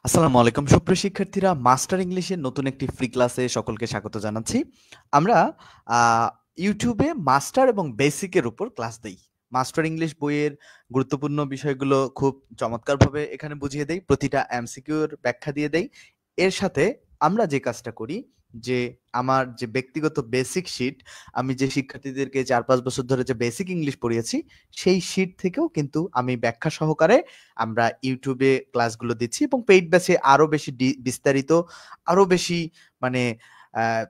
আসসালামু আলাইকুম সুপ্রিয় শিক্ষার্থীরা, মাস্টার ইংলিশের নতুন একটি ফ্রি ক্লাসে সকলকে স্বাগত জানাচ্ছি। আমরা ইউটিউবে মাস্টার এবং বেসিকের উপর ক্লাস দেই। মাস্টার ইংলিশ বইয়ের গুরুত্বপূর্ণ বিষয়গুলো খুব চমৎকারভাবে এখানে বুঝিয়ে দেই, প্রতিটা এমসিকিউর ব্যাখ্যা দিয়ে দেই। এর সাথে আমরা যে কাজটা করি, যে আমার যে ব্যক্তিগত বেসিক শিট, আমি যে শিক্ষার্থীদেরকে ৪-৫ বছর ধরে যে বেসিক ইংলিশ পড়িয়েছি, সেই শিট থেকেও কিন্তু আমি ব্যাখ্যা সহকারে আমরা ইউটিউবে ক্লাসগুলো দিচ্ছি এবং পেইড ব্যাচে আরো বেশি বিস্তারিত, আরো বেশি মানে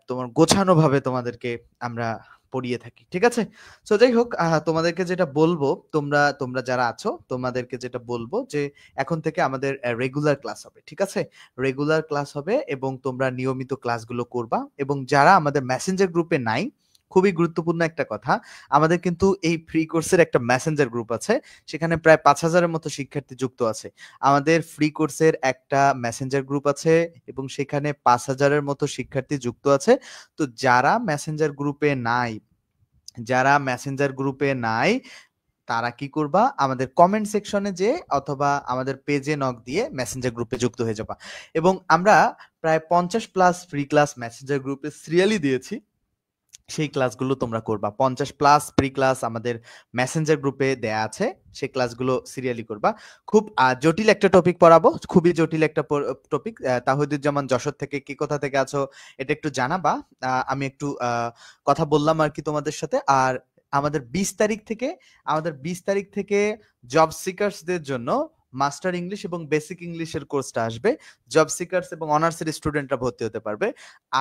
তোমার গোছানোভাবে তোমাদেরকে আমরা পড়িয়ে থাকি। ঠিক আছে? সো যাই হোক, তোমাদেরকে যেটা বলবো, তোমরা তোমরা যারা আছো তোমাদেরকে যেটা বলবো যে এখন থেকে আমাদের রেগুলার ক্লাস হবে। ঠিক আছে? রেগুলার ক্লাস হবে এবং তোমরা নিয়মিত ক্লাসগুলো করবা এবং যারা আমাদের মেসেঞ্জার গ্রুপে নাই, খুবই গুরুত্বপূর্ণ একটা কথা, আমাদের কিন্তু এই ফ্রি কোর্সের একটা মেসেঞ্জার গ্রুপ আছে। সেখানে প্রায় ৫,০০০ এর মতো শিক্ষার্থী যুক্ত আছে। আমাদের ফ্রি কোর্সের একটা মেসেঞ্জার গ্রুপ আছে এবং সেখানে ৫,০০০ এর মতো শিক্ষার্থী যুক্ত আছে। তো যারা মেসেঞ্জার গ্রুপে নাই, তারা কি করবা? আমাদের কমেন্ট সেকশনে যেয়ে অথবা আমাদের পেজে নক দিয়ে মেসেঞ্জার গ্রুপে যুক্ত হয়ে যাবা। এবং আমরা প্রায় ৫০ প্লাস ফ্রি ক্লাস মেসেঞ্জার গ্রুপে সিরিয়ালি দিয়েছি। সেই ক্লাসগুলো তোমরা করবা। ৫০ প্লাস ফ্রি ক্লাস আমাদের মেসেঞ্জার গ্রুপে দেয়া আছে। সেই ক্লাসগুলো সিরিয়ালি করবা। খুব জটিল একটা টপিক পড়াবো। খুবই জটিল একটা টপিক। তাহিদুজ্জামান যশোর থেকে কে কোথা থেকে আছো এটা একটু জানাবা। আমি একটু কথা বললাম আরকি তোমাদের সাথে। আর আমাদের ২০ তারিখ থেকে জব সিকার্সদের জন্য মাস্টার ইংলিশ এবং বেসিক ইংলিশের কোর্সটা আসবে। জব সিকার্স এবং অনার্সের স্টুডেন্টরা ভর্তি হতে পারবে।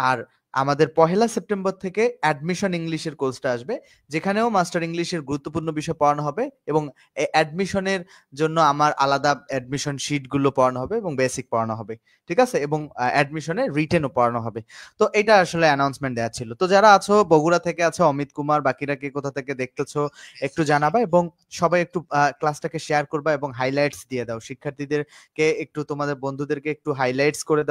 আর আমাদের ১লা সেপ্টেম্বর থেকে অ্যাডমিশন ইংলিশের কোর্সটা আসবে, যেখানেও মাস্টার ইংলিশের গুরুত্বপূর্ণ বিষয় পড়ানো হবে এবং অ্যাডমিশনের জন্য আমার আলাদা অ্যাডমিশন শিটগুলো পড়ানো হবে এবং বেসিক পড়ানো হবে। ঠিক আছে? এবং অ্যাডমিশনে রিটেনও পড়ানো হবে। তো এটা আসলে অ্যানাউন্সমেন্ট দেওয়া ছিল। তো যারা আছো, বগুড়া থেকে আছো, অমিত কুমার, বাকিরা কে কোথা থেকে দেখতেছো একটু জানাবা এবং সবাই একটু ক্লাসটাকে শেয়ার করবা এবং হাইলাইটস দিয়ে দাও। শিক্ষার্থীদেরকে একটু, তোমাদের বন্ধুদেরকে একটু হাইলাইটস করে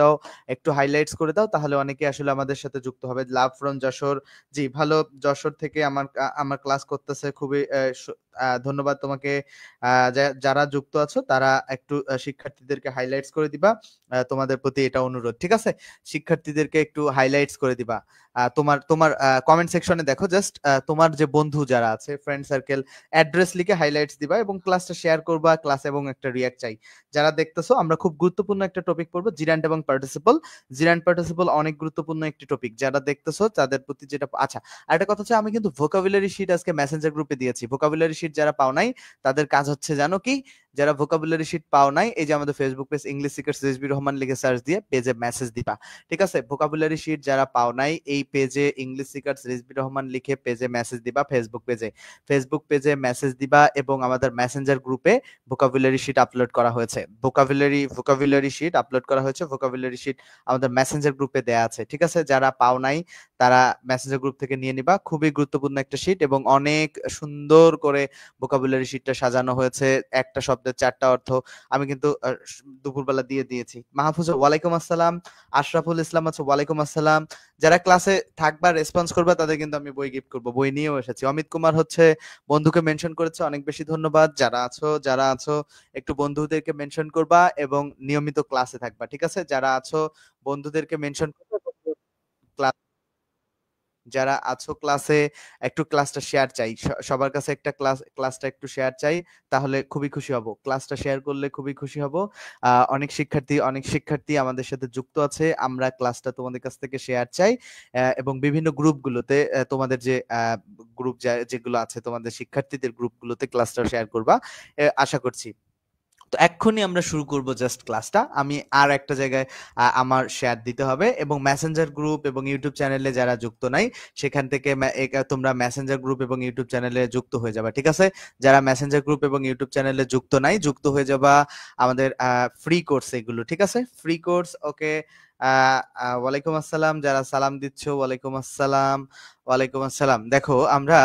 দাও। তাহলে অনেকে আসলে আমাদের সাথে যুক্ত হবে। লাভ ফ্রম যশোর, জি ভালো, যশোর থেকে আমার ক্লাস করতেছে, খুবই ধন্যবাদ তোমাকে। যারা যুক্ত আছো তারা একটু শিক্ষার্থীদেরকে হাইলাইটস করে দিবা। তোমাদের প্রতি এটা অনুরোধ। ঠিক আছে? শিক্ষার্থীদেরকে একটু হাইলাইটস করে দিবা। তোমার তোমার কমেন্ট সেকশনে দেখো, জাস্ট তোমার যে বন্ধু যারা আছে, ফ্রেন্ড সার্কেল, অ্যাড্রেস লিখে হাইলাইটস দিবা এবং ক্লাসটা শেয়ার করবা। ক্লাস এবং একটা রিঅ্যাক্ট চাই। যারা দেখতেছো, আমরা খুব গুরুত্বপূর্ণ একটা টপিক পড়বো, জিরান্ড এবং পার্টিসিপল। জিরান্ড পার্টিসিপল অনেক গুরুত্বপূর্ণ একটি টপিক। যারা দেখতেছো তাদের প্রতি যেটা, আচ্ছা আরেকটা কথা হচ্ছে, আমি কিন্তু ভোকাবুলারি শিট আজকে মেসেঞ্জার গ্রুপে দিয়েছি। ভোকাবুলারি শিট যারা পাও নাই, তাদের কাজ হচ্ছে জানো কি? যারা ভোকাবুলারি শিট পাও নাই, এই যে আমাদের Facebook page English seekers Rezvi Rahman লিখে সার্চ দিয়ে পেজে মেসেজ দিবা। ঠিক আছে? ভোকাবুলারি শিট যারা পাও নাই, এই পেজে ইংলিশ সিকার্স রেজবি রহমান লিখে পেজে মেসেজ দিবা। ফেসবুক পেজে মেসেজ দিবা এবং আমাদের মেসেঞ্জার গ্রুপে ভোকাবুলারি শিট আপলোড করা হয়েছে। ভোকাবুলারি শিট আপলোড করা হয়েছে। ভোকাবুলারি শিট আমাদের মেসেঞ্জার গ্রুপে দেয়া আছে। ঠিক আছে? যারা পাও নাই তারা মেসেঞ্জার গ্রুপ থেকে নিয়ে নিবা। খুবই গুরুত্বপূর্ণ একটা শিট এবং অনেক সুন্দর করে ভোকাবুলারি শিটটা সাজানো হয়েছে। একটা শব্দের ৪ টা অর্থ। আমি কিন্তু দুপুরবেলা দিয়ে দিয়েছি। মাহফুজ, ওয়ালাইকুম আসসালাম। আশরাফুল ইসলাম আছো, ওয়ালাইকুম আসসালাম। যারা ক্লাসে থাকবা, রেসপন্স করবা, তাদের কিন্তু আমি বই গিফট করব। বই নিয়েও এসেছি। অমিত কুমার হচ্ছে বন্ধুকে মেনশন করেছে, অনেক বেশি ধন্যবাদ। যারা আছো একটু বন্ধুদেরকে মেনশন করবা এবং নিয়মিত ক্লাসে থাকবা। ঠিক আছে? যারা আছো বন্ধুদেরকে মেনশন করবা। ক্লাস যারা আছো ক্লাসে, একটু ক্লাসটা শেয়ার চাই। সবার কাছে একটা ক্লাসটা একটু শেয়ার চাই। তাহলে খুবই খুশি হব। ক্লাসটা শেয়ার করলে খুবই খুশি হব। অনেক শিক্ষার্থী আমাদের সাথে যুক্ত আছে। আমরা ক্লাসটা তোমাদের কাছ থেকে শেয়ার চাই। এবং বিভিন্ন গ্রুপগুলোতে, তোমাদের যে গ্রুপ যেগুলো আছে, তোমাদের শিক্ষার্থীদের গ্রুপগুলোতে ক্লাসটা শেয়ার করবা। আশা করছি। তো এক্ষুনি আমরা শুরু করব জাস্ট ক্লাসটা। আমি আর একটা জায়গায় আমার শেয়ার দিতে হবে এবং মেসেঞ্জার গ্রুপ এবং ইউটিউব চ্যানেলে যারা যুক্ত নাই, সেখান থেকে তোমরা মেসেঞ্জার গ্রুপ এবং ইউটিউব চ্যানেলে যুক্ত হয়ে যাবা। ঠিক আছে? যারা মেসেঞ্জার গ্রুপ এবং ইউটিউব চ্যানেলে যুক্ত নাই, যুক্ত হয়ে যাবা আমাদের ফ্রি কোর্স এগুলো। ঠিক আছে? ফ্রি কোর্স, ওকে। ওয়ালাইকুম আসসালাম, যারা সালাম দিচ্ছ ওয়ালাইকুম আসসালাম। ওয়ালাইকুম আসসালাম। দেখো আমরা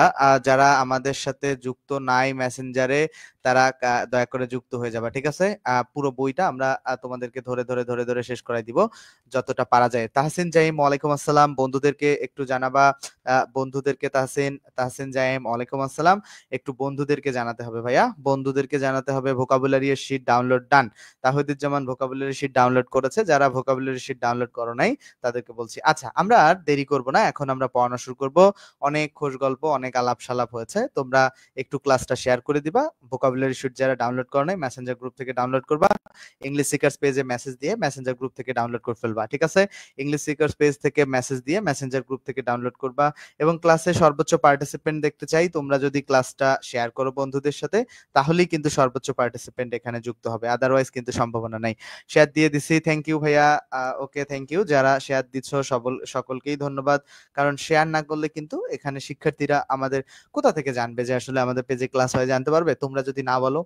যারা আমাদের সাথে যুক্ত নাই মেসেঞ্জারে, তারা দয়া করে যুক্ত হয়ে যাবা, ঠিক আছে? পুরো বইটা আমরা তোমাদেরকে ধরে ধরে ধরে ধরে শেষ করাই দিব যতটা পারা যায়। তাহসিন জাইম ওয়ালাইকুম আসসালাম, বন্ধুদেরকে একটু জানাবা। বন্ধুদেরকে তাহসিন তাহসিন জাইম ওয়ালাইকুম আসসালাম, একটু বন্ধুদেরকে জানাতে হবে ভাইয়া, বন্ধুদেরকে জানাতে হবে ভোকাবুলারি শিট ডাউনলোড ডান। তাহিদুজ্জামান ভোকাবুলারি শিট ডাউনলোড করেছে, যারা ভোকাবুলারি শিট ডাউনলোড করো নাই তাদেরকে বলছি। আচ্ছা, আমরা আর দেরি করব না, এখন আমরা পড়ানো শুরু করব। অনেক খোশ গল্প, অনেক আলাপ সালাপ হয়েছে, তোমরা একটু ক্লাসটা শেয়ার করে দিবা। ভোকাবুলারি শিট যারা ডাউনলোড করো নাই মেসেঞ্জার গ্রুপ থেকে ডাউনলোড করবা। ইংলিশ সিকার্স পেজে মেসেজ দিয়ে মেসেঞ্জার গ্রুপ থেকে ডাউনলোড করে ফেলবা, ঠিক আছে? ইংলিশ সিকার্স পেজ থেকে মেসেজ দিয়ে মেসেঞ্জার গ্রুপ থেকে ডাউনলোড করবা। এবং ক্লাসে সর্বোচ্চ পার্টিসিপেন্ট দেখতে চাই, তোমরা যদি ক্লাসটা শেয়ার করো বন্ধুদের সাথে, তাহলেই কিন্তু সর্বোচ্চ পার্টিসিপেন্ট এখানে যুক্ত হবে, আদারওয়াইজ কিন্তু সম্ভাবনা নাই। শেয়ার দিয়ে দিছি, থ্যাংক ইউ ভাইয়া। ওকে, থ্যাংক ইউ যারা শেয়ার দিচ্ছ, সকলকেই ধন্যবাদ। কারণ শেয়ার না করলে কিন্তু এখানে শিক্ষার্থীরা আমাদের কোথা থেকে জানবে যে আসলে আমাদের পেজে ক্লাস হয়, জানতে পারবে? তোমরা যদি না বলো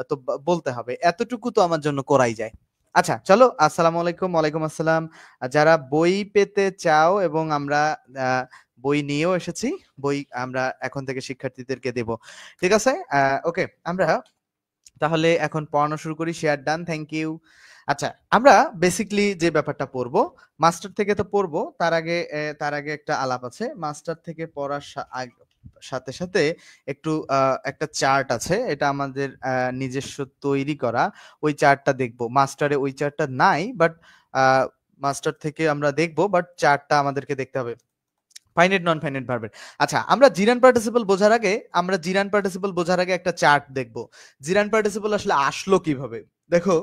তো বলতে হবে, এতটুকু তো আমার জন্য করাই যায়। আচ্ছা চলো, আসসালামু আলাইকুম। ওয়ালাইকুম আসসালাম। যারা বই পেতে চাও, এবং আমরা বই নিয়েও এসেছি, বই আমরা এখন থেকে শিক্ষার্থীদেরকে দেব, ঠিক আছে? ওকে, আমরা তাহলে এখন পড়ানো শুরু করি। Share done, thank you. আচ্ছা, আমরা বেসিকলি যে ব্যাপারটা পড়বো, মাস্টার থেকে তো পড়বো, তার আগে একটা আলাপ আছে। মাস্টার থেকে পড়ার সাথে সাথে একটু একটা চার্ট আছে, এটা আমাদের নিজস্ব তৈরি করা। ওই চার্টটা দেখবো, মাস্টারে ওই চার্টটা নাই, বাট মাস্টার থেকে আমরা দেখবো, বাট চার্টটা আমাদেরকে দেখতে হবে। ফাইনাইট নন ফাইনাইট ভার্বের। আচ্ছা, আমরা জিরান পার্টিসিপল বোঝার আগে একটা চার্ট দেখব। জিরান পার্টিসিপল আসলে আসলো কিভাবে? দেখো,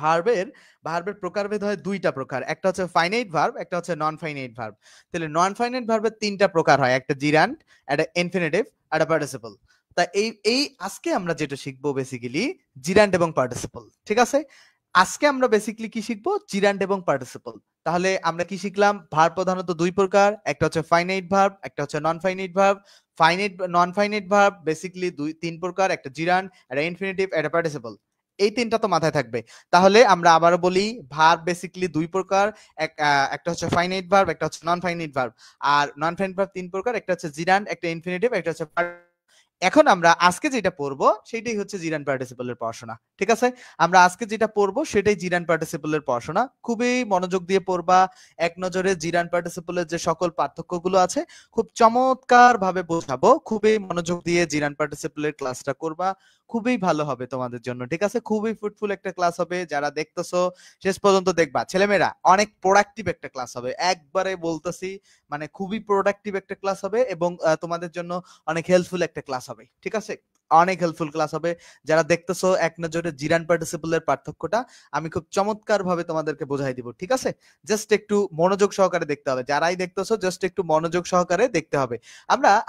ভার্বের ভার্বের প্রকারভেদ হয় দুইটা প্রকার, একটা হচ্ছে ফাইনাইট ভার্ব, একটা হচ্ছে নন ফাইনাইট ভার্ব। তাহলে নন ফাইনাইট ভার্বের তিনটা প্রকার হয়, একটা জিরান্ট, একটা ইনফিনিটিভ, একটা পার্টিসিপল। তা এই এই আজকে আমরা যেটা শিখবো বেসিক্যালি জিরান্ট এবং পার্টিসিপল, ঠিক আছে? আজকে আমরা বেসিক্যালি কি শিখবো? জিরান্ট এবং পার্টিসিপল। তাহলে আমরা কি শিখলাম? ভার্ব প্রধানত দুই প্রকার, একটা হচ্ছে ফাইনাইট ভার্ব, একটা হচ্ছে non finite verb. Non finite verb basically তিন প্রকার, একটা জিরান্ট, একটা ইনফিনিটিভ, একটা পার্টিসিপল। এই তিনটা তো মাথায় থাকবে। তাহলে আমরা আবারও বলি, ভার্ব বেসিক্যালি দুই প্রকার, একটা হচ্ছে ফাইনাইট ভার্ব, একটা হচ্ছে নন ফাইনাইট ভার্ব। আর নন ফাইনাইট ভার্ব তিন প্রকার, একটা হচ্ছে জিরান্ট, একটা ইনফিনিটিভ, একটা হচ্ছে। এখন আমরা আজকে যেটা পড়বো সেটাই হচ্ছে জিরান পার্টিসিপলের পড়াশোনা, ঠিক আছে? আমরা আজকে যেটা পড়বো সেটাই জিরান পার্টিসিপলের পড়াশোনা। খুবই মনোযোগ দিয়ে পড়বা, এক নজরে জিরান পার্টিসিপলের যে সকল পার্থক্যগুলো আছে খুব চমৎকার ভাবে বোঝাবো। খুবই মনোযোগ দিয়ে জিরান পার্টিসিপলের ক্লাসটা করবা, খুবই ভালো হবে তোমাদের জন্য, ঠিক আছে? খুবই ফ্রুটফুল একটা ক্লাস হবে, যারা দেখতেছো শেষ পর্যন্ত দেখবা। ছেলেমেয়েরা অনেক প্রোডাক্টিভ একটা ক্লাস হবে, একবারে বলতেছি, মানে খুবই প্রোডাক্টিভ একটা ক্লাস হবে, এবং তোমাদের জন্য অনেক হেল্পফুল একটা ক্লাস হবে, ঠিক আছে? অনেক হেল্পফুল ক্লাস হবে। যারা দেখতেছো এক নজরে জিরান পার্টিসিপলের পার্থক্যটা আমি খুব চমৎকার ভাবে তোমাদেরকে বোঝাই দিব, ঠিক আছে? জাস্ট একটু মনোযোগ সহকারে দেখতে হবে, যারাই দেখতেছো জাস্ট একটু মনোযোগ সহকারে দেখতে হবে।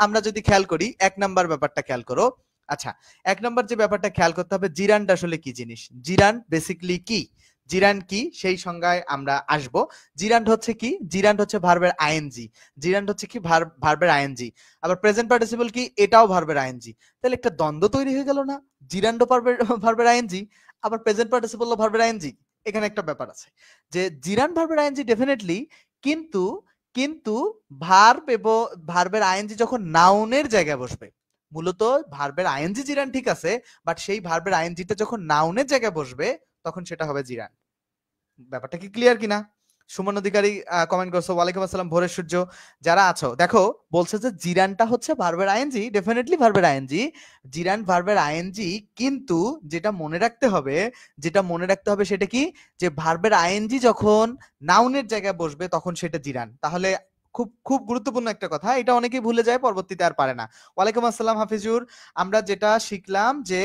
আমরা যদি খেয়াল করি, এক নাম্বার ব্যাপারটা খেয়াল করো। আচ্ছা, এক নাম্বার যে ব্যাপারটা খেয়াল করতে হবে, জিরানটা আসলে কি জিনিস, জিরান বেসিক্যালি কি, জিরান্ট কি সেই সংজ্ঞায় আমরা আসব। জিরান্ট হচ্ছে কি? জিরান্ট হচ্ছে ভার্বের আইএনজি। জিরান্ট হচ্ছে কি? ভার্বের আইএনজি। আবার প্রেজেন্ট পার্টিসিপল কি? এটাও ভার্বের আইএনজি। তাহলে একটা দ্বন্দ্ব তৈরি হয়ে গেল না? জিরান্টও ভার্বের আইএনজি, আবার প্রেজেন্ট পার্টিসিপলও ভার্বের আইএনজি। এখানে একটা ব্যাপার আছে যে জিরান্ট ভার্বের আইএনজি ডেফিনেটলি, কিন্তু কিন্তু ভার্ব এবং ভার্বের আইএনজি যখন নাউনের জায়গায় বসবে, মূলত ভার্বের আইএনজি জিরান্ট ঠিক আছে, বাট সেই ভার্বের আইএনজিটা যখন নাউনের জায়গায় বসবে তখন সেটা হবে জিরান। ব্যাপারটা কি ক্লিয়ার কিনা? সুমন অধিকারী কমেন্ট করছো, ওয়ালাইকুম আসসালাম ভোরের সূর্য। যারা আছো দেখো, বলছে যে জিরানটা হচ্ছে ভার্বের আইএনজি, ডেফিনেটলি ভার্বের আইএনজি, জিরান ভার্বের আইএনজি। কিন্তু যেটা মনে রাখতে হবে সেটা কি, যে ভার্বের আইএনজি যখন নাউনের জায়গায় বসবে তখন সেটা জিরান। তাহলে খুব খুব গুরুত্বপূর্ণ একটা কথা, এটা অনেকেই ভুলে যায়, পরবর্তীতে আর পারে না। ওয়ালাইকুম আসসালাম হাফিজুর। আমরা যেটা শিখলাম যে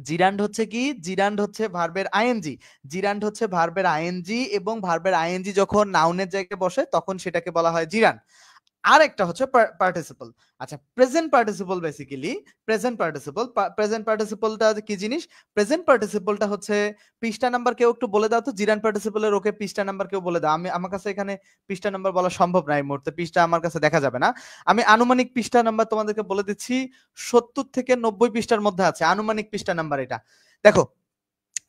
জিরান্ড হচ্ছে কি, জিরান্ড হচ্ছে ভার্বের আইএনজি। জিরান্ড হচ্ছে ভার্বের আইএনজি, এবং ভার্বের আইএনজি যখন নাউনের জায়গায় বসে তখন সেটাকে বলা হয় জিরান। আর একটা হচ্ছে পার্টিসিপল। আচ্ছা, প্রেজেন্ট পার্টিসিপল বেসিক্যালি, প্রেজেন্ট পার্টিসিপলটা কি জিনিস? প্রেজেন্ট পার্টিসিপলটা হচ্ছে, পৃষ্ঠা নাম্বার কেউ একটু বলে দাও তো, জিরান পার্টিসিপলের ওকে পৃষ্ঠা নাম্বার কেউ বলে দাও। আমার কাছে এখানে পৃষ্ঠা নাম্বার বলা সম্ভব না এই মুহূর্তে, পৃষ্ঠা আমার কাছে দেখা যাবে না। আমি আনুমানিক পৃষ্ঠা নাম্বার তোমাদেরকে বলে দিচ্ছি, 70 থেকে 90 পৃষ্ঠার মধ্যে আছে আনুমানিক পৃষ্ঠা নাম্বার এটা। দেখো,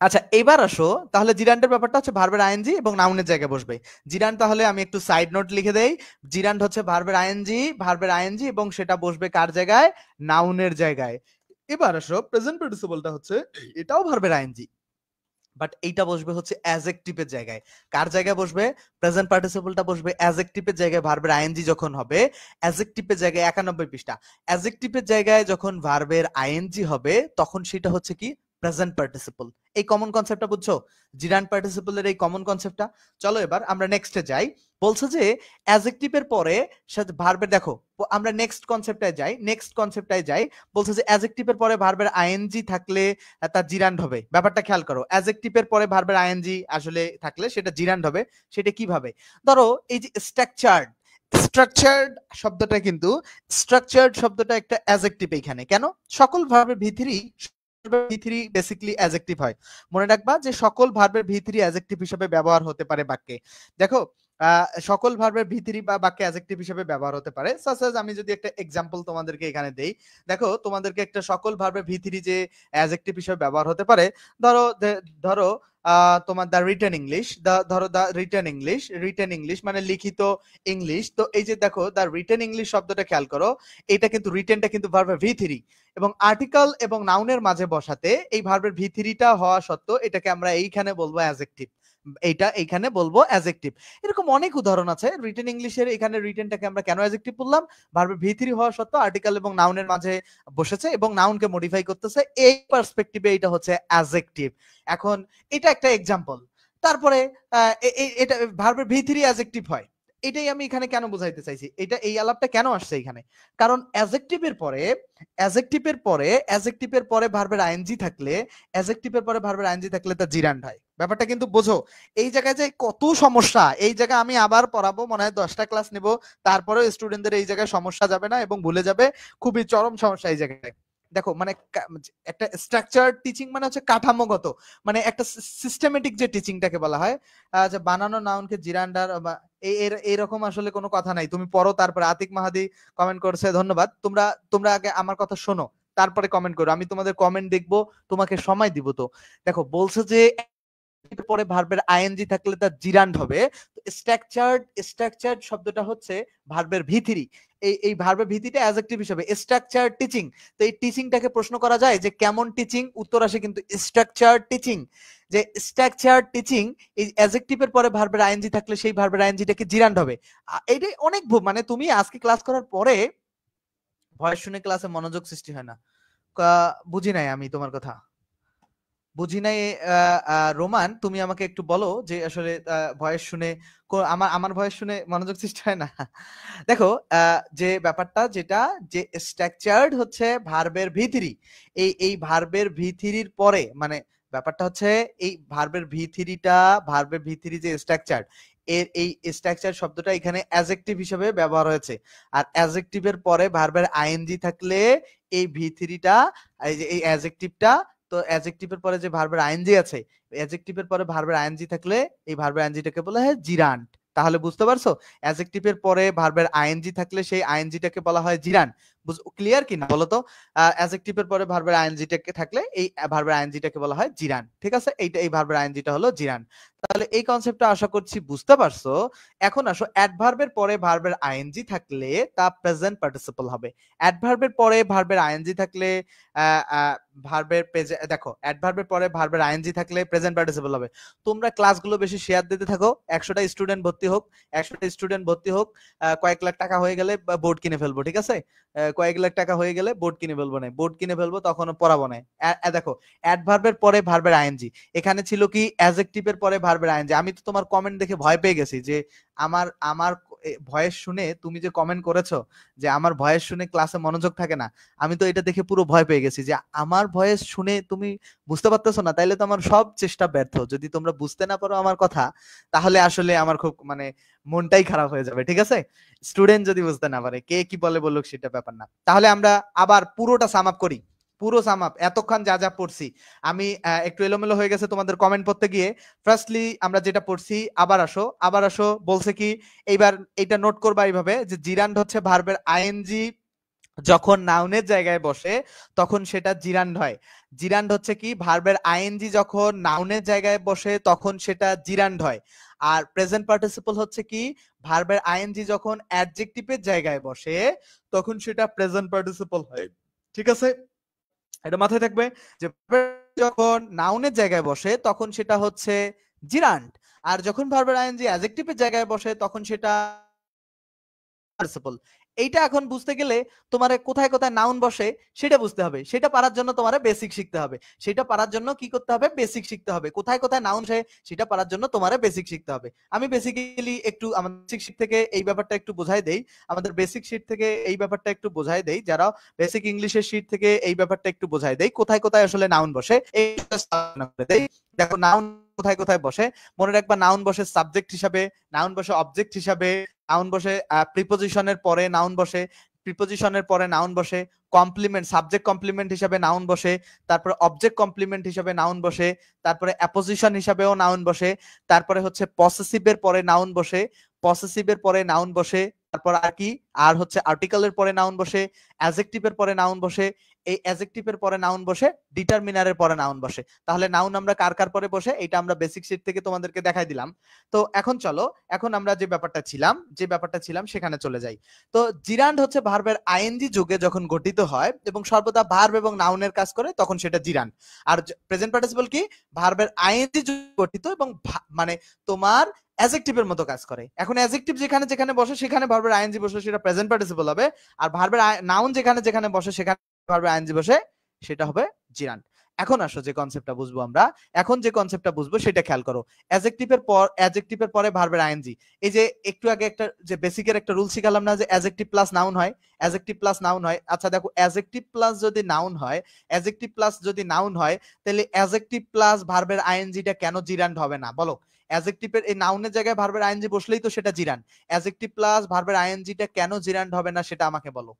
আচ্ছা এবার আসো তাহলে জিরান্ডের ব্যাপারটা হচ্ছে ভার্বের আইএনজি এবং নাউনের জায়গায় বসবে। জিরান্ড তাহলে আমি একটু সাইড নোট লিখে দেই। জিরান্ড হচ্ছে ভার্বের আইএনজি এবং সেটা বসবে কার জায়গায়? নাউনের জায়গায়। এবার আসো প্রেজেন্ট পার্টিসিপলটা হচ্ছে এটাও ভার্বের আইএনজি, বাট এইটা বসবে হচ্ছে অ্যাজেক্টিভের জায়গায়। কার জায়গায় বসবে? প্রেজেন্ট পার্টিসিপলটা বসবে অ্যাজেক্টিভের জায়গায় ভার্বের আইএনজি যখন হবে। অ্যাজেক্টিভের জায়গায় 91 পৃষ্ঠা। অ্যাজেক্টিভের জায়গায় যখন ভার্বের আইএনজি হবে তখন সেটা হচ্ছে কি? Present participle. এই কমন কনসেপ্টটা বুঝছো? জিরান্ড পার্টিসিপলের এই কমন কনসেপ্টটা। চলো এবার আমরা নেক্সটে যাই। বলছে যে অ্যাজেক্টিভের পরে সাথে ভার্বের, দেখো আমরা নেক্সট কনসেপ্টটায় যাই। বলছে যে অ্যাজেক্টিভের পরে ভার্বের আইএনজি থাকলে তার জিরান্ড হবে। ব্যাপারটা খেয়াল করো, অ্যাজেক্টিভের পরে ভার্বের আইএনজি আসলে থাকলে সেটা জিরান্ড হবে। সেটা কিভাবে? ধরো এই যে স্ট্রাকচার্ড শব্দটা একটা অ্যাজেক্টিভ এখানে। কেন? সকল ভার্বের ভি3 বেসিক্যালি অ্যাজেক্টিভ হয়। মনে রাখবা যে সকল ভার্বের ভি3 অ্যাজেক্টিভ হিসেবে ব্যবহার হতে পারে বাক্যে। দেখো সকল ভার্বের ভি3 বা বাক্যে অ্যাজেক্টিভ হিসেবে ব্যবহার হতে পারে। সাজ আমি যদি একটা এক্সাম্পল তোমাদেরকে এখানে দেই, দেখো তোমাদেরকে একটা সকল ভার্বের ভি3 যে অ্যাজেক্টিভ হিসেবে ব্যবহার হতে পারে। ধরো তোমার দ্য রিটেন ইংলিশ মানে লিখিত ইংলিশ। তো এই যে দেখো দ্য রিটেন ইংলিশ শব্দটা খেয়াল করো, এটা কিন্তু রিটেনটা কিন্তু ভার্বের ভি3 এবং আর্টিকেল এবং নাউনের মাঝে বসাতে এই ভার্বের ভি3টা হওয়া সত্ত্বেও এটাকে আমরা এইখানে বলবো অ্যাজেক্টিভ। এইখানে বলবো অ্যাজেক্টিভ। এরকম অনেক উদাহরণ আছে রিটেন ইংলিশের। এখানে রিটেনটাকে আমরা কেন অ্যাজেক্টিভ বললাম? ভার্বের ভি3 হওয়া সত্ত্বেও আর্টিকেল এবং নাউনের মাঝে বসেছে এবং নাউনকে মডিফাই করতেছে, এই পার্সপেক্টিভে এটা হচ্ছে অ্যাজেক্টিভ। এখন এটা একটা এক্সাম্পল। তারপরে এটা ভার্বের ভি3 অ্যাজেক্টিভ হয়। এটাই আমি এখানে কেন বোঝাইতে চাইছি, এটা এই আলাপটা কেন আসছে এখানে? কারণ অ্যাজেক্টিভের পরে ভার্বের আইএনজি থাকলে তা জিরান্ড হয়। ব্যাপারটা কিন্তু বোঝো। এই জায়গায় যে কত সমস্যা, এই জায়গায় আমি আবার পড়াবো, মনে হয় 10টা ক্লাস নেব, তারপরেও স্টুডেন্টদের এই জায়গায় সমস্যা যাবে না এবং ভুলে যাবে। খুবই চরম সমস্যা এই জায়গায়। দেখো মানে একটা স্ট্রাকচার টিচিং মানে হচ্ছে কাঠামোগত, মানে একটা সিস্টেমেটিক যে টিচিংটাকে বলা হয়, যে বানানো নাউনকে জিরান্ডার বা এইরকম আসলে কোনো কথা নাই। তুমি পড়ো, তারপরে আতিক মাহাদি কমেন্ট করছে, ধন্যবাদ। তোমরা আগে আমার কথা শোনো, তারপরে কমেন্ট করো। আমি তোমাদের কমেন্ট দেখবো, তোমাকে সময় দিব। তো দেখো বলছে যে পরে ভার্বের আইএনজি থাকলে তার জিরান্ড হবে। স্ট্রাকচার্ড শব্দটা হচ্ছে ভার্বের ভি3। এই ভার্বের ভি3টা অ্যাডজেক্টিভ হিসেবে স্ট্রাকচার টিচিং। তো এই টিচিংটাকে প্রশ্ন করা যায় যে কেমন টিচিং? উত্তর আসে কিন্তু স্ট্রাকচার টিচিং। যে স্ট্রাকচার টিচিং, এই অ্যাডজেক্টিভের পরে ভার্বের আইএনজি থাকলে সেই ভার্বের আইএনজিটাকে জিরান্ড হবে। এইটাই অনেক মানে তুমি আজকে ক্লাস করার পরে ভয়েস শুনে ক্লাসে মনোযোগ সৃষ্টি হয় না। বুঝি নাই আমি তোমার কথা, বুঝি নাই। রোমান, তুমি আমাকে একটু বলো যে আসলে ভয়েস শুনে আমার ভয়েস শুনে মনোযোগ সৃষ্টি হয় না। দেখো যে ব্যাপারটা যেটা, যে স্ট্রাকচার্ড হচ্ছে ভার্বের ভি3। এই ভার্বের ভি3-র পরে মানে ব্যাপারটা হচ্ছে এই ভার্বের ভি3 যে স্ট্রাকচার, এই স্ট্রাকচার শব্দটা এখানে অ্যাডজেক্টিভ হিসেবে ব্যবহার হয়েছে। আর অ্যাডজেক্টিভের পরে ভার্বের আইএনজি থাকলে এই ভি3টা, এই অ্যাডজেক্টিভটা, তো অ্যাডজেক্টিভের পরে যে ভার্বের আইএনজি আছে, অ্যাডজেক্টিভের পরে ভার্বের আইএনজি থাকলে এই ভার্বের আইএনজিটাকে বলা হয় জিরান্ড। তাহলে বুঝতে পারছো, অ্যাডজেক্টিভের পরে ভার্বের আইএনজি থাকলে সেই আইএনজিটাকে বলা হয় জিরান্ড। ক্লিয়ার কি না বলো তো? অ্যাডজেক্টিভের পরে ভার্বের আইএনজিটাকে থাকলে এই ভার্বের আইএনজিটাকে বলা হয় জিরান্ড। ঠিক আছে, এই ভার্বের আইএনজিটা হলো জিরান্ড। তাহলে এই কনসেপ্টটা আশা করছি বুঝতে পারছো। এখন আসো অ্যাডভার্বের পরে ভার্বের আইএনজি থাকলে তা প্রেজেন্ট পার্টিসিপল হবে। অ্যাডভার্বের পরে ভার্বের আইএনজি থাকলে দেখো অ্যাডভার্বের পরে ভার্বের আইএনজি থাকলে প্রেজেন্ট পার্টিসিপল হবে। তোমরা ক্লাসগুলো বেশি শেয়ার দিতে থাকো। 100টা স্টুডেন্ট ভর্তি হোক, কয়েক লাখ টাকা হয়ে গেলে বোর্ড কিনে ফেলবো। ঠিক আছে, কয়েক লাখ টাকা হয়ে গেলে বোর্ড কিনে ফেলবো, তখনও পড়াবো না। দেখো অ্যাডভার্বের পরে ভার্বের আইএনজি, এখানে ছিল কি অ্যাডজেক্টিভের পরে ভার্বের আইএনজি। আমি তো তোমার কমেন্ট দেখে ভয় পেয়ে গেছি যে আমার ভয়েস শুনে তুমি যে কমেন্ট করেছো যে আমার ভয়েস শুনে ক্লাসে মনোযোগ থাকে না, আমি তো এটা দেখে পুরো ভয় পেয়ে গেছি যে আমার ভয়েস শুনে তুমি বুঝতে পারতেছো না। তাইলে তো আমার সব চেষ্টা ব্যর্থ। যদি তোমরা বুঝতে না পারো আমার কথা, তাহলে আসলে আমার খুব মানে মনটাই খারাপ হয়ে যাবে। ঠিক আছে, স্টুডেন্ট যদি বুঝতে না পারে, কে কি বলুক সেটা ব্যাপার না। তাহলে আমরা আবার পুরোটা সাম আপ করি। এতক্ষণ যা যা পড়ছি, আমি একটু এলোমেলো হয়ে গেছে তোমাদের কমেন্ট পড়তে গিয়ে। ফার্স্টলি আমরা যেটা পড়ছি, আবার আসো বলছে কি, এইবার এটা নোট করবা এইভাবে যে জিরান্ড হচ্ছে ভার্বের আইএনজি যখন নাউনের জায়গায় বসে তখন সেটা জিরান্ড হয়। জিরান্ড হচ্ছে কি, ভার্বের আইএনজি যখন নাউনের জায়গায় বসে তখন সেটা জিরান্ড হয়। আর প্রেজেন্ট পার্টিসিপল হচ্ছে কি, ভার্বের আইএনজি যখন অ্যাডজেক্টিভের জায়গায় বসে তখন সেটা প্রেজেন্ট পার্টিসিপল হয়। ঠিক আছে, এটা মাথায় থাকবে যে যখন নাউনের জায়গায় বসে তখন সেটা হচ্ছে জিরান্ড, আর যখন ভার্বের আইএনজি অ্যাডজেক্টিভের জায়গায় বসে তখন সেটা পার্টিসিপল। এইটা এখন বুঝতে গেলে তোমার কোথায় কোথায় নাউন বসে সেটা বুঝতে হবে। সেটা পারার জন্য তোমার বেসিক শিখতে হবে। সেটা পারার জন্য কি করতে হবে? বেসিক শিখতে হবে। কোথায় কোথায় নাউন বসে সেটা পারার জন্য তোমার বেসিক শিখতে হবে। আমি বেসিক্যালি একটু আমাদের বেসিক শিট থেকে এই ব্যাপারটা একটু বোঝাই দেই। আমাদের বেসিক শিট থেকে এই ব্যাপারটা একটু বোঝাই দেই। যারা বেসিক ইংলিশের শিট থেকে এই ব্যাপারটা একটু বোঝাই দেই। কোথায় কোথায় আসলে নাউন বসে এইটা আলোচনা করে দেই। দেখো নাউন কোথায় কোথায় বসে, মনে রাখবা নাউন বসে সাবজেক্ট হিসাবে, নাউন বসে অবজেক্ট হিসাবে, নাউন বসে প্রিপোজিশনের পরে, নাউন বসে প্রিপোজিশনের পরে, নাউন বসে কমপ্লিমেন্ট সাবজেক্ট কমপ্লিমেন্ট হিসাবে নাউন বসে, তারপরে অবজেক্ট কমপ্লিমেন্ট হিসাবে নাউন বসে, তারপরে অ্যাপোজিশন হিসাবেও নাউন বসে, তারপরে হচ্ছে পসেসিভের পরে নাউন বসে, পসেসিভের পরে নাউন বসে, তারপর আর কি, আর হচ্ছে আর্টিকেলের পরে নাউন বসে, অ্যাডজেক্টিভের পরে নাউন বসে, এই অ্যাডজেক্টিভের পরে নাউন বসে, ডিটারমিনারের পরে নাউন বসে। তাহলে নাউন আমরা কার কার পরে বসে এটা আমরা বেসিক শিট থেকে তোমাদেরকে দেখাই দিলাম। তো এখন চলো, এখন আমরা যে ব্যাপারটা ছিলাম সেখানে চলে যাই। তো জিরান্ড হচ্ছে ভার্বের আইএনজি যুগে যখন গঠিত হয় এবং সর্বদা ভার্ব এবং নাউনের কাজ করে তখন সেটা জিরান্ড। আর প্রেজেন্ট পার্টিসিপল কি, ভার্বের আইএনজি যুগে গঠিত এবং মানে তোমার অ্যাডজেক্টিভের মতো কাজ করে। এখন অ্যাডজেক্টিভ যেখানে যেখানে বসে সেখানে ভার্বের আইএনজি বসে সেটা প্রেজেন্ট পার্টিসিপল হবে, আর ভার্বের নাউন যেখানে যেখানে বসে সেখানে ভার্বের আইএনজি বসে সেটা হবে জিরান্ড। এখন আসো যে কনসেপ্টটা বুঝবো আমরা, এখন যে কনসেপ্টটা বুঝবো সেটা খেয়াল করো। অ্যাডজেক্টিভের পরে ভার্বের আইএনজি, এই যে একটু আগে একটা যে বেসিকের একটা রুল শিখালাম না যে অ্যাডজেক্টিভ প্লাস নাউন হয়, অ্যাডজেক্টিভ প্লাস নাউন হয়। আচ্ছা দেখো, অ্যাডজেক্টিভ প্লাস যদি নাউন হয়, অ্যাডজেক্টিভ প্লাস যদি নাউন হয়, তাহলে অ্যাডজেক্টিভ প্লাস ভার্বের আইএনজিটা কেন জিরান্ড হবে না বলো? অ্যাডজেক্টিভের এই নাউনের জায়গায় ভার্বের আইএনজি বসলেই তো সেটা জিরান্ড। অ্যাডজেক্টিভ প্লাস ভার্বের আইএনজিটা কেন জিরান্ড হবে না সেটা আমাকে বলো।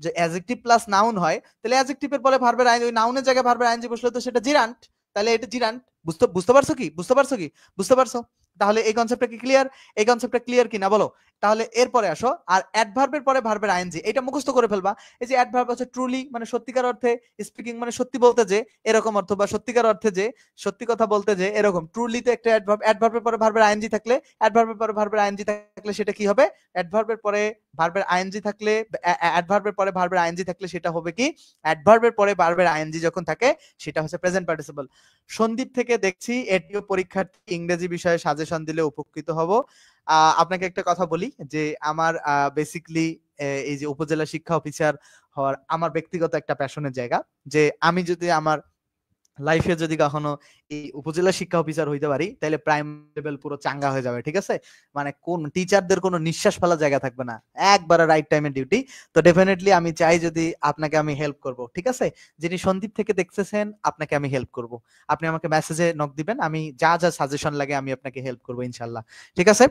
যে অ্যাডজেক্টিভ প্লাস নাউন হয়, তাহলে অ্যাডজেক্টিভের পরে ভার্বের আইএনজি, ওই নাউনের জায়গায় ভার্বের আইএনজি বসলে তো সেটা জিরান্ট। তাহলে এটা জিরান্ট। বুঝতে বুঝতে পারছো কি? বুঝতে পারছো কি? বুঝতে পারছো? তাহলে এই কনসেপ্টটা কি ক্লিয়ার? এই কনসেপ্টটা ক্লিয়ার কিনা বলো? তাহলে এরপরে আসো, আর অ্যাডভার্বের পরে ভার্বের আইএনজি এটা মুখস্থ করে ফেলবা। এই যে অ্যাডভার্ব হচ্ছে ট্রুলি মানে সত্যিকার অর্থে, স্পিকিং মানে সত্যি বলতে যে, এরকম অর্থ, বা সত্যিকার অর্থে যে, সত্যি কথা বলতে যে, এরকম ট্রুলিতে একটা অ্যাডভার্ব, অ্যাডভার্বের পরে ভার্বের আইএনজি থাকলে, অ্যাডভার্বের পরে ভার্বের আইএনজি থাকলে সেটা কি হবে? অ্যাডভার্বের পরে ভার্বের আইএনজি থাকলে, অ্যাডভার্বের পরে ভার্বের আইএনজি থাকলে সেটা হবে কি? অ্যাডভার্বের পরে ভার্বের আইএনজি যখন থাকে সেটা হচ্ছে প্রেজেন্ট পার্টিসিপল। সন্দীপ থেকে দেখছি এটিও পরীক্ষার্থী, ইংরেজি বিষয়ে সাজেশন দিলে উপকৃত হব। আপনাকে একটা কথা বলি যে আমার বেসিক্যালি এই যে উপজেলা শিক্ষা অফিসার হওয়ার আমার ব্যক্তিগত একটা প্যাশনের জায়গা, যে আমি যদি আমার লাইফে যদি কখনো এই উপজেলা শিক্ষা অফিসার হইতে পারি তাহলে প্রাইম লেভেল পুরো চাঙ্গা হয়ে যাবে। ঠিক আছে, মানে কোন টিচারদের কোনো নিঃশ্বাস ফেলার জায়গা থাকবে না, একবারে রাইট টাইমে ডিউটি। তো ডেফিনেটলি আমি চাই যদি আপনাকে আমি হেল্প করব। ঠিক আছে, যিনি সন্দীপ থেকে দেখতেছেন আপনাকে আমি হেল্প করব। আপনি আমাকে মেসেজে নক দিবেন, আমি যা যা সাজেশন লাগে আমি আপনাকে হেল্প করবো ইনশাল্লাহ। ঠিক আছে,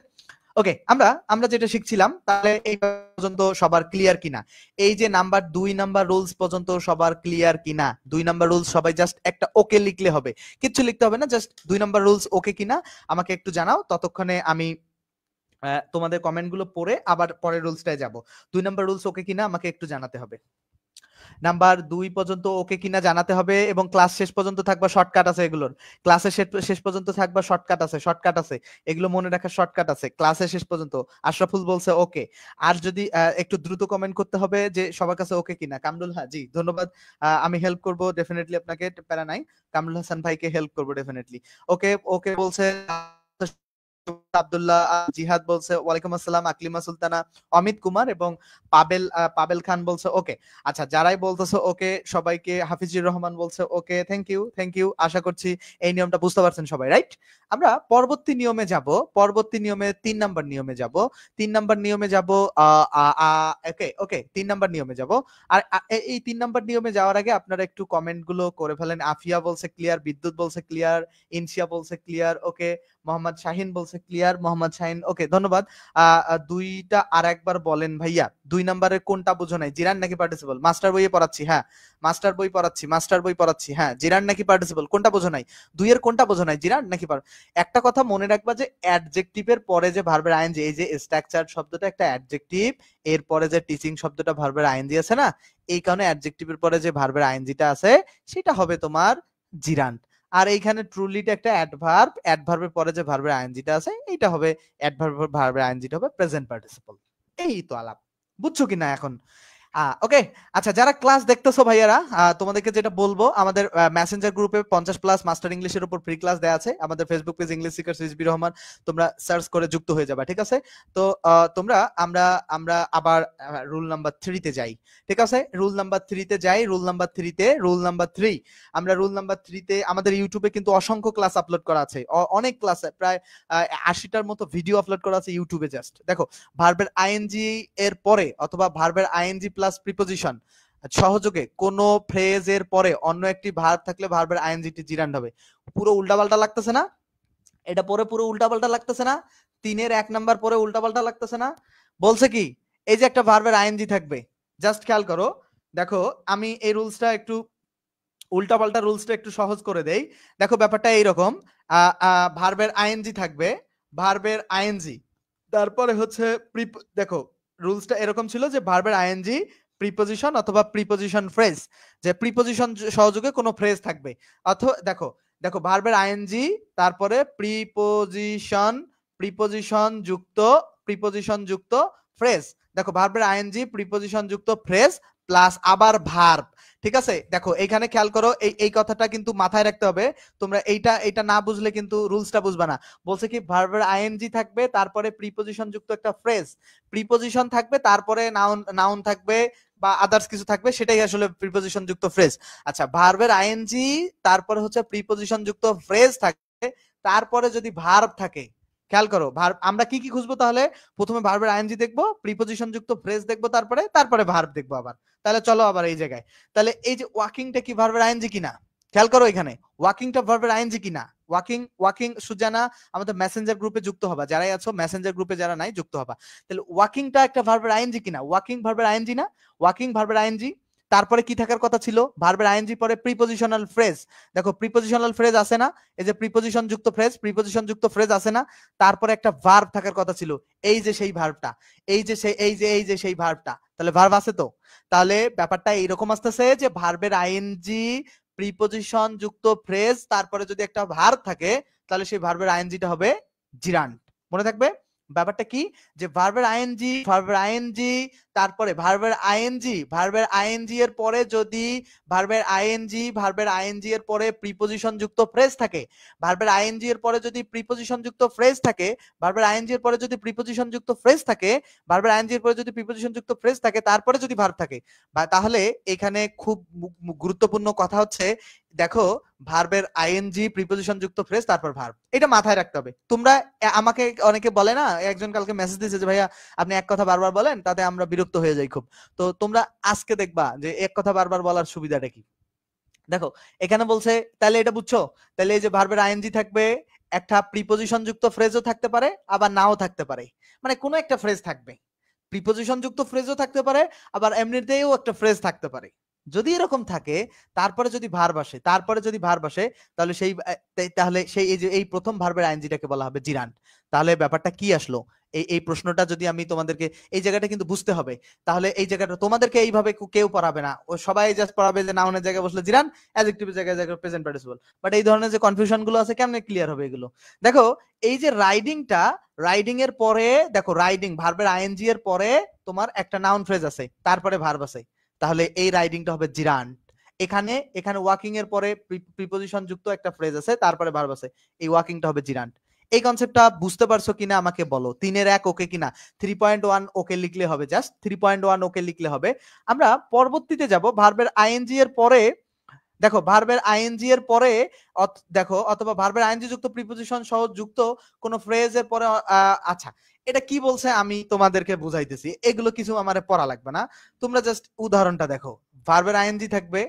ওকে। আমরা আমরা যেটা শিখছিলাম, তাহলে এই পর্যন্ত সবার ক্লিয়ার কিনা? এই যে নাম্বার 2 নাম্বার রুলস পর্যন্ত সবার ক্লিয়ার কিনা? 2 নাম্বার রুলস সবাই জাস্ট একটা ওকে লিখলে হবে, কিচ্ছু লিখতে হবে না, জাস্ট 2 নাম্বার রুলস ওকে কিনা আমাকে একটু জানাও। ততক্ষণে আমি তোমাদের কমেন্ট গুলো পড়ে আবার পরের রুলসটায় যাব। 2 নাম্বার রুলস ওকে কিনা আমাকে একটু জানাতে হবে। নাম্বার 2 পর্যন্ত ওকে কিনা জানাতে হবে, এবং ক্লাস শেষ পর্যন্ত থাকবা শর্টকাট আছে এগুলোর। ক্লাসের শেষ পর্যন্ত থাকবা শর্টকাট আছে, এগুলো মনে রাখার শর্টকাট আছে ক্লাসের শেষ পর্যন্ত। আশরাফুল বলছে ওকে। আর যদি একটু দ্রুত কমেন্ট করতে হবে যে সবার কাছে ওকে কিনা। কামরুল, হ্যাঁ জি ধন্যবাদ, আমি হেল্প করব ডেফিনেটলি আপনাকে, প্যারা নাই। কামরুল হাসান ভাইকে হেল্প করব ডেফিনেটলি। ওকে ওকে বলছে আব্দুল্লাহ, জিহাদ বলছে ওয়ালাইকুম আসসালাম, আকলিমা সুলতানা, অমিত কুমার এবং পাবেল খান বলছে ওকে। আচ্ছা, যারাই বলতেছে ওকে সবাইকে, হাফিজুর রহমান বলছে ওকে, থ্যাংক ইউ। আশা করছি এই নিয়মটা বুঝতে পারছেন সবাই, রাইট? আমরা পরবর্তী নিয়মে যাব, পরবর্তী নিয়মে 3 নাম্বার নিয়মে যাব। 3 নাম্বার নিয়মে যাব, ওকে 3 নাম্বার নিয়মে যাব। আর এই 3 নাম্বার নিয়মে যাওয়ার আগে আপনারা একটু কমেন্ট গুলো করে ফেলেন। আফিয়া বলছে ক্লিয়ার, বিদ্যুৎ বলছে ক্লিয়ার, ইনসিয়া বলছে ক্লিয়ার, ওকে, মোহাম্মদ শাহিন বলছে ক্লিয়ার। ক্লিয়ার মোহাম্মদ শাহিন, ওকে ধন্যবাদ। দুইটা আর একবার বলেন ভাইয়া, 2 নাম্বারের কোনটা বুঝো নাই, জিরান নাকি পার্টিসিপল? মাস্টার বইয়ে পড়াচ্ছি, হ্যাঁ মাস্টার বই পড়াচ্ছি, হ্যাঁ জিরান নাকি পার্টিসিপল কোনটা বুঝো নাই, 2 এর কোনটা বুঝো নাই, জিরান নাকি একটা কথা মনে রাখবা যে অ্যাডজেক্টিভের পরে যে ভার্বের আইএনজি, এই যে স্ট্রাকচার শব্দটা একটা অ্যাডজেক্টিভ, এর পরে যে টিচিং শব্দটা ভার্বের আইএনজি আছে না, এই কারণে অ্যাডজেক্টিভের পরে যে ভার্বের আইএনজিটা আছে সেটা হবে তোমার জিরান্ট। আর এইখানে ট্রুলিটা একটা অ্যাডভার্ব, অ্যাডভার্বের পরে যে ভার্বের আইএনজিটা আছে এইটা হবে অ্যাডভার্বের ভার্বের আইএনজিটা হবে প্রেজেন্ট পার্টিসিপল। এই তো আলাপ, বুঝছো কিনা এখন? ওকে, আচ্ছা যারা ক্লাস দেখতেছো ভাইয়ারা, তোমাদেরকে যেটা বলবো, আমাদের মেসেঞ্জার গ্রুপে 50+ মাস্টার ইংলিশের উপর ফ্রি ক্লাস দেওয়া আছে, আমাদের Facebook page English seeker CSB Rahman, তোমরা সার্চ করে যুক্ত হয়ে যাবে, ঠিক আছে? তো তোমরা আমরা আবার রুল নাম্বার 3 তে যাই, ঠিক আছে? রুল নাম্বার 3 তে যাই, রুল নাম্বার 3 আমরা রুল নাম্বার 3 তে আমাদের ইউটিউবে কিন্তু অসংখ্য ক্লাস আপলোড করা আছে, অনেক ক্লাস, প্রায় 80টার মতো ভিডিও আপলোড করা আছে ইউটিউবে। জাস্ট দেখো, ভার্বের আইএনজি এর পরে অথবা ভার্বের আইএনজি প্লাস প্রিপোজিশন সহযোগে কোন ফ্রেজের পরে অন্য একটি ভার্ব থাকলে ভার্বের আইএনজিটি জিরান্ড হবে। পুরো উল্টাপাল্টা লাগতেছে না? এটা পরে পুরো উল্টাপাল্টা লাগতেছে না? 3 এর 1 নাম্বার পরে উল্টাপাল্টা লাগতেছে না? বলছে কি, এই যে একটা ভার্বের আইএনজি থাকবে, জাস্ট খেয়াল করো, দেখো আমি এই রুলসটা একটু উল্টাপাল্টা রুলসটা একটু সহজ করে দেই। দেখো ব্যাপারটা এইরকম, ভার্বের আইএনজি থাকবে, ভার্বের আইএনজি, তারপরে হচ্ছে দেখো রুলসটা এরকম ছিল যে ভার্বের আইএনজি প্রিপোজিশন অথবা প্রিপোজিশন ফ্রেজ, যে প্রিপোজিশন সহযোগে কোনো ফ্রেজ থাকবে, অথবা দেখো দেখো ভার্বের আইএনজি তারপরে প্রিপোজিশন যুক্ত ফ্রেজ, দেখো ভার্বের আইএনজি প্রিপোজিশন যুক্ত ফ্রেজ প্লাস আবার ভার্ব, ঠিক আছে? দেখো এখানে খেয়াল করো, এই কথাটা কিন্তু মাথায় রাখতে হবে, তোমরা এইটা না বুঝলে কিন্তু রুলসটা বুঝবা না। বলছে কি, ভার্বের আইএনজি থাকবে, তারপরে প্রিপোজিশন যুক্ত একটা ফ্রেজ, প্রিপোজিশন থাকবে, তারপরে নাউন থাকবে বা আদার্স কিছু থাকবে, সেটাই আসলে প্রিপোজিশন যুক্ত ফ্রেজ। আচ্ছা, ভার্বের আইএনজি তারপরে হচ্ছে প্রিপোজিশন যুক্ত ফ্রেজ থাকবে, তারপরে যদি ভার্ব থাকে, খেয়াল করো ভার্ব আমরা কি কি খুঁজবো তাহলে, প্রথমে ভার্বের আইএনজি দেখবো, প্রিপোজিশন যুক্ত ফ্রেজ দেখবো, তারপরে ভার্ব দেখবো আবার। তাহলে চলো আবার এই জায়গায়, তাহলে এই যে ওয়াকিংটা কি ভার্বের আইএনজি কিনা, খেয়াল করো এখানে ওয়াকিংটা ভার্বের আইএনজি কিনা। ওয়াকিং সুজানা আমাদের মেসেঞ্জার গ্রুপে যুক্ত হবা, যারাই আছো মেসেঞ্জার গ্রুপে, যারা নাই যুক্ত হবা। তাহলে ওয়াকিংটা একটা ভার্বের আইএনজি কিনা, ওয়াকিং ভার্বের আইএনজি না, ওয়াকিং ভার্বের আইএনজি। তারপরে কি থাকার কথা ছিল, ভার্বের আইএনজি পরে প্রিপোজিশনাল ফ্রেজ, দেখো প্রিপোজিশনাল ফ্রেজ আছে না, এই যে প্রিপোজিশন যুক্ত ফ্রেজ আছে না, তারপরে একটা ভার্ব থাকার কথা ছিল, এই যে সেই ভার্বটা, এই যে সেই ভার্বটা, তাহলে ভার্ব আছে তো। তাহলে ব্যাপারটা এইরকম আসতেছে যে ভার্বের আইএনজি প্রিপোজিশন যুক্ত ফ্রেজ, তারপরে যদি একটা ভার্ব থাকে, তাহলে সেই ভার্বের আইএনজিটা হবে জিরান্ট। মনে থাকবে ব্যাপারটা কি, যে ভার্বের আইএনজি তারপরে ভার্বের আইএনজি এর পরে যদি ভার্বের আইএনজি এর পরে প্রিপোজিশন যুক্ত ফ্রেজ থাকে, ভার্বের আইএনজি এর পরে যদি প্রিপোজিশন যুক্ত ফ্রেজ থাকে, ভার্বের আইএনজি এর পরে যদি প্রিপোজিশন যুক্ত ফ্রেজ থাকে, ভার্বের আইএনজি এর পরে যদি প্রিপোজিশন যুক্ত ফ্রেজ থাকে, তারপরে যদি ভার্ব থাকে, তাহলে এখানে খুব গুরুত্বপূর্ণ কথা হচ্ছে, দেখো ভার্বের আইএনজি প্রিপোজিশন যুক্ত ফ্রেজ তারপর ভার্ব, এটা মাথায় রাখতে হবে। তোমরা আমাকে অনেকে বলে না, একজন কালকে মেসেজ দিয়েছে যে ভাইয়া আপনি এক কথা বারবার বলেন, তাতে আমরা বিরক্ত হয়ে যাই খুব। তো তোমরা আজকে দেখবা যে এক কথা বারবার বলার সুবিধাটা কি। দেখো এখানে বলছে, তাহলে এটা বুঝছো, তাহলে এই যে ভার্বের আইএনজি থাকবে, একটা প্রিপোজিশন যুক্ত ফ্রেজও থাকতে পারে, আবার নাও থাকতে পারে, মানে কোনো একটা ফ্রেজ থাকবে, প্রিপোজিশন যুক্ত ফ্রেজও থাকতে পারে, আবার এমনিতেও একটা ফ্রেজ থাকতে পারে। যদি এরকম থাকে, তারপরে যদি ভার্ব আসে, তাহলে সেই এই যে এই প্রথম ভার্বের আইএনজিটাকে বলা হবে জিরান্ট। তাহলে ব্যাপারটা কি আসলো, এই প্রশ্নটা যদি আমি তোমাদেরকে, এই জায়গাটা কিন্তু বুঝতে হবে। তাহলে এই জায়গাটা তোমাদেরকে এইভাবে কেউ পড়াবে না, ও সবাই জাস্ট পড়াবে যে নাউনের জায়গায় বসলে জিরান, অ্যাডজেক্টিভের জায়গায় প্রেজেন্ট পার্টিসিপল। বাট এই ধরনের যে কনফিউশন গুলো আছে, কেমনে ক্লিয়ার হবে এগুলো? দেখো এই যে রাইডিং এর পরে, দেখো রাইডিং ভার্বের আইএনজি এর পরে তোমার একটা নাউন ফ্রেজ আছে, তারপরে ভার্ব আছে, তাহলে এই রাইডিংটা হবে জিরান্ট। এখানে ওয়াকিং এর পরে প্রিপোজিশন যুক্ত একটা ফ্রেজ আছে, তারপরে ভার্ব আছে, এই ওয়াকিংটা হবে জিরান্ট। এই কনসেপ্টটা বুঝতে পারছো কিনা আমাকে বলো, 3 এর 1 ওকে কিনা? 3.1 ওকে লিখলে হবে, জাস্ট 3.1 ওকে লিখলে হবে। আমরা পরবর্তীতে যাব ভার্বের আইএনজি এর পরে, দেখো ভার্বের আইএনজি এর পরে দেখো, অথবা ভার্বের আইএনজি যুক্ত প্রিপোজিশন সহ যুক্ত কোন ফ্রেজের পরে, আচ্ছা এটা কি বলছে আমি তোমাদেরকে বুঝাইতেছি, এগুলো কিছু আমারে পড়া লাগবে না, তোমরা জাস্ট উদাহরণটা দেখো। ভার্বের আইএনজি থাকবে,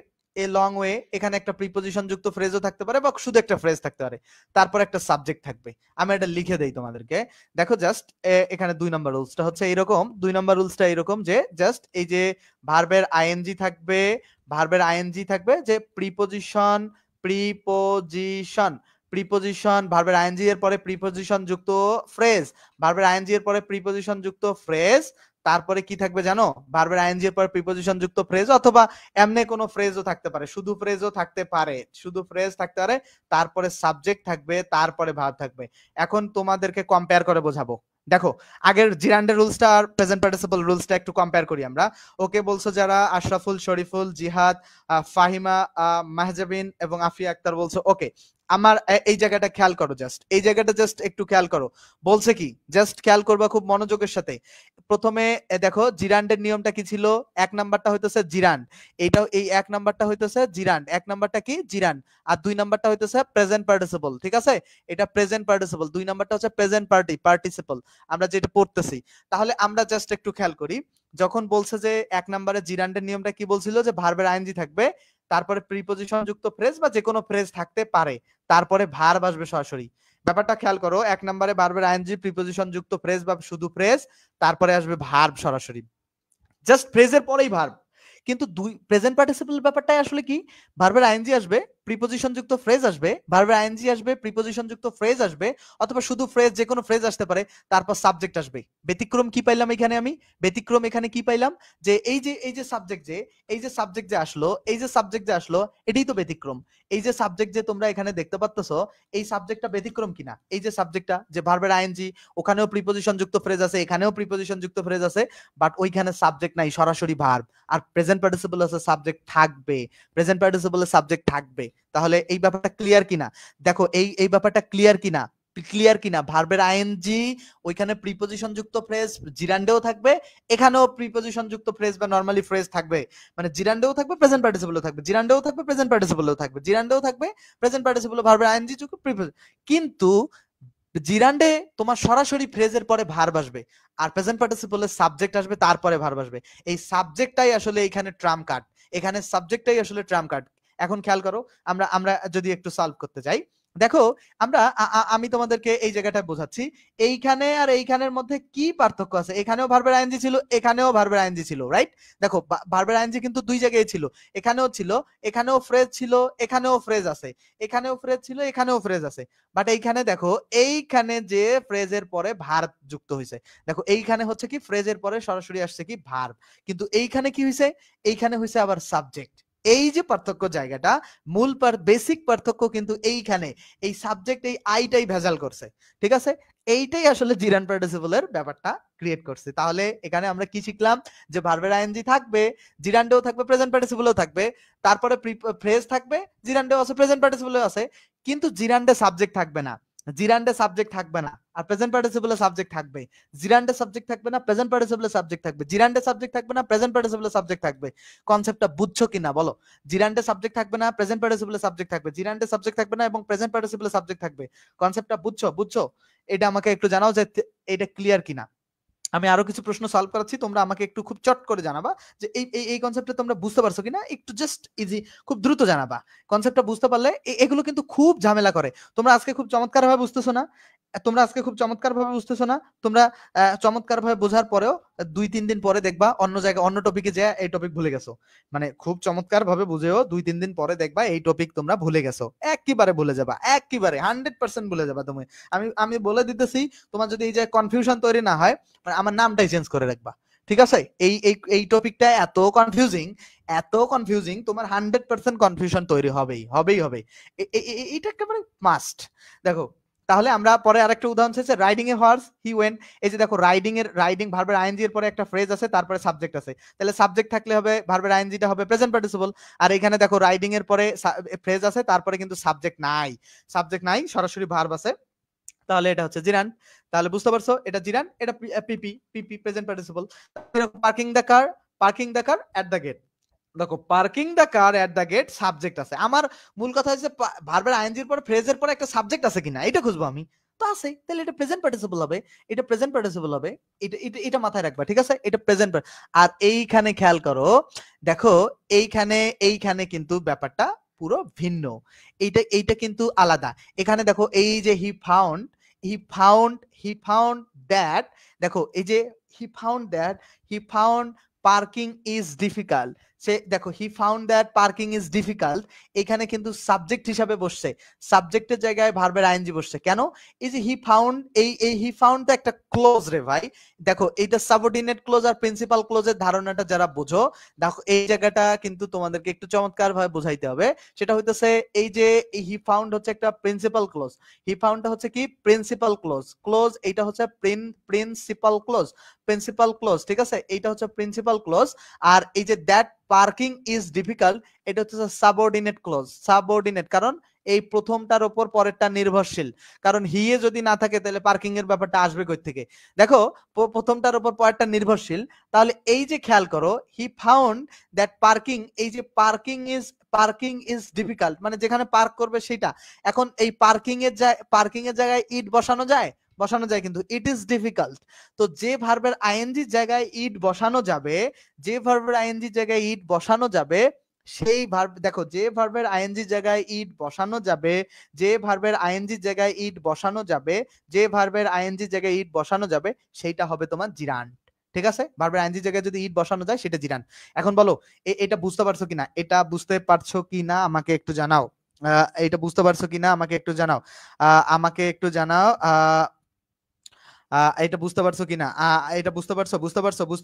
এ লং ওয়ে, এখানে একটা প্রিপজিশন যুক্ত ফ্রেজও থাকতে পারে বা শুধু একটা ফ্রেজ থাকতে পারে, তারপর একটা সাবজেক্ট থাকবে। আমি এটা লিখে দেই তোমাদেরকে, দেখো জাস্ট এখানে 2 নম্বর রুলসটা হচ্ছে এরকম, 2 নম্বর রুলসটা এরকম যে জাস্ট এই যে ভার্বের আইএনজি থাকবে, ভার্বের আইএনজি থাকবে যে প্রিপজিশন প্রিপজিশন প্রিপজিশন, ভার্বের আইএনজি এর পরে প্রিপজিশন যুক্ত ফ্রেজ, ভার্বের আইএনজি এর পরে প্রিপজিশন যুক্ত ফ্রেজ, তারপরে কি থাকবে জানো, ভার্বের আইএনজি এর পরে প্রিপজিশন যুক্ত ফ্রেজ, অথবা এমনি কোনো ফ্রেজও থাকতে পারে, শুধু ফ্রেজও থাকতে পারে, শুধু ফ্রেজ থাকতে পারে, তারপরে সাবজেক্ট থাকবে, তারপরে ভার্ব থাকবে। এখন তোমাদেরকে কম্পেয়ার করে বোঝাবো। দেখো আগের জিরান্ডের রুলসটা আর প্রেজেন্ট পার্টিসিপল রুলসটা একটু কম্পেয়ার করি আমরা। ওকে বলছো যারা আশরাফুল, শরীফুল, জিহাদ, ফাহিমা, মাহজাবিন এবং আফিয়া আক্তার বলছো ওকে। আমার এই জায়গাটা খেয়াল করো, জাস্ট এই জায়গাটা জাস্ট একটু খেয়াল করো, বলছে কি জাস্ট খেয়াল করবা খুব মনোযোগের সাথে। প্রথমে দেখো জিরান্ডের নিয়মটা কি ছিল, এক নাম্বারটা হইতেছে জিরান্ড, এইটাও এই এক নাম্বারটা হইতেছে জিরান্ড, এক নাম্বারটা কি জিরান্ড, আর 2 নাম্বারটা হইতেছে প্রেজেন্ট পার্টিসিপল, ঠিক আছে, এটা প্রেজেন্ট পার্টিসিপল, 2 নাম্বারটা হচ্ছে প্রেজেন্ট পার্টিসিপল, আমরা যেটা পড়তেছি। তাহলে আমরা জাস্ট একটু খেয়াল করি, যখন বলছে যে এক নম্বরে জিরান্ডের নিয়মটা কি বলছিল যে ভার্বের আইএনজি থাকবে, তারপরে প্রিপজিশন যুক্ত ফ্রেজ বা যে কোনো ফ্রেজ থাকতে পারে, তারপরে ভার্ব আসবে সরাসরি। ব্যাপারটা খেয়াল করো, এক নম্বরে ভার্বের আইএনজি প্রিপজিশন যুক্ত ফ্রেজ বা শুধু ফ্রেজ, তারপরে আসবে ভার্ব সরাসরি, জাস্ট ফ্রেজের পরেই ভার্ব। কিন্তু দুই প্রেজেন্ট পার্টিসিপল ব্যাপারটাই আসলে কি, ভার্বের আইএনজি আসবে, প্রিপজিশন যুক্ত ফ্রেজ আসবে, ভার্বের আইএনজি আসবে, প্রিপজিশন যুক্ত ফ্রেজ আসবে, অথবা শুধু ফ্রেজ, যে কোনো ফ্রেজ আসতে পারে, তারপর সাবজেক্ট আসবে। ব্যতিক্রম কি পাইলাম এখানে আমি, ব্যতিক্রম এখানে কি পাইলাম, যে এই যে সাবজেক্ট, যে এই যে সাবজেক্ট যে আসলো, এই যে সাবজেক্ট যে আসলো, এটাই তো ব্যতিক্রম। এই যে সাবজেক্ট যে তোমরা এখানে দেখতে পাচ্তেছো, এই সাবজেক্টটা ব্যতিক্রম কিনা, এই যে সাবজেক্টটা যে ভার্বের আইএনজি, ওখানেও প্রিপজিশন যুক্ত ফ্রেজ আছে, এখানেও প্রিপজিশন যুক্ত ফ্রেজ আছে, বাট ওইখানে সাবজেক্ট নাই, সরাসরি ভার্ব। আর প্রেজেন্ট পার্টিসিপল আছে সাবজেক্ট থাকবে, প্রেজেন্ট পার্টিসিপলে সাবজেক্ট থাকবে। তাহলে এই ব্যাপারটা ক্লিয়ার কিনা, দেখো এই ব্যাপারটা ক্লিয়ার কিনা, ক্লিয়ার কিনা, ভার্বের আইএনজি ওইখানে প্রিপজিশন যুক্ত ফ্রেজ জিরান্ডেও থাকবে, এখানেও প্রিপজিশন যুক্ত ফ্রেজ বা নরমালি ফ্রেজ থাকবে, মানে জিরান্ডেও থাকবে, প্রেজেন্ট পার্টিসিপলও থাকবে, জিরান্ডেও থাকবে, প্রেজেন্ট পার্টিসিপলও থাকবে, জিরান্ডেও থাকবে, প্রেজেন্ট পার্টিসিপল, ভার্বের আইএনজি যুক্ত প্রিপজিশন। কিন্তু জিরান্ডে তোমার সরাসরি ফ্রেজের পরে ভার্ব আসবে, আর প্রেজেন্ট পার্টিসিপলে সাবজেক্ট আসবে, তারপরে ভার্ব আসবে। এই সাবজেক্টটাই আসলে এখানে ট্রাম কার্ড, এখানে সাবজেক্টটাই আসলে ট্রাম কার্ড। এখন খেয়াল করো, আমরা আমরা যদি একটু সলভ করতে যাই, দেখো আমরা আমি তোমাদেরকে এই জায়গাটায় বোঝাচ্ছি, এইখানে আর এইখানের মধ্যে কি পার্থক্য আছে, এখানেও ভার্বের আইএনজি ছিল, এখানেও ভার্বের আইএনজি ছিল, রাইট। দেখো ভার্বের আইএনজি কিন্তু দুই জায়গায় ছিল, এখানেও ছিল, এখানেও ফ্রেজ ছিল, এখানেও ফ্রেজ আছে, এখানেও ফ্রেজ ছিল, এখানেও ফ্রেজ আছে, বাট এইখানে দেখো, এইখানে যে ফ্রেজের পরে ভার্ব যুক্ত হয়েছে, দেখো এইখানে হচ্ছে কি ফ্রেজের পরে সরাসরি আসছে কি ভার্ব, কিন্তু এইখানে কি হয়েছে, এইখানে হয়েছে আবার সাবজেক্ট। এই যে পার্থক্য জায়গাটা, মূল বেসিক পার্থক্য কিন্তু এইখানে, এই সাবজেক্ট এই আইটাই ভেজাল করছে, ঠিক আছে। এইটাই আসলে জিরান পার্টিসিপলের ব্যাপারটা ক্রিয়েট করছে। তাহলে এখানে আমরা কি শিখলাম, যে ভার্বের আইএনজি থাকবে, জিরান্ডেও থাকবে, প্রেজেন্ট পার্টিসিপলও থাকবে, তারপরে ফ্রেজ থাকবে, জিরান্ডেও আছে, প্রেজেন্ট পার্টিসিপলও আছে, কিন্তু জিরান্ডে সাবজেক্ট থাকবে না, জিরান্ডে সাবজেক্ট থাকবে না, আর প্রেজেন্ট পার্টিসিপলে সাবজেক্ট থাকবে। জিরান্ডে সাবজেক্ট থাকবে না, প্রেজেন্ট পার্টিসিপলে সাবজেক্ট থাকবে, জিরান্ডে সাবজেক্ট থাকবে না, প্রেজেন্ট পার্টিসিপলে সাবজেক্ট থাকবে। কনসেপ্টটা বুঝছো কিনা বলো, জিরান্ডে সাবজেক্ট থাকবে না, প্রেজেন্ট পার্টিসিপলে সাবজেক্ট থাকবে, জিরান্ডে সাবজেক্ট থাকবে না এবং প্রেজেন্ট পার্টিসিপলে সাবজেক্ট থাকবে। কনসেপ্টটা বুঝছো, বুঝছো? এটা আমাকে একটু জানাও যে এটা ক্লিয়ার কিনা। আমি আরো কিছু প্রশ্ন সলভ করাচ্ছি, তোমরা আমাকে একটু খুব চট করে জানাবা যে এই কনসেপ্টটা তোমরা বুঝতে পারছো কিনা, একটু জাস্ট ইজি, খুব দ্রুত জানাবা। কনসেপ্টটা বুঝতে পারলে এগুলো কিন্তু খুব ঝামেলা করে। তোমরা আজকে খুব চমৎকার ভাবে বুঝতেছো না, তোমরা আজকে খুব চমৎকার ভাবে বুঝতেছো না, তোমরা চমৎকার ভাবে বোঝার পরেও 2-3 দিন পরে দেখবা অন্য জায়গায় অন্য টপিকে যায় এই টপিক ভুলে গেছো। মানে খুব চমৎকার ভাবে বুঝেও 2-3 দিন পরে দেখবা এই টপিক তোমরা ভুলে গেছো, একেবারে ভুলে যাবা, একেবারে 100% ভুলে যাবা তুমি। আমি আমি বলে দিতেছি, তোমার যদি এই যে কনফিউশন তৈরি না হয়, মানে আমার নামটাই চেঞ্জ করে রাখবা, ঠিক আছে। এই টপিকটা এত কনফিউজিং, তোমার 100% কনফিউশন তৈরি হবেই। এটা একেবারে মাস্ট। দেখো তাহলে আমরা পরে আরেকটা উদাহরণ আছে, riding A horse he went. এই যে দেখো রাইডিং ভার্বের আইএনজি এর পরে একটা ফ্রেজ আছে, তারপরে সাবজেক্ট আছে, তাহলে সাবজেক্ট থাকলে হবে ভার্বের আইএনজিটা হবে প্রেজেন্ট পার্টিসিপল। আর এখানে দেখো রাইডিং এর পরে ফ্রেজ আছে, তারপরে কিন্তু সাবজেক্ট নাই, সরাসরি ভার্ব আছে, তাহলে এটা হচ্ছে জিরান। তাহলে বুঝতে পারছো, এটা জিরান, এটা PP present participle. Parking the car at the gate, দেখো parking the car at the gate subject আছে। আমার মূল কথা হচ্ছে ভার্বের আইএনজির পরে ফ্রেজের পরে একটা সাবজেক্ট আছে কিনা এটা খুঁজবো আমি। তো আছে, তাহলে এটা প্রেজেন্ট পার্টিসিপল হবে, এটা প্রেজেন্ট পার্টিসিপল হবে, এটা মাথায় রাখবা, ঠিক আছে? এটা প্রেজেন্ট। আর এইখানে খেয়াল করো, দেখো এইখানে কিন্তু ব্যাপারটা পুরো ভিন্ন, এইটা কিন্তু আলাদা। এখানে দেখো এই যে হি ফাউন্ড দ্যাট, দেখো এই যে he found parking is difficult, সে দেখো he found that parking is difficult, এখানে কিন্তু সাবজেক্ট হিসাবে বসছে, সাবজেক্টের জায়গায় ভার্বের আইএনজি বসছে। কেন? এই যে হি ফাউন্ড, এই হি ফাউন্ড তো একটা ক্লোজ রে ভাই, দেখো এইটা সাবঅর্ডিনেট ক্লোজ আর প্রিন্সিপাল ক্লোজের ধারণাটা যারা বোঝো, দেখো এই জায়গাটা কিন্তু তোমাদেরকে একটু চমৎকার ভাবে বোঝাইতে হবে। সেটা হইতেছে এই যে হি ফাউন্ড হচ্ছে একটা প্রিন্সিপাল ক্লোজ, হি ফাউন্ডটা হচ্ছে কি প্রিন্সিপাল ক্লোজ, এইটা হচ্ছে প্রিন্সিপাল ক্লোজ, ঠিক আছে? এইটা হচ্ছে প্রিন্সিপাল ক্লোজ। আর এই যে দ্যাট পার্কিং ইজ ডিফিকাল্ট, এটা হচ্ছে সাবঅর্ডিনেট ক্লোজ, সাবঅর্ডিনেট, কারণ এই প্রথমটার উপর পরেরটা নির্ভরশীল, কারণ হিয়ে যদি না থাকে তাহলে পার্কিং এর ব্যাপারটা আসবে কই থেকে? দেখো প্রথমটার উপর পরেরটা নির্ভরশীল, তাহলে এই যে খেয়াল করো হি ফাউন্ড দ্যাট পার্কিং, এই যে পার্কিং ইজ ডিফিকাল্ট মানে যেখানে পার্ক করবে সেটা, এখন এই পার্কিং এর জায়গায় ইট বসানো যায়, কিন্তু ইট ইজ ডিফিকাল্ট। তো যে ভার্বের আইএনজি জায়গায় ইট বসানো যাবে, সেই ভার্ব, দেখো যে ভার্বের আইএনজি জায়গায় ইট বসানো যাবে, সেইটা হবে তোমার জিরান্ড, ঠিক আছে? ভার্বের আইএনজি জায়গায় যদি ইট বসানো যায় সেটা জিরান্ড। এখন বলো এটা বুঝতে পারছো কিনা, আমাকে একটু জানাও। এটা বুঝতে পারছো কিনা আমাকে একটু জানাও, এটা বুঝতে পারছো কিনা, এটা বুঝতে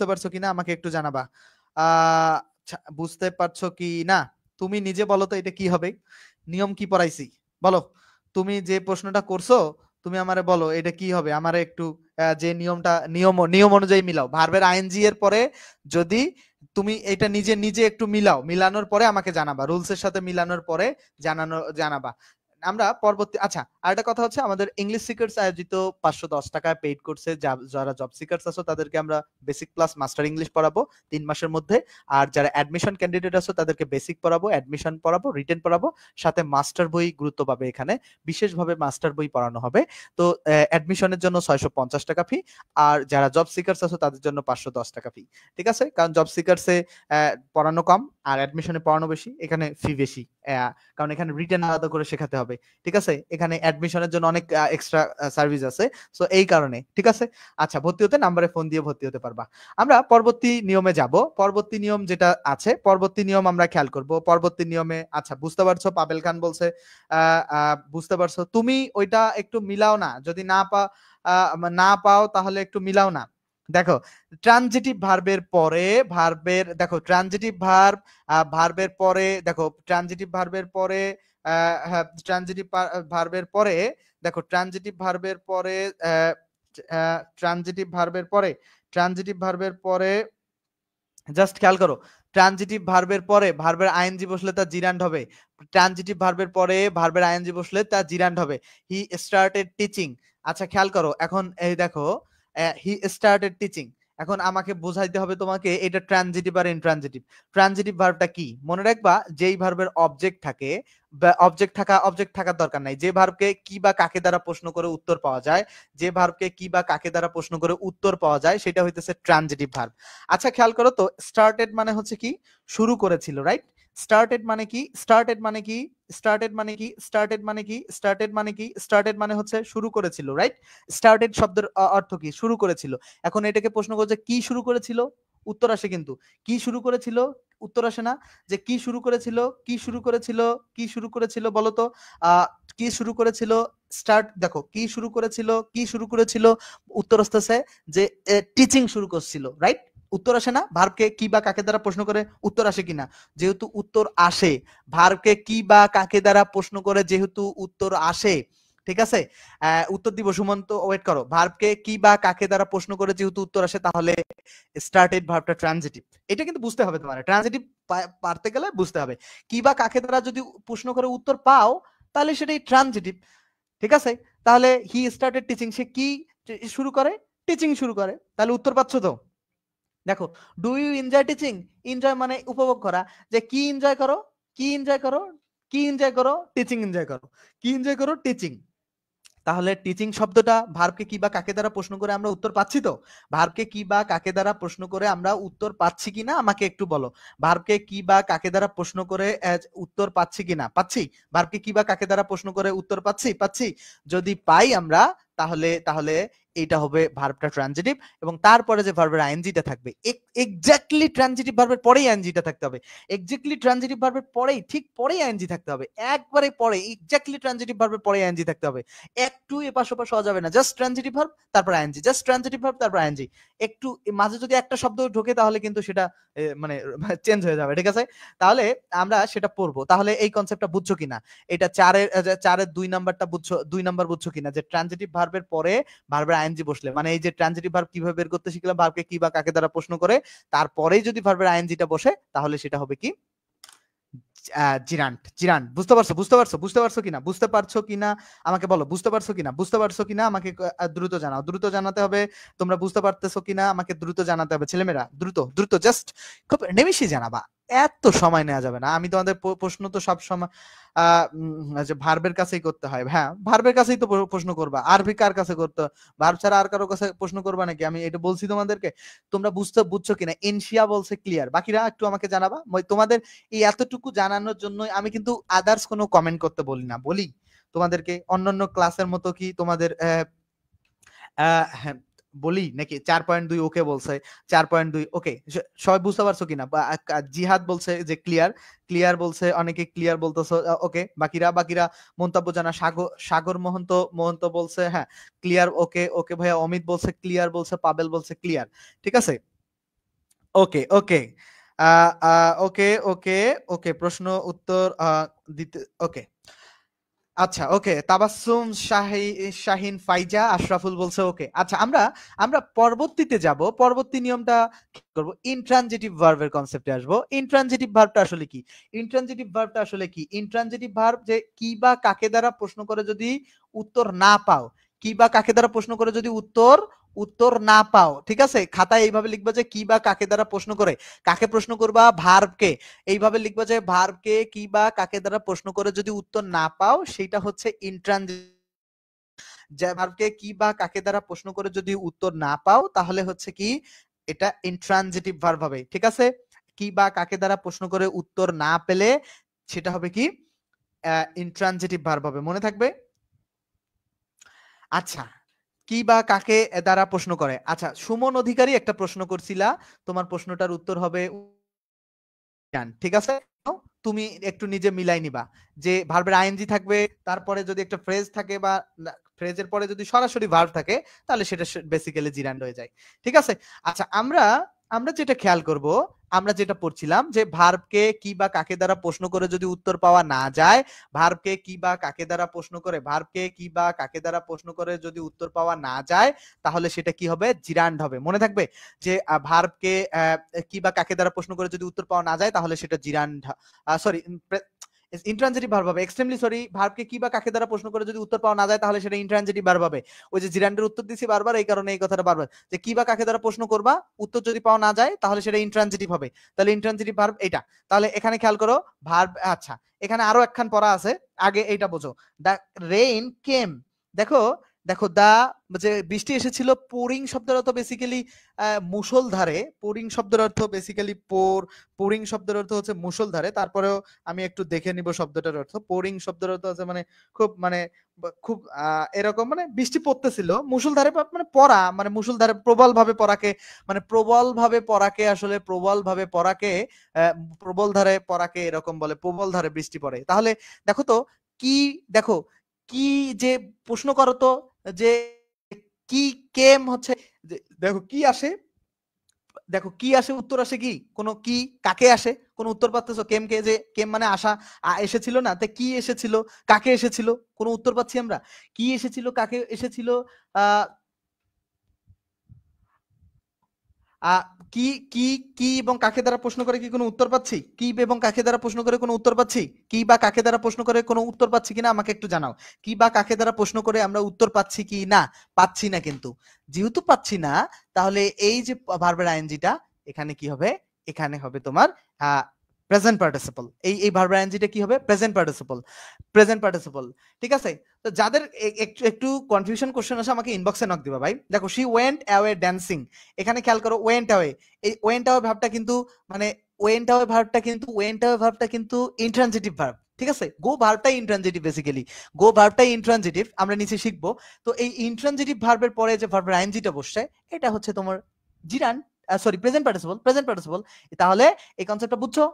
পারছো কিনা আমাকে একটু জানাবা। বুঝতে পারছো কি না? তুমি নিজে বলো তো এটা কি হবে, নিয়ম কি পড়াইছি, বলো। তুমি যে প্রশ্নটা করছো তুমি আমারে বলো এটা কি হবে, আমারে একটু যে নিয়ম অনুযায়ী মিলাও। ভার্বের আইএনজি এর পরে যদি তুমি এটা নিজে একটু মিলানোর পরে আমাকে জানাবা, রুলস এর সাথে মিলানোর পরে জানাবা। আমরা পরবর্তী, আচ্ছা আরেকটা কথা হচ্ছে, আমাদের ইংলিশ সিকার্স আয়োজিত 510 টাকায় পেইড কোর্সে যারা জব সিকার্স আছো তাদেরকে আমরা বেসিক প্লাস মাস্টার ইংলিশ পড়াবো 3 মাসের মধ্যে। আর যারা অ্যাডমিশন ক্যান্ডিডেট আছো তাদেরকে বেসিক পড়াবো, অ্যাডমিশন পড়াবো, রিটেন পড়াবো, সাথে মাস্টার বই গুরুত্ব পাবে, এখানে বিশেষভাবে মাস্টার বই পড়ানো হবে। তো অ্যাডমিশনের জন্য 650 টাকা ফি, আর যারা জব সিকার্স আছো তাদের জন্য 510 টাকা ফি, ঠিক আছে? কারণ জব সিকার্সে পড়ানো কম আর অ্যাডমিশনে পড়ানো বেশি, এখানে ফি বেশি, কারণ এখানে রিটেন আলাদা করে শেখাতে হবে, ঠিক আছে? এখানে অ্যাডমিশনের জন্য অনেক এক্সট্রা সার্ভিস আছে, সো এই কারণে, ঠিক আছে? আচ্ছা, ভর্তি হতে নাম্বারে ফোন দিয়ে ভর্তি হতে পারবা। আমরা পরবর্তী নিয়মে যাব, পরবর্তী নিয়ম যেটা আছে, পরবর্তী নিয়ম আমরা খেয়াল করব পরবর্তী নিয়মে। আচ্ছা বুঝতে পারছো, পাবেল খান বলছে বুঝতে পারছো, তুমি ওইটা একটু মিলাও না, যদি না পাও তাহলে একটু মিলাও না। দেখো ট্রানজিটিভ ভার্বের পরে দেখো ট্রানজিটিভ ভার্বের পরে, দেখো ট্রানজিটিভ ভার্বের পরে হ্যাঁ, ভার্বের পরে দেখো ট্রানজিটিভ ভার্বের পরে জাস্ট খেয়াল করো, ট্রানজিটিভ ভার্বের পরে ভার্বের আইএনজি বসলে তার জিরান্ড হবে, ট্রানজিটিভ ভার্বের পরে ভার্বের আইএনজি বসলে তার জিরান্ড হবে। হি স্টার্টেড টিচিং, আচ্ছা খেয়াল করো, এখন এই দেখো হি স্টার্টেড টিচিং, এখন আমাকে বোঝাইতে হবে তোমাকে এটা ট্রানজিটিভ আর ইনট্রানজিটিভ। ট্রানজিটিভ ভার্বটা কি মনে রাখবা, যেই ভার্বের অবজেক্ট থাকে, অবজেক্ট থাকার দরকার নাই, যে ভার্বকে কি বা কাকে দ্বারা প্রশ্ন করে উত্তর পাওয়া যায়, সেটা হইতেছে ট্রানজিটিভ ভার্ব। আচ্ছা খেয়াল করো তো, স্টার্টেড মানে হচ্ছে কি শুরু করেছিল, রাইট? স্টার্টেড মানে হচ্ছে শুরু করেছিল, রাইট? স্টার্টেড শব্দের অর্থ কি শুরু করেছিল। এখন এটাকে প্রশ্ন করছে কি শুরু করেছিল, উত্তর আসে কিন্তু কি শুরু করেছিল, উত্তর আসে না, যে কি শুরু করেছিল বলতো, কি শুরু করেছিল, দেখো কি শুরু করেছিল, উত্তর আসতেছে যে টিচিং শুরু করছিল, রাইট? উত্তর আসে না, ভার্বকে কি বা কাকে দ্বারা প্রশ্ন করে উত্তর আসে কিনা, যেহেতু উত্তর আসে, ভার্বকে কি বা কাকে দ্বারা প্রশ্ন করে যেহেতু উত্তর আসে, ঠিক আছে? উত্তর দিব সুমন্ত, ওয়েট করো, ভার্বকে কি বা কাকে দ্বারা প্রশ্ন করে যেহেতু উত্তর আসে, তাহলে স্টার্টেড ভার্বটা ট্রানজিটিভ। এটা কিন্তু বুঝতে হবে তোমার, ট্রানজিটিভ পারতে গেলে বুঝতে হবে, কি বা কাকে দ্বারা যদি প্রশ্ন করে উত্তর পাও তাহলে সেটাই ট্রানজিটিভ, ঠিক আছে? তাহলে হি স্টার্টেড টিচিং, সে কি শুরু করে, টিচিং শুরু করে, তাহলে উত্তর পাচ্ছ তো? দেখো, do you enjoy teaching, enjoy মানে উপভোগ করা, যে কি এনজয় করো, টিচিং এনজয় করো, কি এনজয় করো, টিচিং। তাহলে টিচিং শব্দটা ভার্বকে কি বা কাকে দ্বারা প্রশ্ন করে আমরা উত্তর পাচ্ছি তো? ভার্বকে কি বা কাকে দ্বারা প্রশ্ন করে আমরা উত্তর পাচ্ছি কিনা আমাকে একটু বলো। ভার্বকে কি বা কাকে দ্বারা প্রশ্ন করে উত্তর পাচ্ছি কিনা? পাচ্ছি? ভার্বকে কি বা কাকে দ্বারা প্রশ্ন করে উত্তর পাচ্ছি? পাচ্ছি? যদি পাই আমরা তাহলে এইটা হবে ভার্বটা ট্রানজিটিভ এবং তারপরে যে ভার্বের আইএনজিটা থাকবে এক্স্যাক্টলি ট্রানজিটিভ ভার্বের পরেই আইএনজিটা থাকতে হবে। এক্স্যাক্টলি ট্রানজিটিভ ভার্বের পরেই ঠিক পরেই আইএনজি থাকতে হবে। একবারে পরে এক্স্যাক্টলি ট্রানজিটিভ ভার্বের পরেই আইএনজি থাকতে হবে। একটু এপাশ ওপাশ হওয়া যাবে না। জাস্ট ট্রানজিটিভ ভার্ব তারপর আইএনজি, জাস্ট ট্রানজিটিভ ভার্ব তারপর আইএনজি। একটু মাঝে যদি একটা শব্দ ঢোকে তাহলে কিন্তু সেটা মানে চেঞ্জ হয়ে যাবে। ঠিক আছে? তাহলে আমরা সেটা পড়বো। তাহলে এই কনসেপ্টটা বুঝছো কিনা? এটা 4 এর 2 নাম্বারটা বুঝছো, 2 নাম্বার বুঝছো কিনা যে ট্রানজিটিভ ভার্বের পরে ভার্বের আইএনজি বসলে মানে এই যে ট্রানজিটিভ ভার্ব কিভাবে বের করতে শিখলাম, ভার্বকে কি বা কাকে দ্বারা প্রশ্ন করে তারপরেই যদি ভার্বের আইএনজিটা বসে তাহলে সেটা হবে কি জিরান্ট। জিরান্ট বুঝতে পারছো? বুঝতে পারছো? বুঝতে পারছো কিনা? বুঝতে পারছো কিনা আমাকে বলো। বুঝতে পারছো কিনা? বুঝতে পারছো কিনা আমাকে দ্রুত জানাও। দ্রুত জানাতে হবে। তোমরা বুঝতে পারতেছো কিনা আমাকে দ্রুত জানাতে হবে। ছেলেমেয়েরা দ্রুত দ্রুত জাস্ট খুব নিমিষেই জানাবা। এত সময় নেওয়া যাবে না। আমি তোমাদের প্রশ্ন তো সব সময় যে ভার্বের কাছেই করতে হয়। হ্যাঁ, ভার্বের কাছেই তো প্রশ্ন করবা। আরবি কার কাছে করতে? ভার্ব ছাড়া আর কারো কাছে প্রশ্ন করবা নাকি? আমি এটা বলছি তোমাদেরকে। তোমরা বুঝছো কিনা? এনশিয়া বলছে ক্লিয়ার। বাকিরা একটু আমাকে জানাবা। তোমাদের এই এতটুকু জানানোর জন্য আমি কিন্তু আদার্স কোনো কমেন্ট করতে বলি না। বলি তোমাদেরকে অন্যান্য ক্লাসের মতো কি তোমাদের হ্যাঁ, বলি নাকি 4.2 ওকে বলছে, 4.2 ওকে। সবাই বুঝতে পারছো কিনা? জিহাদ বলছে যে ক্লিয়ার, ক্লিয়ার বলছে, অনেকে ক্লিয়ার বলতেছো। ওকে, বাকিরা মন্তব্য জানা। সাগর মোহন্ত বলছে হ্যাঁ ক্লিয়ার। ওকে ওকে ভাইয়া। অমিত বলছে ক্লিয়ার বলছে, পাবেল বলছে ক্লিয়ার। ঠিক আছে, ওকে ওকে ওকে ওকে ওকে। প্রশ্ন উত্তর দিতে ওকে। আচ্ছা ওকে। তাবাসসুম শাহিন ফাইজা আশরাফুল বলছে ওকে। আচ্ছা আমরা আমরা পরবর্তীতে যাব। পরবর্তী নিয়মটা কি করব? ইনট্রানজিটিভ ভার্বের কনসেপ্টে আসবো। ইনট্রানজিটিভ ভার্বটা আসলে কি? ইনট্রানজিটিভ ভার্বটা আসলে কি? ইনট্রানজিটিভ ভার্ব যে কি বা কাকে দ্বারা প্রশ্ন করে যদি উত্তর না পাও, কি বা কাকে দ্বারা প্রশ্ন করে যদি উত্তর উত্তর না পাও, ঠিক আছে? খাতায় এইভাবে লিখবা যে কি বা কাকে দ্বারা প্রশ্ন করে। কাকে প্রশ্ন করবা? ভার্বকে। এইভাবে লিখবা যে ভার্বকে কি বা কাকে দ্বারা প্রশ্ন করে যদি উত্তর না পাও সেটা হচ্ছে ইনট্রানজিটিভ। যে ভার্বকে কি বা কাকে দ্বারা প্রশ্ন করে যদি উত্তর না পাও তাহলে হচ্ছে কি এটা ইনট্রানজিটিভ ভার্ব হবে। ঠিক আছে? কি বা কাকে দ্বারা প্রশ্ন করে উত্তর না পেলে সেটা হবে কি ইনট্রানজিটিভ ভার্ব হবে। মনে থাকবে? আচ্ছা, কি বা কাকে দ্বারা প্রশ্ন করে? আচ্ছা, সুমন অধিকারী একটা প্রশ্ন করছিলা। তোমার প্রশ্নটার উত্তর হবে ঠিক আছে? তুমি একটু নিজে মিলাই নিবা যে ভার্বের আইএনজি থাকবে, তারপরে যদি একটা ফ্রেজ থাকে বা ফ্রেজের পরে যদি সরাসরি ভার্ব থাকে তাহলে সেটা বেসিক্যালি জিরান্ড হয়ে যায়। ঠিক আছে? আচ্ছা আমরা আমরা যেটা খেয়াল করব, আমরা যেটা পড়ছিলাম যে ভার্বকে কি বা কাকে দ্বারা প্রশ্ন করে যদি উত্তর পাওয়া না যায়, ভার্বকে কি বা কাকে দ্বারা প্রশ্ন করে, ভার্বকে কি বা কাকে দ্বারা প্রশ্ন করে যদি উত্তর পাওয়া না যায় তাহলে সেটা কি হবে? জিরান্ড হবে। মনে থাকবে যে ভার্বকে কি বা কাকে দ্বারা প্রশ্ন করে যদি উত্তর পাওয়া না যায় তাহলে সেটা জিরান্ড সরি ইন্ট্রানজিটিভ ভার্ব হবে। এক্সট্রিমলি সরি, ভার্বকে কি বা কাকে দ্বারা প্রশ্ন করে যদি উত্তর পাওয়া না যায় তাহলে সেটা ইন্ট্রানজিটিভ ভার্ব হবে। ওই যে জিরান্ডের উত্তর দিছি বারবার এই কারণে এই কথাটা বারবার যে কি বা কাকে দ্বারা প্রশ্ন করবা উত্তর যদি পাওয়া না যায় তাহলে সেটা ইন্ট্রানজিটিভ হবে। তাহলে ইন্ট্রানজিটিভ ভার্ব এটা। তাহলে এখানে খেয়াল করো ভার্ব। আচ্ছা, এখানে আরো একখান পড়া আছে, আগে এইটা বোঝো। দ্য রেইন কেম। দেখো দেখো দা যে বৃষ্টি এসেছিল, পোরিং শব্দের অর্থ বেসিক্যালি মুষলধারে। পোরিং শব্দের অর্থ বেসিক্যালি পোরিং শব্দের অর্থ হচ্ছে মুষলধারে। তারপরেও আমি একটু দেখে নিব শব্দটার অর্থ। পোরিং শব্দের অর্থ আছে মানে খুব মানে খুব এরকম মানে বৃষ্টি পড়তেছিল মুষলধারে মানে পড়া মানে মুষলধারে প্রবল ভাবে পড়াকে মানে প্রবল ভাবে পড়াকে আসলে প্রবল ভাবে পড়াকে প্রবল ধারে পড়াকে এরকম বলে। প্রবল ধারে বৃষ্টি পড়ে। তাহলে দেখো তো কি দেখো কি যে প্রশ্ন করো তো যে কি কেম হচ্ছে দেখো কি আসে, দেখো কি আসে উত্তর আসে কি কোন কি কাকে আসে কোন উত্তর পাচ্তেছো? কেম কে যে কেম মানে আসা এসেছিল না, তে কি এসেছিল কাকে এসেছিল কোন উত্তর পাচ্ছি আমরা? কি এসেছিল কাকে এসেছিল আহ আহ কি কি কি এবং কাকে দ্বারা প্রশ্ন করে কি কোনো উত্তর পাচ্ছি? কি এবং কাকে দ্বারা প্রশ্ন করে কোনো উত্তর পাচ্ছি? কি বা কাকে দ্বারা প্রশ্ন করে কোনো উত্তর পাচ্ছি কিনা আমাকে একটু জানাও। কি বা কাকে দ্বারা প্রশ্ন করে আমরা উত্তর পাচ্ছি কি না? পাচ্ছি না। কিন্তু যেহেতু পাচ্ছি না তাহলে এই যে ভার্বের আইএনজিটা এখানে কি হবে? এখানে হবে তোমার প্রেজেন্ট পার্টিসিপল। এই ভার্ব আইএনজিটা কি হবে? Present participle, present participle. ঠিক আছে? তো যাদের একটু একটু কনফিউশন কোশ্চেন আছে আমাকে ইনবক্সে নক দিবা ভাই। দেখো শি ওয়েন্ট অ্যাওয়ে ড্যান্সিং, এখানে খেয়াল করো ওয়েন্ট অ্যাওয়ে, এই ওয়েন্ট অ্যাওয়ে ভার্বটা কিন্তু মানে ওয়েন্ট অ্যাওয়ে ভার্বটা কিন্তু ইন্ট্রানজিটিভ ভার্ব। ঠিক আছে? গো ভার্বটাই ইন্ট্রানজিটিভ, বেসিক্যালি গো ভার্বটাই ইন্ট্রানজিটিভ, আমরা নিচে শিখবো। তো এই ইন্ট্রানজিটিভ ভার্বের পরে যে ভার্বের আইএনজিটা বসছে এটা হচ্ছে তোমার gerund, sorry present participle, present participle. তাহলে এই কনসেপ্টটা বুঝছো?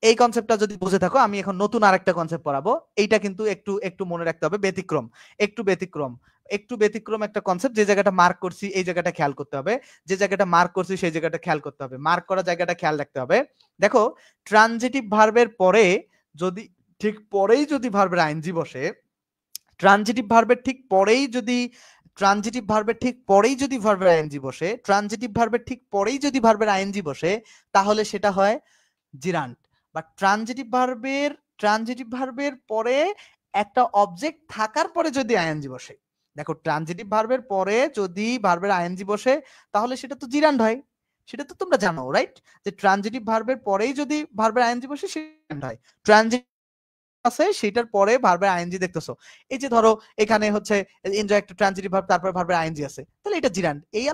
এই কনসেপ্টটা যদি বুঝে থাকো, আমি এখন নতুন আরেকটা কনসেপ্ট পড়াবো। এইটা কিন্তু একটু একটু মনে রাখতে হবে, ব্যতিক্রম, একটু ব্যতিক্রম, একটু ব্যতিক্রম একটা কনসেপ্ট। যে জায়গাটা মার্ক করছি এই জায়গাটা খেয়াল করতে হবে, যে জায়গাটা মার্ক করছি সেই জায়গাটা খেয়াল করতে হবে, মার্ক করা জায়গাটা খেয়াল রাখতে হবে। দেখো ট্রানজিটিভ ভার্বের পরে যদি ঠিক পরেই যদি ভার্বের আইএনজি বসে, ট্রানজিটিভ ভার্বের ঠিক পরেই যদি ট্রানজিটিভ ভার্বের ঠিক পরেই যদি ভার্বের আইএনজি বসে, ট্রানজিটিভ ভার্বের ঠিক পরেই যদি ভার্বের আইএনজি বসে, তাহলে সেটা হয় জিরান্ট। বা ট্রানজিটিভ ভার্বের পরে একটা অবজেক্ট থাকার পরে যদি আইএনজি বসে, দেখো ট্রানজিটিভ ভার্বের পরে যদি ভার্বের আইএনজি বসে তাহলে সেটা তো জিরান্ট হয়। সেটা তো তোমরা জানো, রাইট? যে ট্রানজিটিভ ভার্বের পরেই যদি ভার্বের আইএনজি বসে সেটা জিরান্ট হয়। ট্রানজিটিভ আছে সেটার পরে ভার্বের আইএনজি দেখতেছো, এই যে ধরো এখানে হচ্ছে এনজয় একটা ট্রানজিটিভ ভার্ব, তারপর ভার্বের আইএনজি আছে, তাহলে এটা জিরান্ট। এই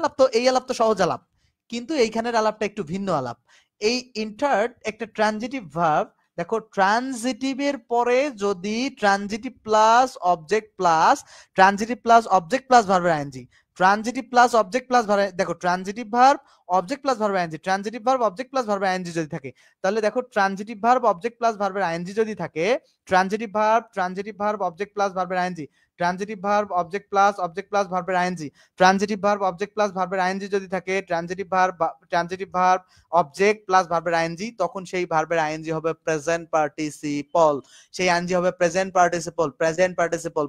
আলাপ তো সহজ আলাপ, কিন্তু এইখানের আলাপটা একটু ভিন্ন আলাপ। এই ইন্টার্ড একটা ট্রানজিটিভ ভার্ব, দেখো ট্রানজিটিভের পরে যদি ট্রানজিটিভ প্লাস অবজেক্ট প্লাস ভার্বের ING, transitive plus object plus verb, দেখো ট্রানজিটিভ ভার্ব অবজেক্ট প্লাস ভার্বের ING, transitive verb object plus ভার্বের আইএনজি যদি থাকে, তাহলে দেখো ট্রানজিটিভ ভার্ব অবজেক্ট প্লাস ভার্বের আইএনজি যদি থাকে, ট্রানজিটিভ ভার্ব অবজেক্ট প্লাস ভার্বের ING, transitive verb object plus ভার্বের ING, transitive verb object plus ভার্বের আইএনজি যদি থাকে, ট্রানজিটিভ ভার্ব অবজেক্ট প্লাস ভার্বের আইএনজি, তখন সেই ভার্বের আইএনজি হবে প্রেজেন্ট পার্টিসিপল। সেই আইএনজি হবে প্রেজেন্ট পার্টিসিপল।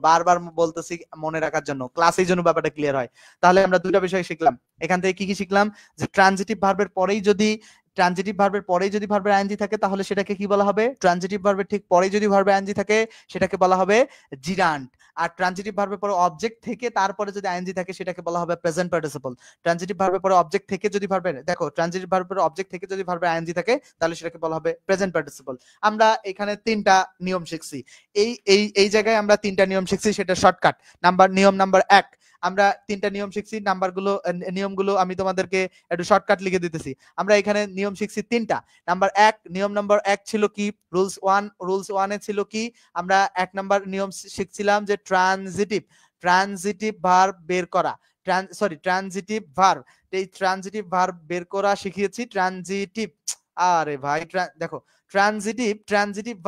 বারবার বলতেছি মনে রাখার জন্য, ক্লাসের জন্য ব্যাপারটা ক্লিয়ার হয়। তাহলে আমরা দুইটা বিষয় শিখলাম এখান থেকে। কি কি শিখলাম? যে ট্রানজিটিভ ভার্বের পরেই যদি ভার্বের আইএনজি থাকে তাহলে সেটাকে কি বলা হবে? ট্রানজিটিভ ভার্বের ঠিক পরেই যদি ভার্বের আইএনজি থাকে সেটাকে বলা হবে জিরান্ট। আর ট্রানজিটিভ ভার্বের পরে অবজেক্ট থেকে তারপরে যদি আইএনজি থাকে সেটাকে বলা হবে প্রেজেন্ট পার্টিসিপল। ট্রানজিটিভ ভার্বের পরে অবজেক্ট থেকে যদি ভার্বের, দেখো ট্রানজিটিভ ভার্বের পরে অবজেক্ট থেকে যদি ভার্বের আইএনজি থাকে তাহলে সেটাকে বলা হবে প্রেজেন্ট পার্টিসিপল। আমরা এখানে তিনটা নিয়ম শিখছি, এই জায়গায় আমরা তিনটা নিয়ম শিখছি, সেটা শর্টকাট। নিয়ম নাম্বার 1, আমরা তিনটা নিয়ম শিখছি, নিয়মগুলো আমি তোমাদেরকে একটু শর্টকাট লিখে দিতেছি। আমরা এখানে নিয়ম শিখছি তিনটা। নিয়ম নাম্বার 1 ছিল কি? রুলস 1 এ ছিল কি? আমরা 1 নাম্বার নিয়ম শিখছিলাম যে ট্রানজিটিভ ভার্ব বের করা, এই ট্রানজিটিভ ভার্ব বের করা শিখিয়েছি। আরে ভাই দেখো ট্রানজিটিভ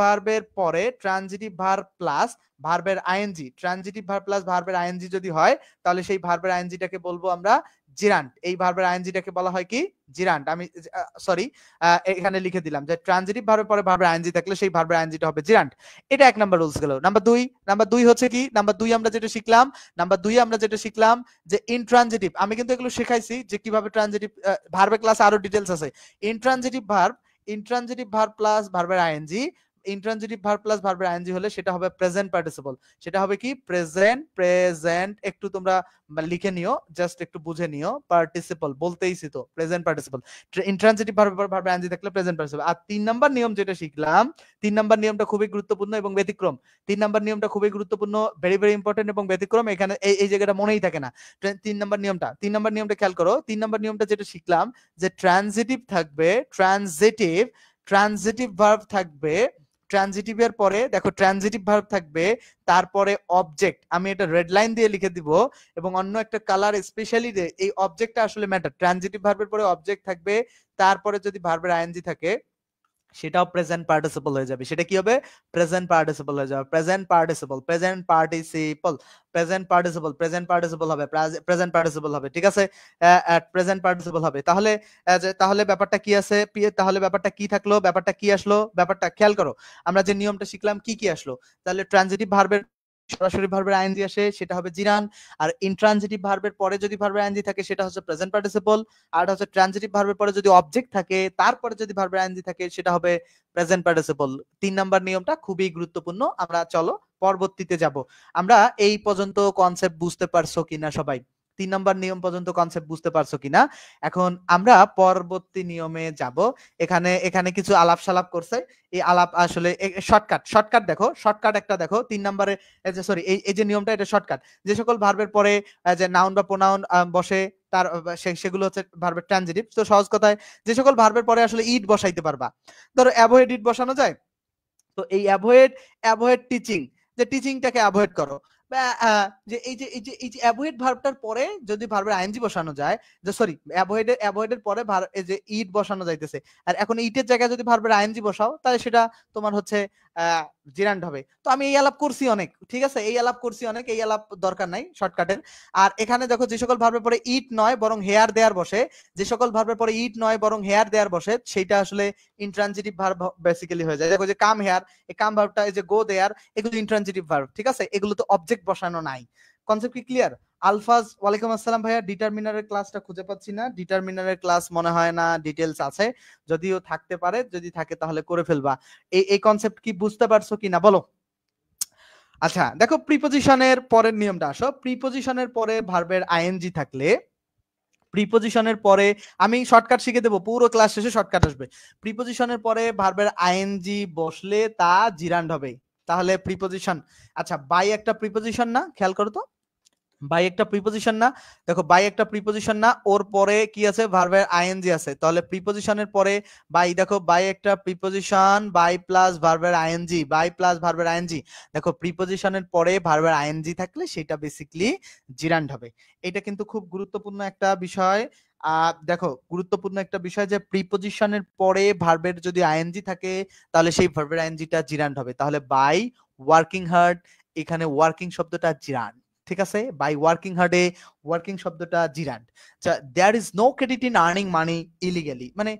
ভার্বের পরে ট্রানজিটিভ ভার্ব প্লাস ভার্বের আইএনজি, ট্রানজিটিভ ভার্ব প্লাস ভার্বের আইএনজি যদি হয় তাহলে সেই ভার্বের আইএনজিটাকে বলবো আমরা জিরান্ট। এই ভার্বের আইএনজিটাকে বলা হয় কি? জিরান্ট। আমি সরি এখানে লিখে দিলাম যে ট্রানজিটিভ ভার্বের পরে ভার্বের আইএনজি থাকলে সেই ভার্বের আইএনজিটা হবে জিরান্ট। এটা 1 নাম্বার রুলস গেল। নাম্বার 2 হচ্ছে কি? নাম্বার 2 আমরা যেটা শিখলাম যে ইনট্রানজিটিভ, আমি কিন্তু এগুলো শেখাইছি যে কিভাবে ট্রানজিটিভ ভার্বের ক্লাসে আরো ডিটেইলস আছে। ইনট্রানজিটিভ ভার্ব প্লাস ভার্বের আইএনজি, হলে সেটা হবে প্রেজেন্ট পার্টিসিপল। সেটা হবে কি? প্রেজেন্ট একটু তোমরা লিখে নিও, জাস্ট একটু বুঝে নিও। পার্টিসিপল বলতেইছি তো, প্রেজেন্ট পার্টিসিপল। ইনট্রানজিটিভ ভার্বের আইএনজি থাকলে প্রেজেন্ট পার্টিসিপল। আর 3 নাম্বার নিয়ম যেটা শিখলাম, 3 নাম্বার নিয়মটা খুবই গুরুত্বপূর্ণ এবং ব্যতিক্রম। 3 নাম্বার নিয়মটা খুবই গুরুত্বপূর্ণ, ভেরি ভেরি ইম্পর্টেন্ট এবং ব্যতিক্রম। এখানে এই জায়গাটা মনেই থাকে না। 3 নাম্বার নিয়মটা খেয়াল করো। 3 নাম্বার নিয়মটা যেটা শিখলাম যে ট্রানজিটিভ ভার্ব থাকবে, ট্রানজিটিভের পরে দেখো ট্রানজিটিভ ভার্ব থাকবে, তারপরে অবজেক্ট, আমি এটা রেড লাইন দিয়ে লিখে দিব এবং অন্য একটা কালার স্পেশালি এই অবজেক্টটা আসলে ম্যাটার। ট্রানজিটিভ ভার্বের পরে অবজেক্ট থাকবে, তারপরে যদি ভার্বের আইএনজি থাকে সেটাও প্রেজেন্ট পার্টিসিপল হয়ে যাবে। সেটা কি হবে? প্রেজেন্ট পার্টিসিপল হয়ে যাবে। প্রেজেন্ট পার্টিসিপল হবে, প্রেজেন্ট পার্টিসিপল হবে। ঠিক আছে? প্রেজেন্ট পার্টিসিপল হবে। তাহলে ব্যাপারটা কি আছে? তাহলে ব্যাপারটা কি থাকলো? ব্যাপারটা কি আসলো? ব্যাপারটা খেয়াল করো, আমরা যে নিয়মটা শিখলাম কি কি আসলো। তাহলে ট্রানজিটিভ ভার্বের সরাসরি ভার্বের আইএনজি আসে সেটা হবে জিরান, আর ইনট্রানজিটিভ ভার্বের পরে যদি ভার্বের আইএনজি থাকে সেটা হচ্ছে প্রেজেন্ট পার্টিসিপল, আর হচ্ছে ট্রানজিটিভ ভার্বের পরে যদি অবজেক্ট থাকে তারপরে যদি ভার্বের আইএনজি থাকে সেটা হবে প্রেজেন্ট পার্টিসিপল। 3 নাম্বার নিয়মটা খুবই গুরুত্বপূর্ণ। আমরা চলো পরবর্তীতে যাব। আমরা এই পর্যন্ত কনসেপ্ট বুঝতে পারছো কিনা সবাই? 3 নাম্বার নিয়ম পর্যন্ত কনসেপ্ট বুঝতে পারছো কিনা? এখন আমরা পরবর্তী নিয়মে যাব। এখানে কিছু আলাপ সালাপ করছে। এই আলাপ আসলে শর্টকাট দেখো, শর্টকাট একটা দেখো 3 নাম্বারে সরি এই যে নিয়মটা এটা শর্টকাট। যে সকল ভার্বের পরে যে নাউন বা প্রোনাউন বসে তার সেগুলো হচ্ছে ভার্বের ট্রানজিটিভ। তো সহজ কথায় যে সকল ভার্বের পরে আসলে ইট বসাইতে পারবা। ধরো অ্যাভয়েড ইট বসানো যায়। তো এই অ্যাভয়েড টিচিং, যে টিচিংটাকে অ্যাভয়েড করো, বা যে এই যে অ্যাভয়েড ভার্বটার পরে যদি ভার্বের আইএনজি বসানো যায়, যে সরি অ্যাভয়েডের পরে এই যে ইট বসানো যাইতেছে, আর এখন ইটের জায়গায় যদি ভার্বের আইএনজি বসাও তাহলে সেটা তোমার হচ্ছে জিরান্ড হবে। তো আমি এই আলাপ করছি অনেক, ঠিক আছে, এই আলাপ করছি অনেক, এই আলাপ দরকার নাই শর্টকাটের। আর এখানে দেখো যে সকল ভার্বের পরে ইট নয় বরং হেয়ার দেয়ার বসে, যে সকল ভার্বের পরে ইট নয় বরং হেয়ার দেয়ার বসে, সেটা আসলে ইন্ট্রানজিটিভ ভার্ব বেসিক্যালি হয়ে যায়। দেখো যে কাম হেয়ার, এই কাম ভার্বটা, এই যে গো দেয়ার, এগুলো ইন্ট্রানজিটিভ ভার্ব, ঠিক আছে, এগুলো তো অবজেক্ট বসানো নাই। কনসেপ্ট কি ক্লিয়ার? আলফাজ, ওয়ালাইকুম আসসালাম ভাইয়া। ডিটারমিনারের ক্লাসটা খুঁজে পাচ্ছি না, ডিটারমিনারের ক্লাস মনে হয় না ডিটেলস আছে, যদিও থাকতে পারে, যদি থাকে তাহলে করে ফেলবা। এই কনসেপ্ট কি বুঝতে পারছো কিনা বলো? আচ্ছা দেখো, প্রিপোজিশনের পরের নিয়মটা আসো। প্রিপোজিশনের পরে ভার্বের আইএনজি থাকলে, প্রিপোজিশনের পরে আমি শর্টকাট শিখে দেবো, পুরো ক্লাস শেষে শর্টকাট আসবে। প্রিপোজিশনের পরে ভার্বের আইএনজি বসলে তা জিরান্ড হবে। তাহলে প্রিপোজিশন, আচ্ছা বাই একটা প্রিপোজিশন না, খেয়াল করো তো, বাই একটা প্রিপোজিশন না? দেখো বাই একটা প্রিপোজিশন না, ওর পরে কি আছে, ভার্বের আইএনজি আছে, তাহলে প্রিপোজিশনের পরে বাই, দেখো বাই একটা প্রিপোজিশন, বাই প্লাস ভার্বের আইএনজি, বাই প্লাস ভার্বের আইএনজি। দেখো প্রিপোজিশনের পরে ভার্বের আইএনজি থাকলে সেটা বেসিক্যালি জিরান্ড হবে। এটা কিন্তু খুব গুরুত্বপূর্ণ একটা বিষয়। দেখো গুরুত্বপূর্ণ একটা বিষয় যে প্রিপোজিশনের পরে ভার্বের যদি আইএনজি থাকে তাহলে সেই ভার্বের আইএনজিটা জিরান্ড হবে। তাহলে বাই ওয়ার্কিং হার্ড, এখানে ওয়ার্কিং শব্দটা জিরান্ড, ঠিক আছে, বাই ওয়ার্কিং হার্ডে ওয়ার্কিং শব্দটা gerund. There is no credit in earning money illegally, মানে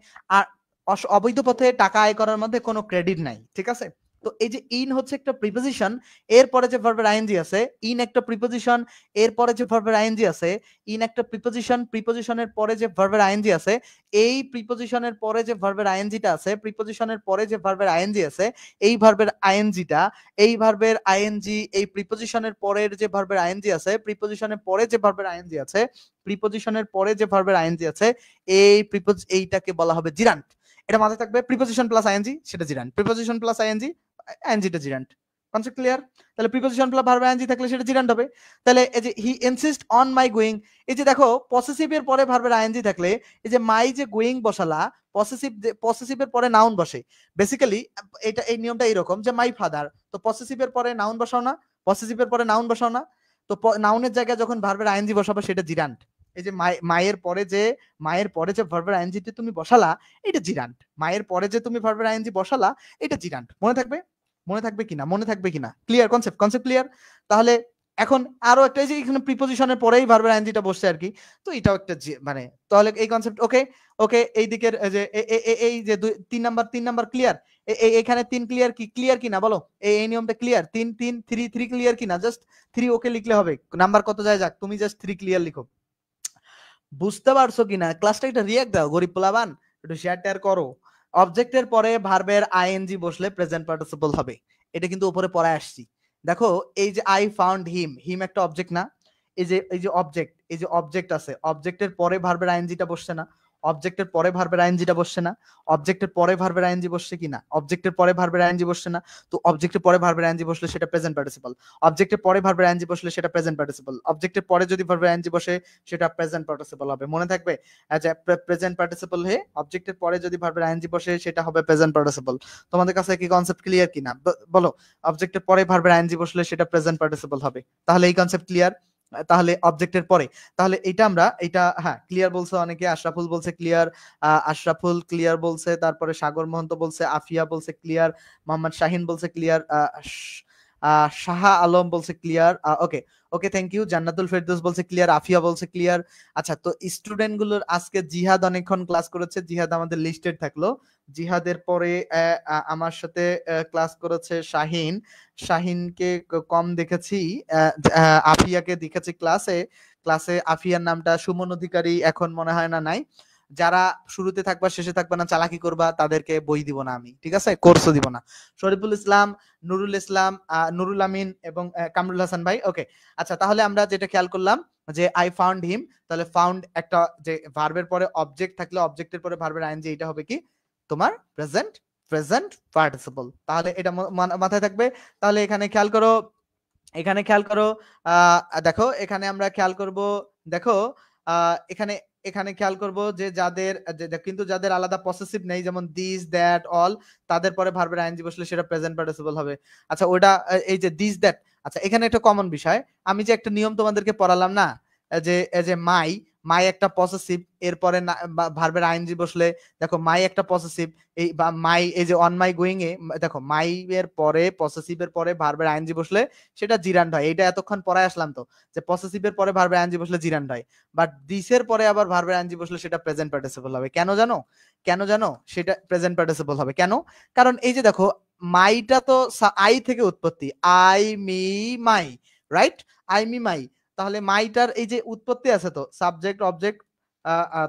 অবৈধ পথে টাকা আয় করার মধ্যে কোনো ক্রেডিট নাই, ঠিক আছে। তো এই যে ইন হচ্ছে একটা প্রিপোজিশন, এরপরে যে ভার্বের আইএনজি আছে, ইন একটা প্রিপোজিশন, এরপরে যে ভার্বের আইএনজি আছে, ইন একটা প্রিপোজিশন, প্রিপোজিশনের পরে যে ভার্বের আইএনজি আছে, এই প্রিপোজিশনের পরে যে ভার্বের আইএনজিটা আছে, প্রিপোজিশনের পরে যে ভার্বের আইএনজি আছে, এই ভার্বের আইএনজিটা, এই ভার্বের আইএনজি, এই প্রিপোজিশনের পরের যে ভার্বের আইএনজি আছে, প্রিপোজিশনের পরে যে ভার্বের আইএনজি আছে, প্রিপোজিশনের পরে যে ভার্বের আইএনজি আছে, এইটাকে বলা হবে জিরান্ট। এটা মাথায় থাকবে, প্রিপোজিশন প্লাস আইএনজি সেটা জিরান্ট, প্রিপোজিশন প্লাস আইএনজি, আইএনজিটা জিরান্ট। Concept clear? তাহলে প্রিপোজিশন প্লাস ভার্ব আইএনজি থাকলে সেটা জিরান্ট হবে। তাহলে এই যে he insist on my going, এই যে দেখো পসেসিভের পরে ভার্বের আইএনজি থাকলে, এই যে মাই যে গোয়িং বসালা, পসেসিভের পরে নাউন বসে, বেসিক্যালি এটা এই নিয়মটা এরকম যে মাই ফাদার, তো পসেসিভের পরে নাউন বসাও না, পসেসিভের পরে নাউন বসাও না, তো নাউনের জায়গায় যখন ভার্বের আইএনজি বসাবো সেটা জিরান্ট। এই যে মায়ের পরে যে ভার্বের আইএনজিটি তুমি বসালা এটা জিরান্ট, মায়ের পরে যে তুমি ভার্বের আইএনজি বসালা এটা জিরান্ট। মনে থাকবে কিনা? ক্লিয়ার? Concept clear? তাহলে এখন আরো একটা, যে এখানে প্রিপোজিশনের পরেই ভার্বের আইএনজিটা বসছে আর কি, তো এটাও একটা মানে, তাহলে এই কনসেপ্ট ওকে। ওকে, এই দিকের যে এই যে 3 নাম্বার ক্লিয়ার? এখানে 3 ক্লিয়ার কি না বলো? এই নিয়মটা ক্লিয়ার? 3 ক্লিয়ার কি না? জাস্ট 3 ওকে লিখলে হবে, নাম্বার কত যায় যাক, তুমি জাস্ট 3 ক্লিয়ার লিখো। বুঝতে পারছো কিনা? ক্লাসটা একটা রিয়াক্ট দাও, গরিব পোলাবান, একটু শেয়ার টেয়ার করো। অবজেক্টের পরে ভার্বের আইএনজি বসলে প্রেজেন্ট পার্টিসিপল হবে, এটা কিন্তু উপরে পড়ায় আসছি। দেখো এই যে আই ফাউন্ড হিম একটা অবজেক্ট না? এই যে অবজেক্ট আছে, অবজেক্টের পরে ভার্বের আইএনজিটা বসছে না? অবজেক্টের পরে ভার্বের আইএনজিটা বসছে না? অবজেক্টের পরে ভার্বের আইএনজি বসছে কিনা? অবজেক্টের পরে ভার্বের আইএনজি বসছে না? তো অবজেক্টের পরে ভার্বের আইএনজি বসলে সেটা প্রেজেন্ট পার্টিসিপল। অবজেক্টের পরে ভার্বের আইএনজি বসলে সেটা প্রেজেন্ট পার্টিসিপল। অবজেক্টের পরে যদি ভার্বের আইএনজি বসে সেটা প্রেজেন্ট পার্টিসিপল হবে, মনে থাকবে? আচ্ছা, প্রেজেন্ট পার্টিসিপল হয়ে অবজেক্টের পরে যদি ভার্বের আইএনজি বসে সেটা হবে প্রেজেন্ট পার্টিসিপল। তোমাদের কাছে কি কনসেপ্ট ক্লিয়ার কিনা বলো? অবজেক্টের পরে ভার্বের আইএনজি বসলে সেটা প্রেজেন্ট পার্টিসিপল হবে, তাহলে এই কনসেপ্ট ক্লিয়ার? তাহলে অবজেক্টের পরে, তাহলে এটা হ্যাঁ ক্লিয়ার বলছে অনেকে, আশরাফুল বলছে ক্লিয়ার, আশরাফুল ক্লিয়ার বলছে, তারপরে সাগর মহন্ত বলছে, আফিয়া বলছে ক্লিয়ার, মোহাম্মদ শাহিন বলছে ক্লিয়ার, শাহা আলম বলছে clear, okay okay thank you. Jannatul Ferdous বলছে ক্লিয়ার, আফিয়া বলছে ক্লিয়ার। আচ্ছা, তো স্টুডেন্ট গুলোর আজকে জিহাদ অনেকক্ষণ ক্লাস করেছে, জিহাদ আমাদের লিস্টেড থাকলো। জিহাদের পরে আমার সাথে ক্লাস করেছে শাহিনকে কম দেখেছি, আফিয়াকে দেখেছি ক্লাসে। আফিয়ার নামটা সুমন অধিকারী এখন মনে হয় না নাই। যারা শুরুতে থাকবা শেষে থাকবা না, চালাকি করবা, তাদেরকে বই দিব না আমি, ঠিক আছে, কোর্সও দিব না। শরীফুল ইসলাম, নুরুল ইসলাম, নুরুল আমিন এবং কামরুল হাসান ভাই। ওকে, আচ্ছা, তাহলে আমরা যেটা খেয়াল করলাম যে আই ফাউন্ড হিম, তাহলে ফাউন্ড একটা যে ভার্বের পরে অবজেক্ট থাকলে অবজেক্টের পরে ভার্বের আইএনজি, এটা হবে কি তোমার প্রেজেন্ট পার্টিসিপল। তাহলে এটা মাথায় থাকবে। তাহলে এখানে খেয়াল করো, দেখো এখানে আমরা খেয়াল করব, দেখো এখানে এখানে খেয়াল করব যে কিন্তু যাদের আলাদা পসেসিভ নেই, যেমন দিস দ্যাট অল, তাদের পরে ভার্বের আইএনজি বসলে সেটা প্রেজেন্ট পার্টিসিপল হবে। আচ্ছা, ওটা এই যে দিস দ্যাট, আচ্ছা এখানে একটা কমন বিষয়, আমি যে একটা নিয়ম তোমাদেরকে পড়ালাম না, যে মাই একটা পসেসিভ, এরপরে ভার্বের আইএনজি বসলে, দেখো মাই একটা পসেসিভ, এই বা মাই, এই যে অন মাই গোয়িং এ দেখো মাই এর পরে পসেসিভের পরে ভার্বের আইএনজি বসলে সেটা জিরান্ড হয়। এটা এতক্ষণ পড়ায় আসলাম তো, যে পসেসিভের পরে ভার্বের আইএনজি বসলে জিরান্ড হয়, বাট দিসের পরে আবার ভার্বের আইএনজি বসলে সেটা প্রেজেন্ট পার্টিসিপল হবে। কেন জানো সেটা প্রেজেন্ট পার্টিসিপল হবে কেন? কারণ এই যে দেখো মাইটা তো আই থেকে উৎপত্তি, I me my, right, I me my. তাহলে মাইটার এই যে উৎপত্তি আছে তো সাবজেক্ট অবজেক্ট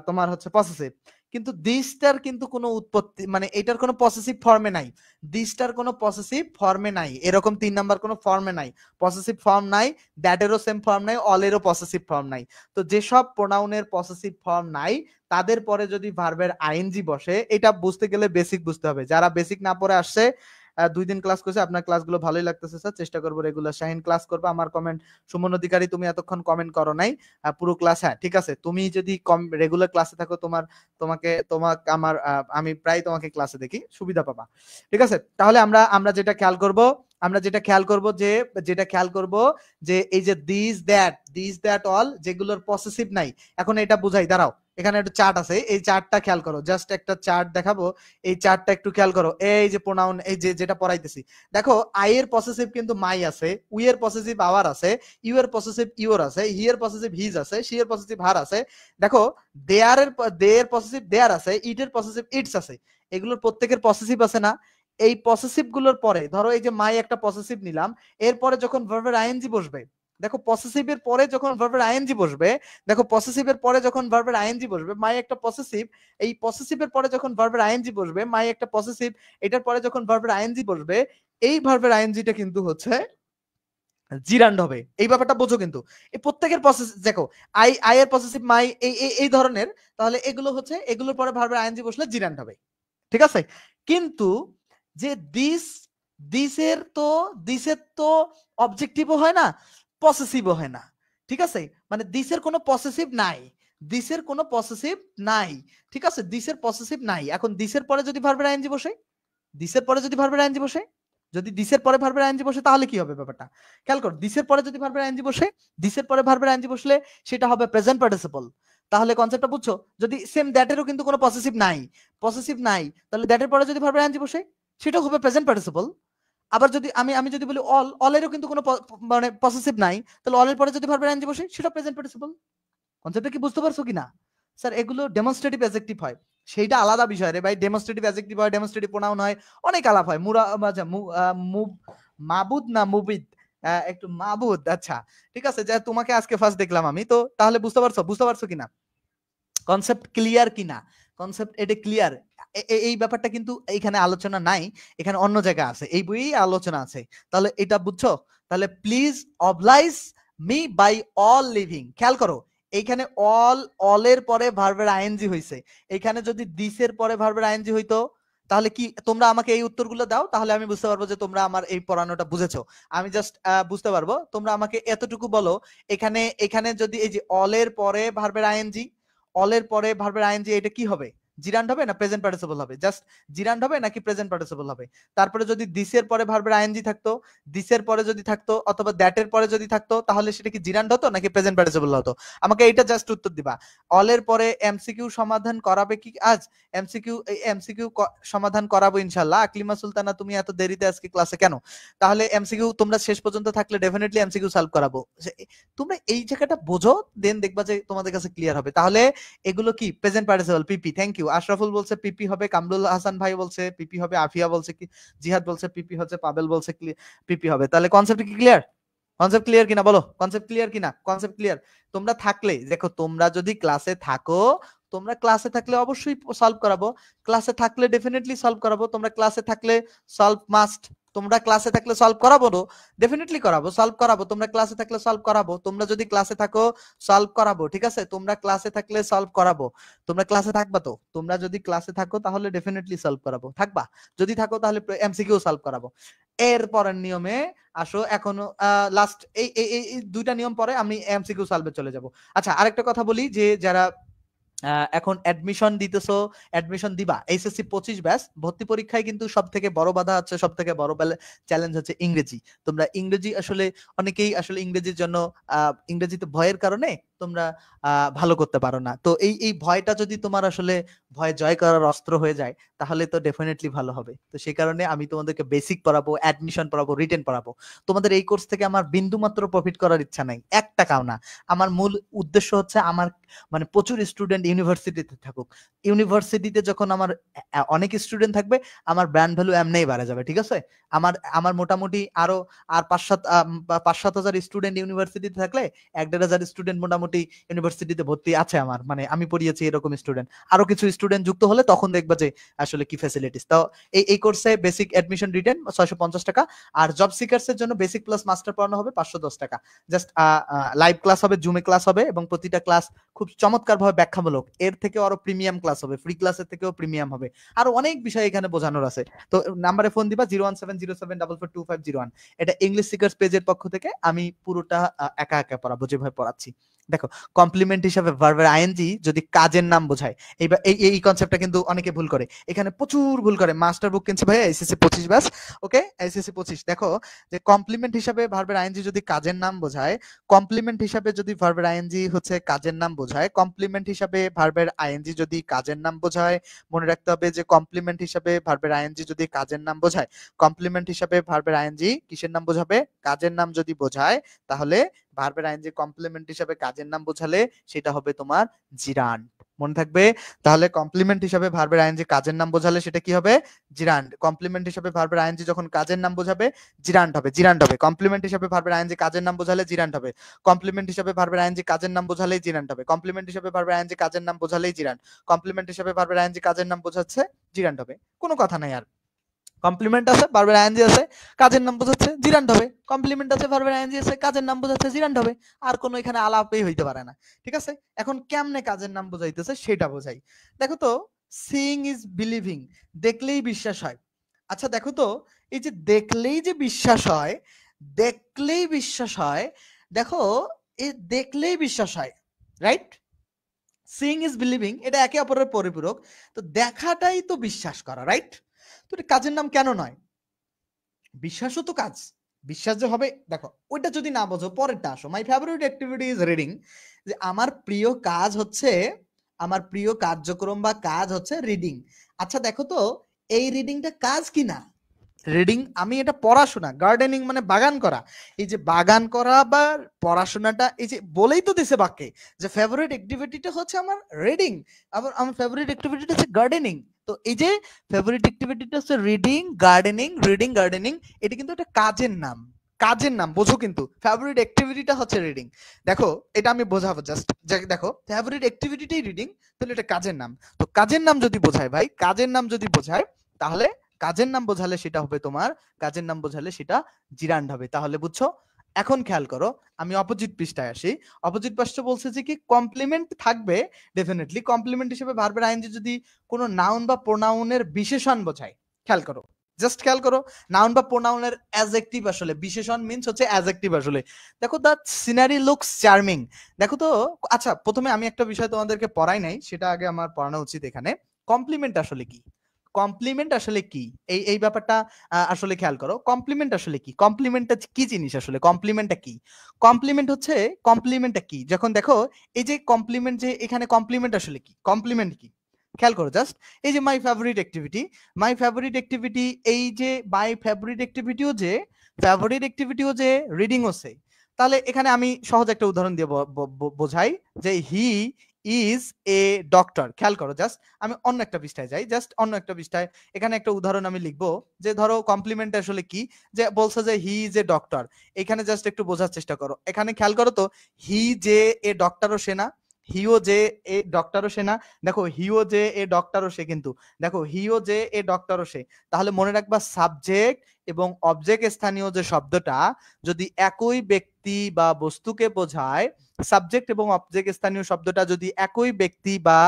তোমার হচ্ছে পসেসিভ, কিন্তু দিসটার কিন্তু কোনো উৎপত্তি, মানে এটার কোনো পসেসিভ ফর্মে নাই, দিসটার কোনো পসেসিভ ফর্মে নাই, এরকম 3 নাম্বার কোনো ফর্মে নাই, পসেসিভ ফর্ম নাই, দ্যাটেরও সেম ফর্ম নাই, অলেরও পসেসিভ ফর্ম নাই। তো যেসব প্রোনাউনের পসেসিভ ফর্ম নাই তাদের পরে যদি ভার্বের আইএনজি বসে, এটা বুঝতে গেলে বেসিক বুঝতে হবে। যারা বেসিক না পড়ে আসছে, 2 দিন ক্লাস করছে, আপনার ক্লাসগুলো ভালোই লাগতেছে স্যার, চেষ্টা করবো রেগুলার। শাহিন ক্লাস করবে, আমার কমেন্ট, সুমন অধিকারী তুমি এতক্ষণ কমেন্ট করো নাই পুরো ক্লাস, হ্যাঁ ঠিক আছে, তুমি যদি রেগুলার ক্লাসে থাকো, তোমাকে আমার আমি প্রায় তোমাকে ক্লাসে দেখি, সুবিধা পাবা, ঠিক আছে। তাহলে আমরা যেটা খেয়াল করব যে এই যে দিস দ্যাট অল, যেগুলোর পসেসিভ নাই, এখন এটা বুঝাই, দাঁড়াও এখানে একটা চার্ট আছে, এই চার্টটা খেয়াল করো, জাস্ট একটা চার্ট দেখাবো, এই চার্টটা একটু খেয়াল করো। এই যে প্রোনাউন, এই যেটা পড়াইতেছি, দেখো আই এর পসেসিভ কিন্তু মাই আছে, উই এর পসেসিভ আওয়ার আছে, ইউ এর পসেসিভ ইউর আছে, হি এর পসেসিভ হিজ আছে, শি এর পসেসিভ হার আছে, দেখো দে এর পসেসিভ দেয়ার আছে, ইট এর পসেসিভ ইটস আছে, এগুলোর প্রত্যেকের পসেসিভ আছে না? এই পসেসিভ গুলোর পরে ধরো এই যে মাই একটা পসেসিভ নিলাম, এরপরে যখন ভার্বের আইএনজি বসবে, দেখো পসেসিভের পরে যখন ভার্বের আইএনজি বসবে, মাই একটা পসেসিভ, এই পসেসিভের পরে যখন ভার্বের আইএনজি বসবে, মাই একটা পসেসিভ, এটার পরে যখন ভার্বের আইএনজি বসবে, এই ভার্বের আইএনজিটা কিন্তু হচ্ছে জিরান্ড হবে। এই ব্যাপারটা বোঝো, কিন্তু এই প্রত্যেকের পসেসিভ, দেখো আই এর পসেসিভ মাই, এই ধরনের, তাহলে এগুলো হচ্ছে, এগুলোর পরে ভার্বের আইএনজি বসলে জিরান্ড হবে, ঠিক আছে। কিন্তু যে দিসের তো অবজেক্টিভও হয় না, পসেসিভও হয় না, ঠিক আছে, মানে দিসের কোনো পসেসিভ নাই, ঠিক আছে, দিসের পসেসিভ নাই। এখন দিসের পরে যদি ভার্বের আইএনজি বসে, যদি দিসের পরে ভার্বের আইএনজি বসে, তাহলে কি হবে ব্যাপারটা খেয়াল করো। দিসের পরে যদি ভার্বের আইএনজি বসলে সেটা হবে প্রেজেন্ট পার্টিসিপল। তাহলে কনসেপ্টটা বুঝছো? যদি সেম দ্যাটেরও কিন্তু কোনো পসেসিভ নাই, তাহলে দ্যাটের পরে যদি ভার্বের আইএনজি বসে, সেটাও হবে প্রেজেন্ট পার্টিসিপল। আবার যদি আমি যদি বলি অলেরও কিন্তু কোনো মানে পসেসিভ নাই, তাহলে অলের পরে যদি ভার্বের আইএনজি বসে, সেটা প্রেজেন্ট পার্টিসিপল। কনসেপ্টটা কি বুঝতে পারছো কিনা? স্যার এগুলো ডেমনস্ট্রেটিভ অ্যাডজেক্টিভ হয়, সেইটা আলাদা বিষয় রে ভাই, ডেমনস্ট্রেটিভ অ্যাডজেক্টিভ হয়, ডেমনস্ট্রেটিভ প্রোনাউন হয়, অনেক আলাপ হয়। মাবুদ না মুবিদ, একটু মাবুদ, আচ্ছা ঠিক আছে, যা তোমাকে আজকে ফার্স্ট দেখলাম আমি তো, তাহলে বুঝতে পারছো কিনা কনসেপ্ট ক্লিয়ার কিনা? কনসেপ্ট এটা ক্লিয়ার? এই ব্যাপারটা কিন্তু এখানে আলোচনা নাই, এখানে অন্য জায়গায় আছে, এই বইয়েই আলোচনা আছে। তাহলে এটা বুঝছো? তাহলে please oblige me by all living. খেয়াল করো, এইখানে অলের পরে ভার্বের আইএনজি হইছে, এখানে যদি দিসের পরে ভার্বের আইএনজি হইতো, তাহলে কি তোমরা আমাকে এই উত্তরগুলো দাও, তাহলে আমি বুঝতে পারবো যে তোমরা আমার এই পড়ানোটা বুঝেছো। আমি জাস্ট বুঝতে পারবো, তোমরা আমাকে এতটুকু বলো, এখানে যদি এই যে অলের পরে ভার্বের আইএনজি, এটা কি হবে? জিরান্ড হবে না প্রেজেন্ট পার্টিসিপল হবে? জাস্ট জিরান্ড হবে নাকি প্রেজেন্ট পার্টিসিপল হবে? তারপরে যদি দিসের পরে ভার্বের আইএনজি থাকতো, অথবা দ্যাটের পরে যদি থাকতো, তাহলে সেটা কি জিরান্ড হতো নাকি প্রেজেন্ট পার্টিসিপল হতো? আমাকে এটা জাস্ট উত্তর দিবা। অলের পরে এমসিকিউ সমাধান করাবে কি আজ? এমসিকিউ সমাধান করাবো ইনশাআল্লাহ। আকলিমা সুলতানা, তুমি এত দেরিতে আজকে ক্লাসে কেন? তাহলে এমসিকিউ তোমরা শেষ পর্যন্ত থাকলে ডেফিনেটলি এমসিকিউ সলভ করাবো। তোমরা এই জায়গাটা বোঝো, দেন দেখবা যে তোমাদের কাছে ক্লিয়ার হবে। তাহলে এগুলো কি present participle, PP. Thank you. Ashraful বলছে পিপি হবে, কামরুল হাসান ভাই বলছে পিপি হবে, আফিয়া বলছে কি, জিহাদ বলছে পিপি হচ্ছে, পাবেল বলছে পিপি হবে। তাহলে কনসেপ্ট কি ক্লিয়ার? কনসেপ্ট ক্লিয়ার কিনা বলো, কনসেপ্ট ক্লিয়ার কিনা? Concept clear. তোমরা থাকলে দেখো, তোমরা যদি ক্লাসে থাকো, তোমরা ক্লাসে থাকলে অবশ্যই সলভ করাবো, ক্লাসে থাকলে ডেফিনেটলি সলভ করাবো, তোমরা ক্লাসে থাকলে সলভ মাস্ট, তোমরা ক্লাসে থাকলে সলভ করাবো, ডেফিনেটলি করাবো, সলভ করাবো, তোমরা ক্লাসে থাকলে সলভ করাবো, তোমরা যদি ক্লাসে থাকো সলভ করাবো, ঠিক আছে, তোমরা ক্লাসে থাকলে সলভ করাবো, তোমরা ক্লাসে থাকবা তো, তোমরা যদি ক্লাসে থাকো তাহলে ডেফিনেটলি সলভ করাবো, থাকবা, যদি থাকো তাহলে এমসিকিউ সলভ করাবো। এর পরের নিয়মে আসো, এখনো লাস্ট এই দুইটা নিয়ম পরে আমি এমসিকিউ সলভে চলে যাব। আচ্ছা, আরেকটা কথা বলি, যে যারা এখন অ্যাডমিশন দিতেছো, অ্যাডমিশন দিবা এইচএসসি 25 ব্যাচ, ভর্তি পরীক্ষায় কিন্তু সব থেকে বড় বাধা হচ্ছে, সব থেকে বড় চ্যালেঞ্জ হচ্ছে ইংরেজি। তোমরা ইংরেজি আসলে অনেকেই আসলে ইংরেজির জন্য ইংরেজিতে ভয়ের কারণে তোমরা ভালো করতে পারো না। তো এই ভয়টা যদি তোমার আসলে ভয় জয় করার অস্ত্র হয়ে যায়, তাহলে তো ডেফিনেটলি ভালো হবে। তো সেই কারণে আমি তোমাদেরকে বেসিক পড়াবো, অ্যাডমিশন পড়াবো, রিটেন পড়াবো। তোমাদের এই কোর্স থেকে আমার বিন্দু মাত্র প্রফিট করার ইচ্ছা নাই, 1 টাকাও না। আমার মূল উদ্দেশ্য হচ্ছে আমার মানে প্রচুর স্টুডেন্ট ইউনিভার্সিটিতে থাকুক। ইউনিভার্সিটিতে যখন আমার অনেক স্টুডেন্ট থাকবে, আমার ব্র্যান্ড ভ্যালু এমনিই বাড়ে যাবে, ঠিক আছে। আমার মোটামুটি আর 5-7 হাজার স্টুডেন্ট ইউনিভার্সিটিতে থাকলে 1-1.5 হাজার স্টুডেন্ট মোটামুটি ইউনিভার্সিটিতে ভর্তি আছে আমার, মানে আমি পড়িয়েছি এরকম স্টুডেন্ট। আরো কিছু স্টুডেন্ট যুক্ত হলে তখন দেখবা যে আসলে কি ফ্যাসিলিটিস। তো এই কোর্সে বেসিক অ্যাডমিশন রিটেন 650 টাকা, আর জব সিকার্স এর জন্য বেসিক প্লাস মাস্টার পড়ানো হবে 510 টাকা। জাস্ট লাইভ ক্লাস হবে, জুমে ক্লাস হবে, এবং প্রতিটা ক্লাস খুব চমৎকার ভাবে ব্যাখ্যামূলক। এর থেকে আরো প্রিমিয়াম ক্লাস হবে, ফ্রি ক্লাসের থেকেও প্রিমিয়াম হবে, আরো অনেক বিষয় এখানে বোঝানোর আছে। তো নাম্বারে ফোন দিবা 01707442501। এটা ইংলিশ সিকার্স পেজের পক্ষ থেকে আমি পুরোটা একা একা পড়াবো, যেভাবে পড়াচ্ছি। দেখো, কমপ্লিমেন্ট হিসাবে ভার্বের আইএনজি যদি কাজের নাম বোঝায়, এইবার এই কনসেপ্টটা কিন্তু অনেকে ভুল করে, এখানে প্রচুর ভুল করে। মাস্টার বুক কিনছে ভাই এসএসসি 25 ব্যাচ, ওকে, এসএসসি 25। দেখো যে কমপ্লিমেন্ট হিসাবে ভার্বের আইএনজি যদি কাজের নাম বোঝায়, কমপ্লিমেন্ট হিসাবে যদি ভার্বের আইএনজি হচ্ছে কাজের নাম বোঝায়, কমপ্লিমেন্ট হিসাবে ভার্বের আইএনজি যদি কাজের নাম বোঝায়, মনে রাখতে হবে যে কমপ্লিমেন্ট হিসাবে ভার্বের আইএনজি যদি কাজের নাম বোঝায়, কমপ্লিমেন্ট হিসাবে ভার্বের আইএনজি কিসের নাম বোঝাবে? কাজের নাম যদি বোঝায়, তাহলে ভার্বের আইএনজি কমপ্লিমেন্ট হিসাবে কাজের নাম বোঝালে সেটা হবে তোমার জিরান্ড। মনে থাকবে? তাহলে কমপ্লিমেন্ট হিসাবে ভার্বের আইএনজি কাজের নাম বোঝালে সেটা কি হবে? জিরান্ড। কমপ্লিমেন্ট হিসাবে ভার্বের আইএনজি যখন কাজের নাম বোঝাবে, জিরান্ড হবে, জিরান্ড হবে। কমপ্লিমেন্ট হিসাবে ভার্বের আইএনজি কাজের নাম বোঝালে জিরান্ড হবে। কমপ্লিমেন্ট হিসাবে ভার্বের আইএনজি কাজের নাম বোঝালেই জিরান্ড হবে। কমপ্লিমেন্ট হিসাবে ভার্বের আইএনজি কাজের নাম বোঝালেই জিরান্ড। কমপ্লিমেন্ট হিসাবে ভার্বের আইএনজি কাজের নাম বোঝাচ্ছে, জিরান্ড হবে। কোনো কথা নাই আর। কমপ্লিমেন্ট আছে, ভার্বের আইএনজি আছে, কাজের নাম বোঝাচ্ছে, জিরান্ড হবে। কমপ্লিমেন্ট আছে, ভার্বের আইএনজি আছে, কাজের নাম বোঝাচ্ছে, জিরান্ড হবে। আর কোনো এখানে আলাপই হইতে পারে না, ঠিক আছে। এখন কেমনে কাজের নাম বোঝাইতেছে সেটা বোঝাই। দেখো তো, সিইং ইজ বিলিভিং, দেখলেই বিশ্বাস হয়। আচ্ছা দেখো তো, এই যে দেখলেই যে বিশ্বাস হয়, দেখলেই বিশ্বাস হয়, দেখো এই দেখলেই বিশ্বাস হয়, রাইট? সিইং ইজ বিলিভিং, এটা একে অপরের পরিপূরক। তো দেখাটাই তো বিশ্বাস করা, রাইট? তো এটা কাজের নাম কেন নয়? বিশ্বাসও তো কাজ, বিশ্বাস যে হবে। দেখো, ওইটা যদি না বোঝো, পরেরটা আসো। My favourite activity is reading, যে আমার প্রিয় কাজ হচ্ছে, আমার প্রিয় কার্যক্রম বা কাজ হচ্ছে রিডিং। আচ্ছা দেখো তো, এই রিডিংটা কাজ কি না? রিডিং, আমি এটা পড়াশোনা, গার্ডেনিং মানে বাগান করা। এই যে বাগান করা বা পড়াশোনাটা, এই যে বলেই তো দিছে বাক্যে যে ফেভারিট অ্যাক্টিভিটিটা হচ্ছে আমার রিডিং, আবার আমার ফেভারিট অ্যাক্টিভিটিটা হচ্ছে গার্ডেনিং। তো এই যে ফেভারিট অ্যাক্টিভিটিটা হচ্ছে রিডিং, গার্ডেনিং, রিডিং, গার্ডেনিং, এটা কিন্তু একটা কাজের নাম, কাজের নাম, বোঝো কিন্তু। ফেভারিট অ্যাক্টিভিটিটা হচ্ছে রিডিং। দেখো, এটা আমি বোঝাবো জাস্ট, দেখো ফেভারিট অ্যাক্টিভিটিটাই রিডিং, তাহলে এটা কাজের নাম। তো কাজের নাম যদি বোঝায় ভাই, কাজের নাম যদি বোঝায়, তাহলে কাজের নাম বোঝালে সেটা হবে তোমার, কাজের নাম বোঝালে সেটা জিরান্ড হবে। তাহলে বুঝছো? এখন খেয়াল করো, আমি অপোজিট পৃষ্ঠায় আসি। অপোজিট পৃষ্ঠা বলছে যে কি কমপ্লিমেন্ট থাকবে, ডেফিনেটলি কমপ্লিমেন্ট হিসেবে ভার্বের আইএনজি যদি কোনো নাউন বা প্রোনাউনের বিশেষণ বোঝায়, খেয়াল করো, জাস্ট খেয়াল করো, নাউন বা প্রোনাউনের অ্যাডজেক্টিভ আসলে, বিশেষণ মিন্স হচ্ছে অ্যাডজেক্টিভ আসলে। দেখো, দ্য সিনারি লুকস চার্মিং। দেখো তো, আচ্ছা প্রথমে আমি একটা বিষয় তোমাদেরকে পড়াই নাই, সেটা আগে আমার পড়ানো উচিত। এখানে কমপ্লিমেন্ট আসলে কি, কমপ্লিমেন্ট আসলে কি, এই ব্যাপারটা আসলে খেয়াল করো। কমপ্লিমেন্ট আসলে কি, কমপ্লিমেন্টটা কি জিনিস আসলে, কমপ্লিমেন্টটা কি? কমপ্লিমেন্ট হচ্ছে, কমপ্লিমেন্টটা কি, যখন দেখো এই যে কমপ্লিমেন্ট, যে এখানে কমপ্লিমেন্ট আসলে কি, কমপ্লিমেন্ট কি, খেয়াল করো জাস্ট। এই যে my favourite activity, my favourite activity, এই যে মাই ফেভারিট অ্যাক্টিভিটিও যে, ফেভারিট অ্যাক্টিভিটিও যে, রিডিং হচ্ছে। তাহলে এখানে আমি সহজ একটা উদাহরণ দিয়ে বোঝাই, যে হি ইজ এ ডক্টর। খেয়াল করো জাস্ট, আমি অন্য একটা পৃষ্ঠায় যাই, জাস্ট অন্য একটা পৃষ্ঠায়। এখানে একটা উদাহরণ আমি লিখবো, যে ধরো কমপ্লিমেন্ট আসলে কি, যে বলছে যে হি ইজ এ ডক্টর। এখানে জাস্ট একটু বোঝার চেষ্টা করো, এখানে খেয়াল করো তো, হি যে এ ডক্টরও সে না, হিও যে এ ডক্টরও সে না, দেখো হিও যে এ ডক্টরও সে, কিন্তু দেখো হিও যে এ ডক্টরও সে। তাহলে মনে রাখবা সাবজেক্ট এবং অবজেক্ট স্থানীয় যে শব্দটা যদি একই ব্যক্তি বা বস্তুকে বোঝায়, সাবজেক্ট এবং অবজেক্ট স্থানীয় শব্দটা যদি একই ব্যক্তি বা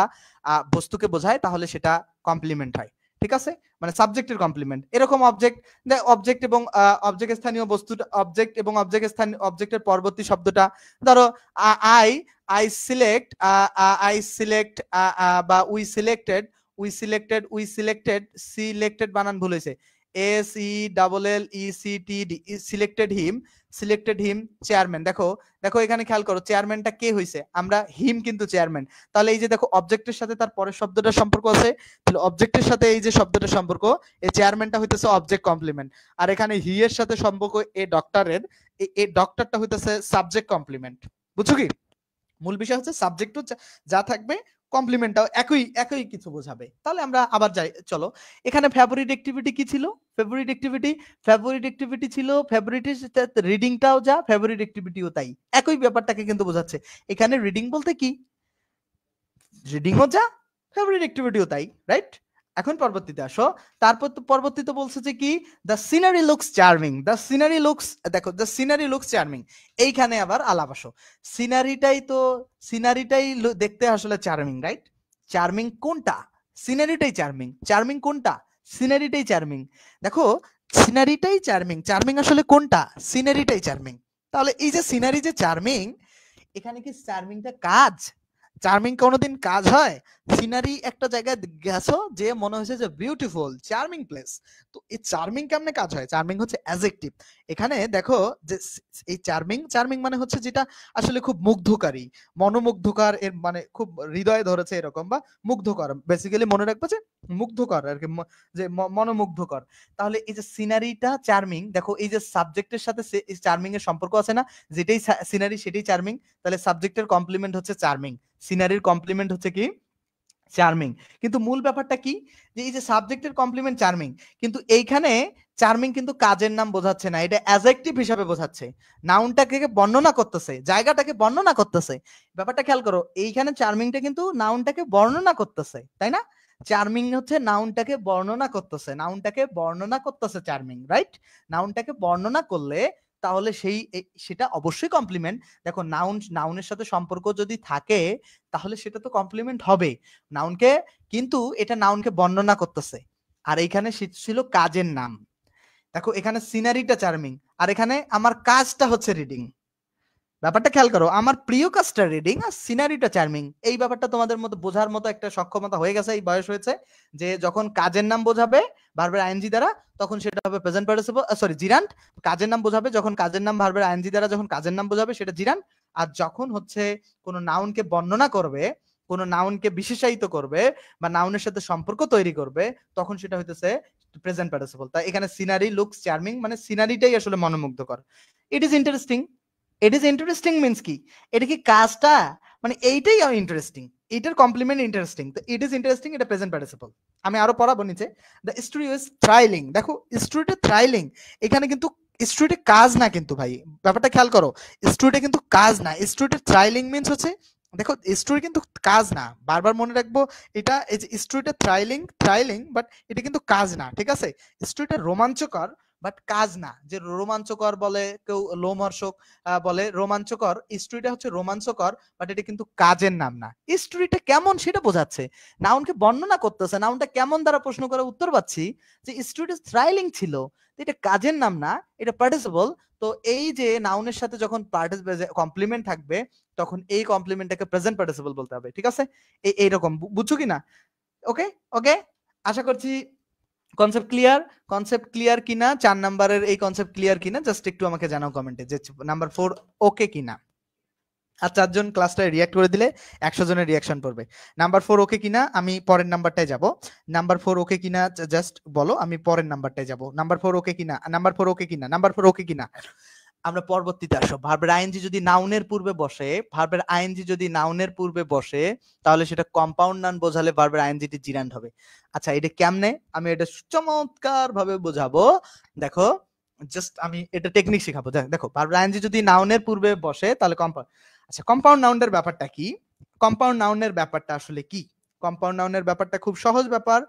বস্তুকে বোঝায় তাহলে সেটা কমপ্লিমেন্ট হয়। ঠিক আছে, মানে সাবজেক্টের কমপ্লিমেন্ট। এরকম অবজেক্ট এবং অবজেক্ট স্থানীয় বস্তুটা, অবজেক্ট এবং অবজেক্ট স্থানীয় অবজেক্টের পরবর্তী শব্দটা ধরো I I select, I select, বা selected বানান ভুল হয়েছে, selected him চেয়ারম্যান। দেখো দেখো এখানে খেয়াল করো চেয়ারম্যানটা কে হয়েছে, আমরা হিম কিন্তু চেয়ারম্যান। তাহলে এই যে দেখো অবজেক্টের সাথে তার পরের শব্দটা সম্পর্ক আছে, তাহলে অবজেক্টের সাথে এই যে শব্দটা সম্পর্ক, এই চেয়ারম্যানটা হইতেছে অবজেক্ট কমপ্লিমেন্ট। আর এখানে হি এর সাথে সম্পর্ক এ ডক্টরের, এই ডক্টরটা হইতেছে সাবজেক্ট কমপ্লিমেন্ট। বুঝছো কি? মূল বিষয় হচ্ছে সাবজেক্ট যা থাকবে কমপ্লিমেন্টটাও একই একই কিছু বোঝাবে। তাহলে আমরা আবার যাই, চলো এখানে ফেভারিট অ্যাক্টিভিটি কি ছিল, ফেভারিট অ্যাক্টিভিটি ছিল ফেভারিটের রিডিংটাও যা, ফেভারিট অ্যাক্টিভিটিও তাই, একই ব্যাপারটাকে কিন্তু বোঝাচ্ছে। এখানে রিডিং বলতে কি, রিডিংও যা ফেভারিট অ্যাক্টিভিটিও তাই, রাইট? এখন পরবর্তীতে আসো, তারপর তো পরবর্তীতে বলছে যে কি, the scenery looks charming, the scenery looks, দেখো দ্য সিনারি লুকস চার্মিং, এইখানে আবার আলাপ আসো। সিনারিটাই দেখতে আসলে চার্মিং, রাইট? চার্মিং কোনটা? সিনারিটাই চার্মিং। চার্মিং কোনটা? সিনারিটাই চার্মিং। দেখো সিনারিটাই চার্মিং, চার্মিং আসলে কোনটা? সিনারিটাই চার্মিং। তাহলে এই যে সিনারি যে চার্মিং, এখানে কি চার্মিংটা কাজ? চার্মিং কোনোদিন কাজ হয়? সিনারি একটা জায়গায় গেছো যে মনে হয়েছে যে বিউটিফুল চার্মিং প্লেস, তো এই চার্মিং কেমনে কাজ হয়? চার্মিং হচ্ছে অ্যাডজেক্টিভ। এখানে দেখো যে এই চার্মিং মানে হচ্ছে যেটা আসলে খুব মুগ্ধকারী, মনোমুগ্ধকর, এর মানে খুব হৃদয়ে ধরেছে এরকম, বা মুগ্ধকর, বেসিক্যালি মনে রাখবো যে মুগ্ধকর আর কি, যে মনোমুগ্ধকর। তাহলে এই যে সিনারিটা চার্মিং, দেখো এই যে সাবজেক্টের সাথে চার্মিং এর সম্পর্ক আছে না, যেটাই সিনারি সেটাই চার্মিং। তাহলে সাবজেক্টের কমপ্লিমেন্ট হচ্ছে চার্মিং, সিনারির কমপ্লিমেন্ট হচ্ছে কি, চার্মিং। কিন্তু মূল ব্যাপারটা কি, যে এই যে সাবজেক্টের কমপ্লিমেন্ট চার্মিং, কিন্তু এইখানে চার্মিং কিন্তু কাজের নাম বোঝাচ্ছে না, এটা অ্যাডজেক্টিভ হিসাবে বোঝাচ্ছে, নাউনটাকে বর্ণনা করতেছে, জায়গাটাকে বর্ণনা করতেছে। ব্যাপারটা খেয়াল করো, এইখানে চার্মিংটা কিন্তু নাউনটাকে বর্ণনা করতেছে, তাই না? চার্মিং হচ্ছে নাউনটাকে বর্ণনা করতেছে, নাউনটাকে বর্ণনা করতেছে চার্মিং, রাইট? নাউনটাকে বর্ণনা করলে তাহলে সেটা অবশ্যই কমপ্লিমেন্ট। দেখো নাউনের সাথে সম্পর্ক যদি থাকে তাহলে সেটা তো কমপ্লিমেন্ট হবে নাউনকে, কিন্তু এটা নাউনকে বর্ণনা করতেছে। আর এইখানে ছিল কাজের নাম। দেখো এখানে সিনারিটা চার্মিং, আর এখানে আমার কাজটা হচ্ছে রিডিং। ব্যাপারটা খেয়াল করো, আমার প্রিয় কাজটা রিডিং আর সিনারিটা চার্মিং। এই ব্যাপারটা তোমাদের মতো বোঝার মতো একটা সক্ষমতা হয়ে গেছে, এই বয়স হয়েছে, যে যখন কাজের নাম বোঝাবে ভার্বের আইএনজি দ্বারা তখন সেটা হবে প্রেজেন্ট পার্টিসিপল, সরি জিরান্ট। কাজের নাম বোঝাবে যখন কাজের নাম ভার্বের আইএনজি দ্বারা যখন কাজের নাম বোঝাবে সেটা জিরান্ট। আর যখন হচ্ছে কোনো নাউনকে বর্ণনা করবে, কোনো নাউনকে বিশেষায়িত করবে বা নাউনের সাথে সম্পর্ক তৈরি করবে, তখন সেটা হইতেছে প্রেজেন্ট পার্টিসিপল। তাই এখানে সিনারি লুকস চার্মিং মানে সিনারিটাই আসলে মনোমুগ্ধকর। It is interesting. It is interesting means কি, এটা কি কাজটা, মানে এইটাই ইন্টারেস্টিং, এটার কমপ্লিমেন্ট ইন্টারেস্টিং। তো ইট ইজ ইন্টারেস্টিং, এটা প্রেজেন্ট পার্টিসিপল। আমি আরো পড়াবো নিচে, দ্য স্টোরি ইজ থ্রাইলিং। দেখো স্টোরিটা থ্রাইলিং, এখানে কিন্তু স্টোরিটা কাজ না কিন্তু ভাই, ব্যাপারটা খেয়াল করো, স্টোরিটা কিন্তু কাজ না, স্টোরিটা থ্রাইলিং মিন্স হচ্ছে, দেখো স্টোরি কিন্তু কাজ না, বারবার মনে রাখবো এটা, এই যে স্টোরিটা থ্রাইলিং বাট এটা কিন্তু কাজ না, ঠিক আছে? স্টোরিটা রোমাঞ্চকর বাট কাজ না। যে রোমাঞ্চকর বলে কেউ, লোমহর্ষক বলে রোমাঞ্চকর, স্টোরিটা হচ্ছে রোমাঞ্চকর বাট এটা কিন্তু কাজের নাম না। স্টোরিটা কেমন সেটা বোঝাচ্ছে, নাউনকে বর্ণনা করতেছে, নাউনটা কেমন দ্বারা প্রশ্ন করে উত্তর পাচ্ছি যে স্টোরিটা থ্রাইলিং ছিল, এটা কাজের নাম না, এটা পার্টিসিপল। তো এই যে নাউনের সাথে যখন কমপ্লিমেন্ট থাকবে তখন এই কমপ্লিমেন্টটাকে প্রেজেন্ট পার্টিসিপল বলতে হবে, ঠিক আছে? এইরকম বুঝছো কিনা? ওকে ওকে, আশা করছি কনসেপ্ট ক্লিয়ার কিনা, 4 নাম্বারের এই কনসেপ্ট ক্লিয়ার কিনা জাস্ট একটু আমাকে জানাও কমেন্টে যে নাম্বার 4 ওকে কিনা। আর 4 জন ক্লাসটায় রিঅ্যাক্ট করে দিলে 100 জনের রিঅ্যাকশন পড়বে। নাম্বার 4 ওকে কিনা, আমি পরের নাম্বারটায় যাব। নাম্বার 4 ওকে কিনা জাস্ট বলো, আমি পরের নাম্বারটায় যাব। নাম্বার 4 ওকে কিনা, নাম্বার 4 ওকে কিনা, নাম্বার 4 ওকে কিনা। আমরা পরবর্তীতে আসো, ভার্বের আইএনজি যদি নাউনের পূর্বে বসে, ভার্বের আইএনজি যদি নাউনের পূর্বে বসে তাহলে সেটা কম্পাউন্ড নাউন বোঝালে ভার্বের আইএনজিটি জিরান্ড হবে। আচ্ছা এটা কেমনে, আমি এটা চমৎকার ভাবে বোঝাবো। দেখো জাস্ট আমি এটা টেকনিক শেখাবো। দেখো ভার্বের আইএনজি যদি নাউনের পূর্বে বসে তাহলে কম্পাউন্ড, আচ্ছা কম্পাউন্ড নাউনের ব্যাপারটা কি, কম্পাউন্ড নাউনের ব্যাপারটা আসলে কি। কম্পাউন্ড নাউনের ব্যাপারটা খুব সহজ ব্যাপার,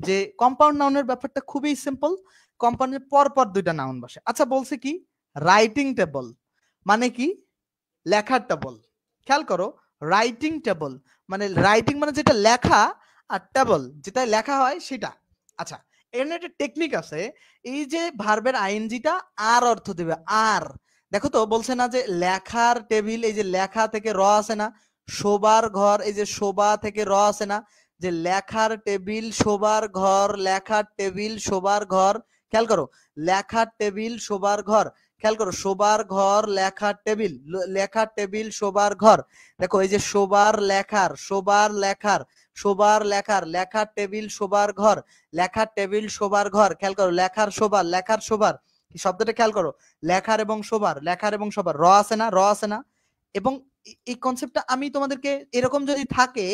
যে কম্পাউন্ড নাউনের ব্যাপারটা খুবই সিম্পল। কম্পাউন্ডের পরপর দুইটা নাউন বসে। আচ্ছা বলছে কি রাইটিং টেবল, মানে কি লেখার টেবল। খেয়াল করো, রাইটিং টেবল মানে রাইটিং মানে যেটা লেখা, আর টেবল যেটা লেখা হয় সেটা। আচ্ছা এর একটা টেকনিক আছে, এই যে ভার্বের আইএনজিটা আর অর্থ দেবে আর। দেখো তো বলছে না যে লেখার টেবিল, এই যে লেখা থেকে র আছে না, শোবার ঘর, এই যে শোবা থেকে র আছে না, যে লেখার টেবিল শোবার ঘর, লেখার টেবিল শোবার ঘর। খেয়াল করো, লেখার টেবিল শোবার ঘর। খেয়াল করো, শোবার ঘর লেখার টেবিল, লেখার টেবিল শোবার ঘর। দেখো এই যে শোবার লেখার, শোবার লেখার, শোবার লেখার, লেখার টেবিল শোবার ঘর, লেখার টেবিল শোবার ঘর। খেয়াল করো, লেখার শোবার, লেখার শোবার শব্দটা খেয়াল করো, লেখার এবং শোবার, লেখার এবং শোবার, র আছে না, র আছে না। এবং এই কনসেপ্টটা আমি তোমাদেরকে এরকম যদি থাকে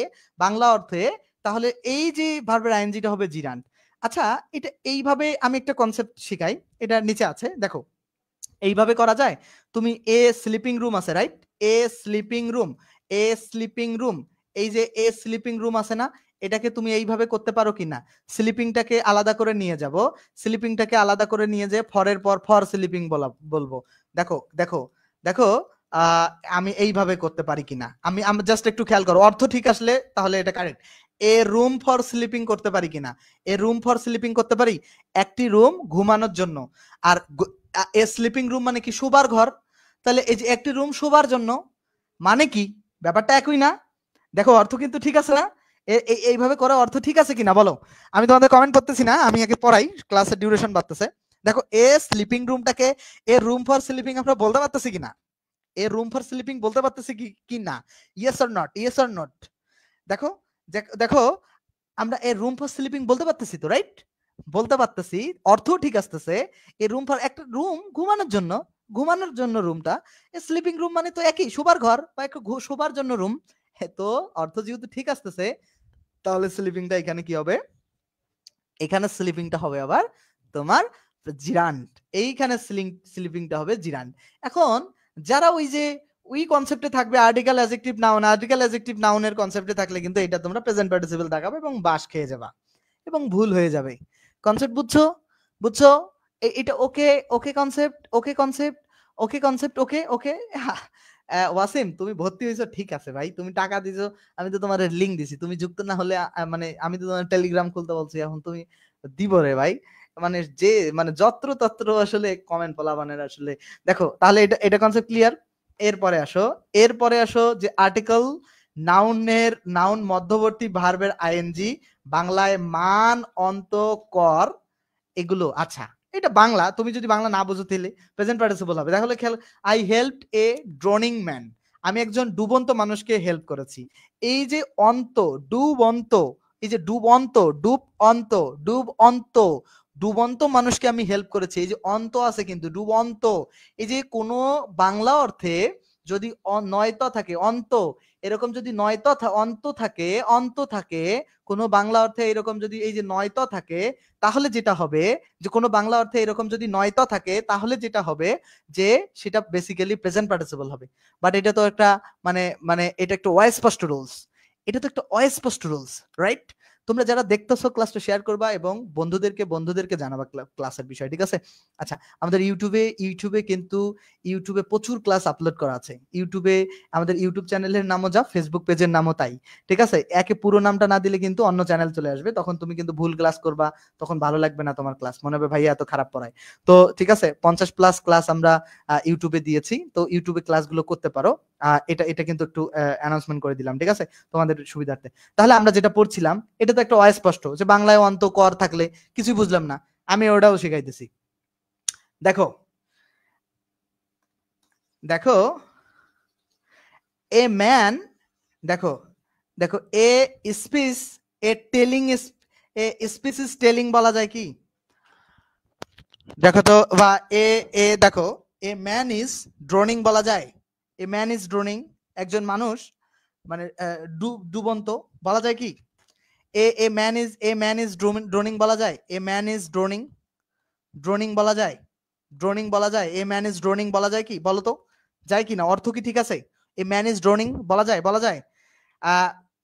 বাংলা অর্থে, তাহলে এই যে ভার্বের আইএনজিটা হবে জিরান্ড। আচ্ছা এটা এইভাবে আমি একটা কনসেপ্ট শিখাই, এটা নিচে আছে দেখো। এইভাবে করা যায়, তুমি এ স্লিপিং রুম আছে রাইট, এ স্লিপিং রুম, এ স্লিপিং রুম, এই যে এ স্লিপিং রুম আছে না, এটাকে তুমি এইভাবে করতে পারো কিনা, স্লিপিংটাকে আলাদা করে নিয়ে যাব, স্লিপিংটাকে আলাদা করে নিয়ে যে ফরের পর ফর স্লিপিং বলবো। দেখো দেখো দেখো, আমি এইভাবে করতে পারি কিনা, আমি জাস্ট একটু খেয়াল করো, অর্থ ঠিক আসলে তাহলে এটা correct. A room for sleeping করতে পারি কিনা, এ রুম ফর স্লিপিং করতে পারি, একটি রুম ঘুমানোর জন্য। আর এ স্লিপিং রুম মানে কি শোবার ঘর, তাহলে এই যে একটি রুম শোবার জন্য, মানে কি ব্যাপারটা একই না। দেখো অর্থ কিন্তু ঠিক আছে না, এইভাবে করা অর্থ ঠিক আছে কিনা বলো। আমি তোমাদের কমেন্ট করতেছি না, আমি আগে পড়াই, ক্লাসের ডিউরেশন বাড়তেছে। দেখো এ স্লিপিং রুমটাকে এ রুম ফর স্লিপিং আমরা বলতে পারতেছি কিনা, এ রুম ফর স্লিপিং বলতে পারতেছি কি না, yes or not, yes or not. দেখো দেখো আমরা এ রুম ফর স্লিপিং বলতে পারতেছি তো রাইট, বলতে পারতেছি, অর্থ ঠিক আসতেছে। এই রুম ফর একটা রুম ঘুমানোর জন্য, ঘুমানোর জন্য রুমটা, স্লিপিং রুম মানে তো একই শোবার ঘর বা একটা শোবার জন্য রুম। তো অর্থ যেহেতু ঠিক আসতেছে, তাহলে স্লিপিংটা এখানে কি হবে, এখানে স্লিপিংটা হবে আবার তোমার জিরান্ড, এইখানে স্লিপিংটা হবে জিরান্ড। এখন যারা ওই যে ওই কনসেপ্টে থাকবে article adjective noun, article adjective নাউনের কনসেপ্টে থাকলে কিন্তু এটা তোমরা প্রেজেন্ট পার্টিসিপল দেখাবে এবং বাস খেয়ে যাবা এবং ভুল হয়ে যাবে। কনসেপ্ট বুঝছো, বুঝছো, এটা ওকে, ওকে কনসেপ্ট, ওকে কনসেপ্ট, ওকে কনসেপ্ট, ওকে ওকে। ওয়াসিম তুমি ভর্তি হয়েছো ঠিক আছে ভাই, তুমি টাকা দিছো, আমি তো তোমার লিংক দিছি, তুমি যুক্ত না হলে মানে আমি তো তোমার টেলিগ্রাম খুলতে বলছি, এখন তুমি দিব রে ভাই। মানে যে মানে যত্র তত্র আসলে কমেন্ট পোলাবানের আসলে। দেখো তাহলে এটা এটা কনসেপ্ট ক্লিয়ার। এরপরে আসো, এরপরে আসো যে আর্টিকেল নাউনের, নাউন মধ্যবর্তী ভার্বের আইএনজি, বাংলায় মান, অন্ত, কর, এগুলো। আচ্ছা এটা বাংলা, তুমি যদি বাংলা না বুঝো তাহলে প্রেজেন্ট পার্টিসিপল হবে। তাহলে খেয়াল, আই হেল্পড এ ড্রোনিং ম্যান, আমি একজন ডুবন্ত মানুষকে হেল্প করেছি। এই যে অন্ত, ডুবন্ত, এই যে ডুবন্ত, ডুব অন্ত, ডুব অন্ত, ডুবন্ত মানুষকে আমি হেল্প করেছি, এই যে অন্ত আছে কিন্তু ডুবন্ত। এই যে কোনো বাংলা অর্থে যদি নয়ত থাকে অন্ত, এরকম যদি নয়ত অন্ত থাকে, অন্ত থাকে কোনো বাংলা অর্থে এরকম যদি এই যে নয়ত থাকে, তাহলে যেটা হবে যে কোনো বাংলা অর্থে এরকম যদি নয়ত থাকে, তাহলে যেটা হবে যে সেটা বেসিক্যালি প্রেজেন্ট পার্টিসিপল হবে। বাট এটা তো একটা মানে মানে এটা একটা অস্পষ্ট রুলস, এটা তো একটা অস্পষ্ট রুলস রাইট। তোমরা যারা দেখতেছো ক্লাসটা শেয়ার করবা এবং বন্ধুদেরকে জানাবা ক্লাসের বিষয়, ঠিক আছে। আচ্ছা আমাদের ইউটিউবে কিন্তু ইউটিউবে প্রচুর ক্লাস আপলোড করা আছে। ইউটিউবে আমাদের ইউটিউব চ্যানেলের নামও যা, ফেসবুক পেজের নামও তাই, ঠিক আছে। একে পুরো নামটা না দিলে কিন্তু অন্য চ্যানেল চলে আসবে, তখন তুমি কিন্তু ভুল ক্লাস করবা, তখন ভালো লাগবে না তোমার ক্লাস, মনে হবে ভাইয়া এত খারাপ পড়ায়। তো ঠিক আছে 50+ ক্লাস আমরা ইউটিউবে দিয়েছি, তো ইউটিউবে ক্লাসগুলো করতে পারো। এটা এটা কিন্তু একটু অ্যানাউন্সমেন্ট করে দিলাম, ঠিক আছে তোমাদের সুবিধার্থে। তাহলে আমরা যেটা পড়ছিলাম এটা তো একটা অস্পষ্ট, যে বাংলায় অন্ত কর থাকলে কিছুই বুঝলাম না, আমি ওটাও শিখাইতেছি। দেখো দেখো এ ম্যান, দেখো দেখো a speech, A telling, a speech is telling বলা যায় কি, দেখো তো, বা এ এ দেখো এ ম্যান ইজ ড্রোনিং বলা যায়, এ ম্যান ইজ ড্রোনিং, একজন মানুষ মানে ডুবন্ত বলা যায় কি, এ ম্যান ইজ ড্রোনিং বলা যায়, এ ম্যান ইজ ড্রোনিং, ড্রোনিং বলা যায়, ড্রোনিং বলা যায়, এ ম্যান ইজ ড্রোনিং বলা যায় কি বলো তো, যায় কি না, অর্থ কি ঠিক আছে, এ ম্যান ইজ ড্রোনিং বলা যায়, বলা যায়।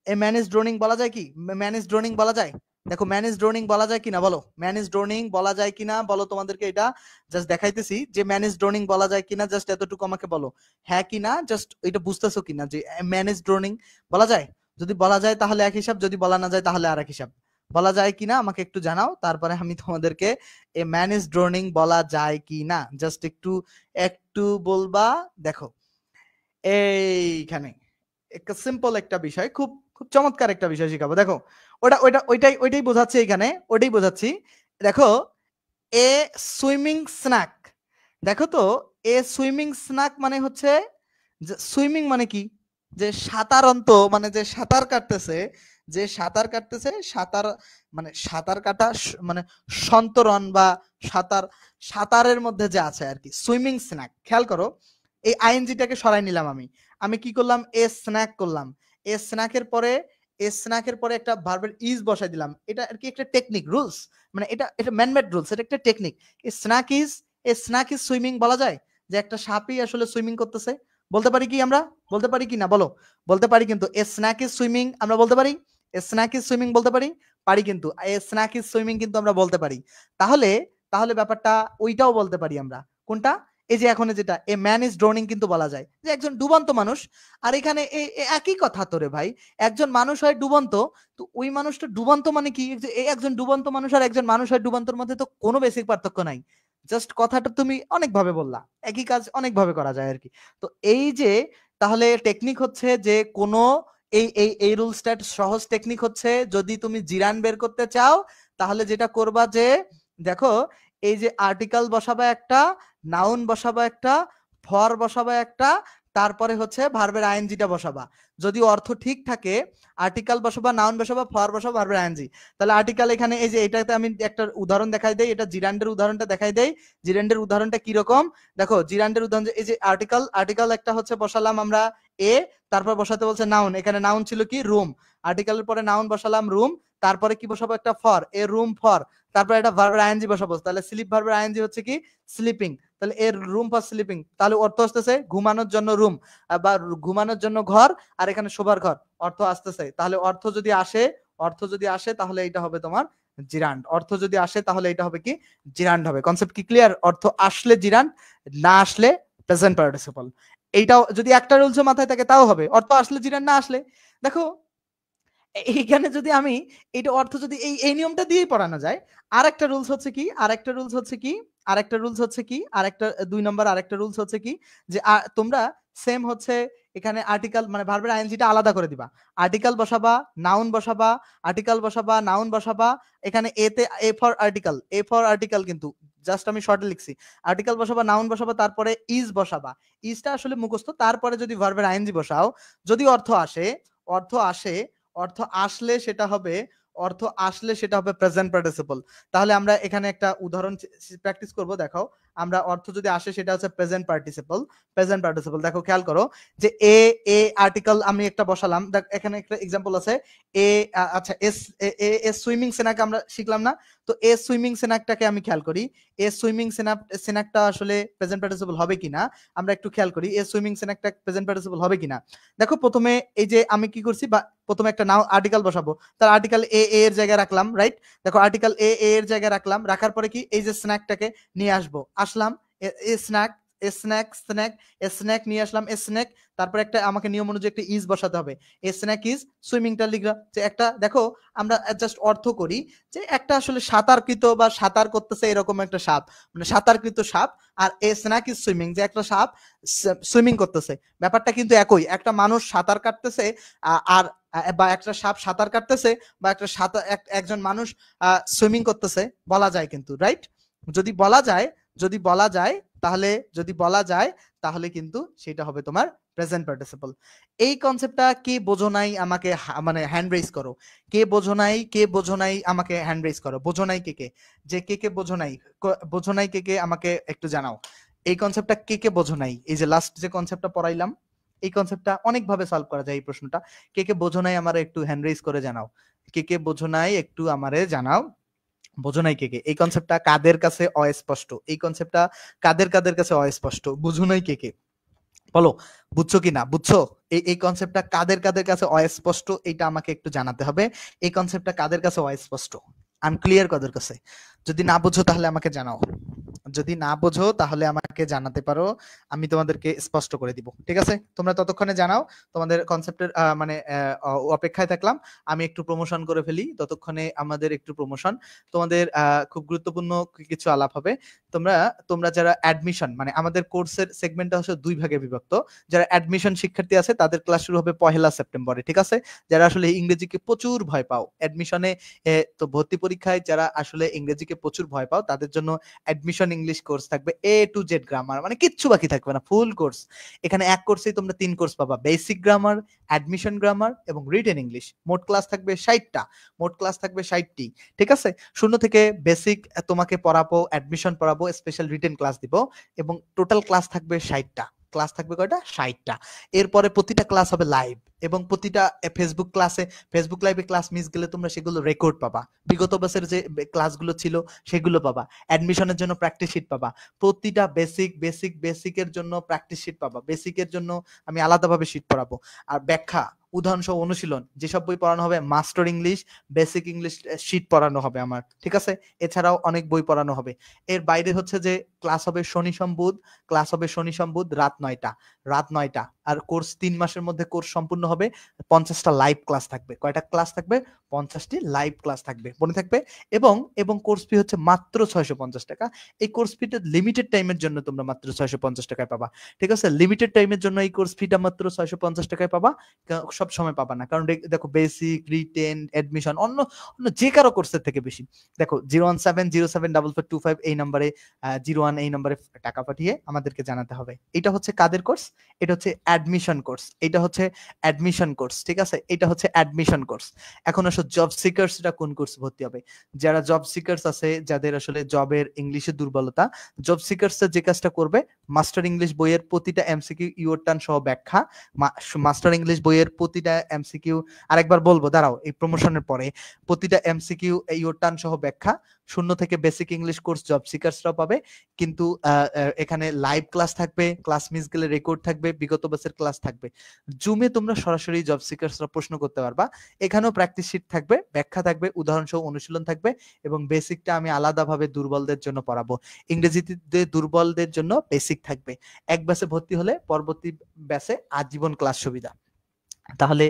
এ ম্যান ইজ ড্রোনিং বলা যায় কি? ম্যান ইজ ড্রোনিং বলা যায়? দেখো ম্যান ইজ ড্রোনিং বলা যায় কিনা বলো, ম্যান ইজ ড্রোনিং বলা যায় কিনা বলো, তোমাদেরকে এটা জাস্ট দেখাইতেছি যে ম্যান ইজ ড্রোনিং বলা যায় কিনা, জাস্ট এতটুকু আমাকে বলো হ্যাঁ কিনা, জাস্ট এটা বুঝতেছো কিনা যে ম্যান ইজ ড্রোনিং বলা যায়? যদি বলা যায় তাহলে এক হিসাব, যদি বলা না যায় তাহলে আর এক হিসাব। বলা যায় কিনা আমাকে একটু জানাও, তারপরে আমি তোমাদেরকে এ ম্যান ইজ ড্রোনিং বলা যায় কিনা জাস্ট একটু একটু বলবা। দেখো এইখানে একটা সিম্পল একটা বিষয়, খুব খুব চমৎকার একটা বিষয় শিখাবো। দেখো ওইটাই বোঝাচ্ছি, এখানে ওইটাই বোঝাচ্ছি। দেখো এ সুইমিং স্ন্যাক, দেখো তো এ সুইমিং স্ন্যাক মানে হচ্ছে সুইমিং মানে কি, যে সাঁতারন্ত মানে যে সাঁতার কাটতেছে, যে সাঁতার কাটতেছে, সাঁতার মানে সাঁতার কাটা মানে সন্তরণ বা সাঁতার, সাঁতারের মধ্যে যে আছে আর কি, সুইমিং স্ন্যাক। খেয়াল করো এই আইএনজিটাকে সরাই নিলাম, আমি আমি কি করলাম, এ স্ন্যাক করলাম, এ স্ন্যাকের পরে একটা ভার্বের ইজ বসাই দিলাম। এটা আর কি একটা টেকনিক, রুলস, মানে এটা এটা ম্যানমেড রুলস, এটা একটা technique. A snack is swimming বলা যায়? যে একটা সাপই আসলে সুইমিং করতেছে, বলতে পারি কি আমরা? বলতে পারি কি না বলো? বলতে পারি কিন্তু। এ স্ন্যাক ইজ সুইমিং আমরা বলতে পারি, এ স্ন্যাক ইজ সুইমিং বলতে পারি, পারি কিন্তু। এ স্ন্যাক ইজ সুইমিং কিন্তু আমরা বলতে পারি। তাহলে তাহলে ব্যাপারটা ওইটাও বলতে পারি আমরা। কোনটা? এই যে এখন যেটা এ ম্যান ইজ ড্রোনিং কিন্তু বলা যায়, যে একজন ডুবন্ত মানুষ। আর এখানে একই কথা তো রে ভাই, একজন মানুষ হয় ডুবন্ত, তো ওই মানুষটা ডুবন্ত মানে কি, যে একজন ডুবন্ত মানুষ আর একজন মানুষ হয় ডুবন্তর মধ্যে তো কোনো বেসিক পার্থক্য নাই। জাস্ট কথাটা তুমি অনেক ভাবে বললা, একই কাজ অনেক ভাবে করা যায় আর কি। তো এই যে তাহলে টেকনিক হচ্ছে যে কোনো এই রুলসটা সহজ টেকনিক হচ্ছে, যদি তুমি জিরান বের করতে চাও তাহলে যেটা করবা যে দেখো এই যে আর্টিকেল বসাবা একটা, নাউন বসাবা একটা, ফর বসাবা একটা, তারপরে হচ্ছে ভার্বের আইএনজিটা বসাবা। যদি অর্থ ঠিক থাকে আর্টিকেল বসাবা, নাউন বসাবা, ফর বসাবা, ভার্বের আইএনজি। তাহলে আর্টিকেল এখানে এই যে এটাতে আমি একটা উদাহরণ দেখাই দেই, এটা জিরান্ডের উদাহরণটা দেখাই দেই। জিরান্ডের উদাহরণটা কি রকম দেখো, জিরান্ডের উদাহরণ এই যে আর্টিকেল একটা হচ্ছে বসালাম আমরা এ, তারপর বসাতে বলছে নাউন, এখানে নাউন ছিল কি রুম, আর্টিকেলের পরে নাউন বসালাম রুম, তারপরে কি বসাবো একটা ফর, এ রুম ফর, তারপরে একটা ভার্বের আইএনজি বসাবো। তাহলে স্লিপ ভার্বের আইএনজি হচ্ছে কি স্লিপিং, তাহলে এর রুম ফর স্লিপিং, তাহলে অর্থ আসতেছে ঘুমানোর জন্য রুম বা ঘুমানোর জন্য ঘর, আর এখানে শোবার ঘর, অর্থ আসতেছে। তাহলে অর্থ যদি আসে তাহলে এটা হবে তোমার জিরান্ড, অর্থ যদি আসে তাহলে এটা হবে কি জিরান্ড হবে। কনসেপ্ট কি ক্লিয়ার? অর্থ আসলে জিরান্ড, না আসলে প্রেজেন্ট পার্টিসিপল। এইটাও যদি একটা রুলস মাথায় থাকে তাও হবে, অর্থ আসলে জিরান্ড, না আসলে। দেখো এইখানে যদি আমি এটা অর্থ যদি এই নিয়মটা দিয়েই পড়ানো যায়। আরেকটা রুলস হচ্ছে কি, আরেকটা 2 নম্বর আরেকটা রুলস হচ্ছে কি, যে তোমরা সেম হচ্ছে এখানে আর্টিকেল মানে ভার্বের আইএনজিটা আলাদা করে দিবা। আর্টিকেল বসাবা, নাউন বসাবা, আর্টিকেল বসাবা, নাউন বসাবা। এখানে এতে এ ফর আর্টিকেল কিন্তু জাস্ট আমি শর্টে লিখছি। আর্টিকেল বসাবা, নাউন বসাবা, তারপরে ইজ বসাবা। ইজটা আসলে মুখস্থ, তারপরে যদি ভার্বের আইএনজি বসাও, যদি অর্থ আসে অর্থ আসলে সেটা হবে প্রেজেন্ট পার্টিসিপল। তাহলে আমরা এখানে একটা উদাহরণ প্র্যাকটিস করব। দেখো আমরা অর্থ যদি আসে সেটা হচ্ছে প্রেজেন্ট পার্টিসিপল। দেখো খেয়াল করো যে এ আর্টিকেল আমি একটা বসালাম, এখানে একটা एग्जांपल আছে এ, আচ্ছা এ সুইমিং সেনাকে আমরা শিখলাম না, তো এ সুইমিং সেনাকটাকে আমি খেয়াল করি, এ সুইমিং সেনাকটা আসলে প্রেজেন্ট পার্টিসিপল হবে কিনা আমরা একটু খেয়াল করি, এ সুইমিং সেনাকটা প্রেজেন্ট পার্টিসিপল হবে কিনা। দেখো প্রথমে এই যে আমি কি করছি, বা প্রথমে একটা নাও আর্টিকেল বসাবো, তার আর্টিকেল এর জায়গায় রাখলাম, রাইট? দেখো আর্টিকেল এর জায়গায় রাখলাম, রাখার পরে কি এই যে স্ন্যাকটাকে নিয়ে আসলাম, এ স্ন্যাক, স্ন্যাক নিয়ে আসলাম, স্ন্যাক, তারপর একটা আমাকে নিয়ম অনুযায়ী একটা ইজ বসাতে হবে, এ স্ন্যাক ইজ সুইমিংটা লিখলাম। যে একটা দেখো আমরা জাস্ট অর্থ করি যে একটা আসলে সাঁতারকৃত বা সাঁতার করতেছে এরকম একটা সাপ, মানে সাঁতারকৃত সাপ, আর এ স্ন্যাক ইজ সুইমিং, যে একটা সাপ সুইমিং করতেছে। ব্যাপারটা কিন্তু একই, একটা মানুষ সাঁতার কাটতেছে আর বা একটা সাপ সাঁতার কাটতেছে, বা একটা একজন মানুষ সুইমিং করতেছে, বলা যায় কিন্তু, রাইট? যদি বলা যায় যদি বলা যায় তাহলে কিন্তু সেটা হবে তোমার প্রেজেন্ট পার্টিসিপল। এই কনসেপ্টটা কে বোঝো নাই আমাকে মানে হ্যান্ড রেজ করো, কে বোঝো নাই আমাকে হ্যান্ড রেজ করো, বোঝো নাই কে যে কে বোঝো নাই কে আমাকে একটু জানাও। এই কনসেপ্টটা কে বোঝো নাই, এই যে লাস্ট যে কনসেপ্টটা পড়াইলাম, এই কনসেপ্টটা অনেক ভাবে সলভ করা যায়। এই প্রশ্নটা কে বোঝো নাই আমারে একটু হ্যান্ড রেজ করে জানাও, কে বোঝো নাই একটু আমারে জানাও, বোঝো নাই কে এই কনসেপ্টটা কাদের কাছে অস্পষ্ট, এই কনসেপ্টটা কাদের কাছে অস্পষ্ট, বুঝো নাই কে বলো বুঝছো কি না? বুঝছো এই কনসেপ্টটা কাদের কাদের কাছে অস্পষ্ট, এটা আমাকে একটু জানাতে হবে। এই কনসেপ্টটা কাদের কাছে অস্পষ্ট, আনক্লিয়ার কাদের কাছে? যদি না বুঝো তাহলে আমাকে জানাও, যদি না বোঝো তাহলে আমাকে জানাতে পারো, আমি তোমাদেরকে স্পষ্ট করে দিব। ঠিক আছে, তোমরা ততক্ষণে জানাও তোমাদের কনসেপ্টের মানে অপেক্ষায় থাকলাম। আমি একটু প্রমোশন করে ফেলি ততক্ষণে, আমাদের একটু প্রমোশন, তোমাদের খুব গুরুত্বপূর্ণ কিছু আলাপ হবে। তোমরা তোমরা যারা অ্যাডমিশন, মানে আমাদের কোর্সের সেগমেন্টটা হচ্ছে দুই ভাগে বিভক্ত। যারা অ্যাডমিশন শিক্ষার্থী আছে তাদের ক্লাস শুরু হবে 1 সেপ্টেম্বরে। ঠিক আছে, যারা আসলে ইংরেজিকে প্রচুর ভয় পাও অ্যাডমিশনে, তো ভর্তি পরীক্ষায় যারা আসলে ইংরেজিকে প্রচুর ভয় পাও তাদের জন্য অ্যাডমিশন ইংলিশ কোর্স থাকবে A to Z গ্রামার, মানে কিচ্ছু বাকি থাকবে না, ফুল কোর্স। এখানে এক কোর্সেই তোমরা 3 কোর্স পাবা, বেসিক গ্রামার, অ্যাডমিশন গ্রামার এবং রিটেন ইংলিশ। মোট ক্লাস থাকবে 60টা, মোট ক্লাস থাকবে 60টি। ঠিক আছে, শূন্য থেকে বেসিক তোমাকে পড়াবো, অ্যাডমিশন পড়াবো, স্পেশাল রিটেন ক্লাস দিব, এবং টোটাল ক্লাস থাকবে 60টা। ক্লাস থাকবে কয়টা? 60টা। এরপরে প্রতিটা ক্লাস হবে লাইভ, এবং প্রতিটা ফেসবুক ক্লাসে, ফেসবুক লাইভে ক্লাস মিস গেলে তোমরা সেগুলো রেকর্ড পাবা, বিগত বছরের যে ক্লাসগুলো ছিল সেগুলো পাবা। অ্যাডমিশনের জন্য প্র্যাকটিস শিট পাবা, প্রতিটা বেসিকের জন্য প্র্যাকটিস শিট পাবা, বেসিকের জন্য আমি আলাদাভাবে শিট পড়াবো। আর ব্যাখ্যা, উদাহরণ সহ অনুশীলন, যেসব বই পড়ানো হবে, master English, basic English sheet পড়ানো হবে আমার। ঠিক আছে, এছাড়াও অনেক বই পড়ানো হবে। এর বাইরে হচ্ছে যে ক্লাস হবে শনি সোম বুধ, ক্লাস হবে শনি সোম বুধ রাত 9টা, রাত 9টা। আর কোর্স 3 মাসের মধ্যে কোর্স সম্পূর্ণ হবে। 50টা লাইভ ক্লাস থাকবে। কয়টা ক্লাস থাকবে? 50টি লাইভ ক্লাস থাকবে, মনে থাকবে। এবং এবং কোর্স ফি হচ্ছে মাত্র 650 টাকা। এই কোর্স ফিটা লিমিটেড টাইমের জন্য তোমরা মাত্র 650 টাকায় পাবা। ঠিক আছে, লিমিটেড টাইমের জন্য এই কোর্স ফিটা মাত্র 650 টাকায় পাবা, সব সময় পাবা না। কারণ দেখো বেসিক, রিটেন, অ্যাডমিশন অন্য অন্য যে কারো কোর্সের থেকে বেশি। দেখো 017074425 এই নাম্বারে, 01 এই নাম্বারে টাকা পাঠিয়ে আমাদেরকে জানাতে হবে। এটা হচ্ছে কাদের কোর্স? এটা হচ্ছে অ্যাডমিশন কোর্স, এটা হচ্ছে অ্যাডমিশন কোর্স। ঠিক আছে, এটা হচ্ছে অ্যাডমিশন কোর্স। এখন আসো জব সিকার্সরা কোন কোর্স ভর্তি হবে। যারা জব সিকার্স আছে, যাদের আসলে জবের ইংলিশে দুর্বলতা, জব সিকার্সরা যে কাজটা করবে, মাস্টার ইংলিশ বইয়ের প্রতিটা এমসিকিউ ইওর টার্ন সহ ব্যাখ্যা, মাস্টার ইংলিশ বইয়ের প্রতিটা এমসিকিউ, আরেকবার বলবো দাঁড়াও এই প্রমোশনের পরে, প্রতিটা এমসিকিউ ইওর টার্ন সহ ব্যাখ্যা, শূন্য থেকে বেসিক ইংলিশ কোর্স জব সিকার্সরাও পাবে। কিন্তু এখানে লাইভ ক্লাস থাকবে, ক্লাস মিস গেলে রেকর্ড থাকবে, বিগত বছরের ক্লাস থাকবে। জুমে তোমরা সরাসরি জব সিকার্সরা প্রশ্ন করতে পারবা। এখানেও প্র্যাকটিস শিট থাকবে, ব্যাখ্যা থাকবে, উদাহরণ সহ অনুশীলন থাকবে, এবং বেসিকটা আমি আলাদাভাবে দুর্বলদের জন্য পড়াবো। ইংরেজিতে দুর্বলদের জন্য বেসিক থাকবে। এক ব্যাচে ভর্তি হলে পরবর্তী ব্যাচে আজীবন ক্লাস সুবিধা। তাহলে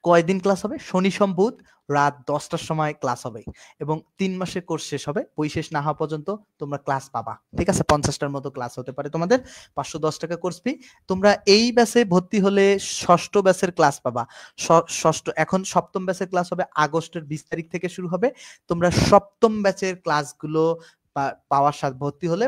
কয়দিন ক্লাস হবে? শনি সোম বুধ রাত 10টার সময় ক্লাস হবে, এবং 3 মাসের কোর্স শেষ হবে। বই শেষ না হওয়া পর্যন্ত তোমরা ক্লাস পাবা। ঠিক আছে, 50টার মতো ক্লাস হতে পারে তোমাদের। 510 টাকা কোর্স ফি। তোমরা এই ব্যাচে ভর্তি হলে ষষ্ঠ ব্যাচের ক্লাস পাবা। ষষ্ঠ, এখন সপ্তম ব্যাচের ক্লাস হবে আগস্টের 20 তারিখ থেকে শুরু হবে। তোমরা সপ্তম ব্যাচের ক্লাসগুলো পাওয়ার সাথে ভর্তি হলে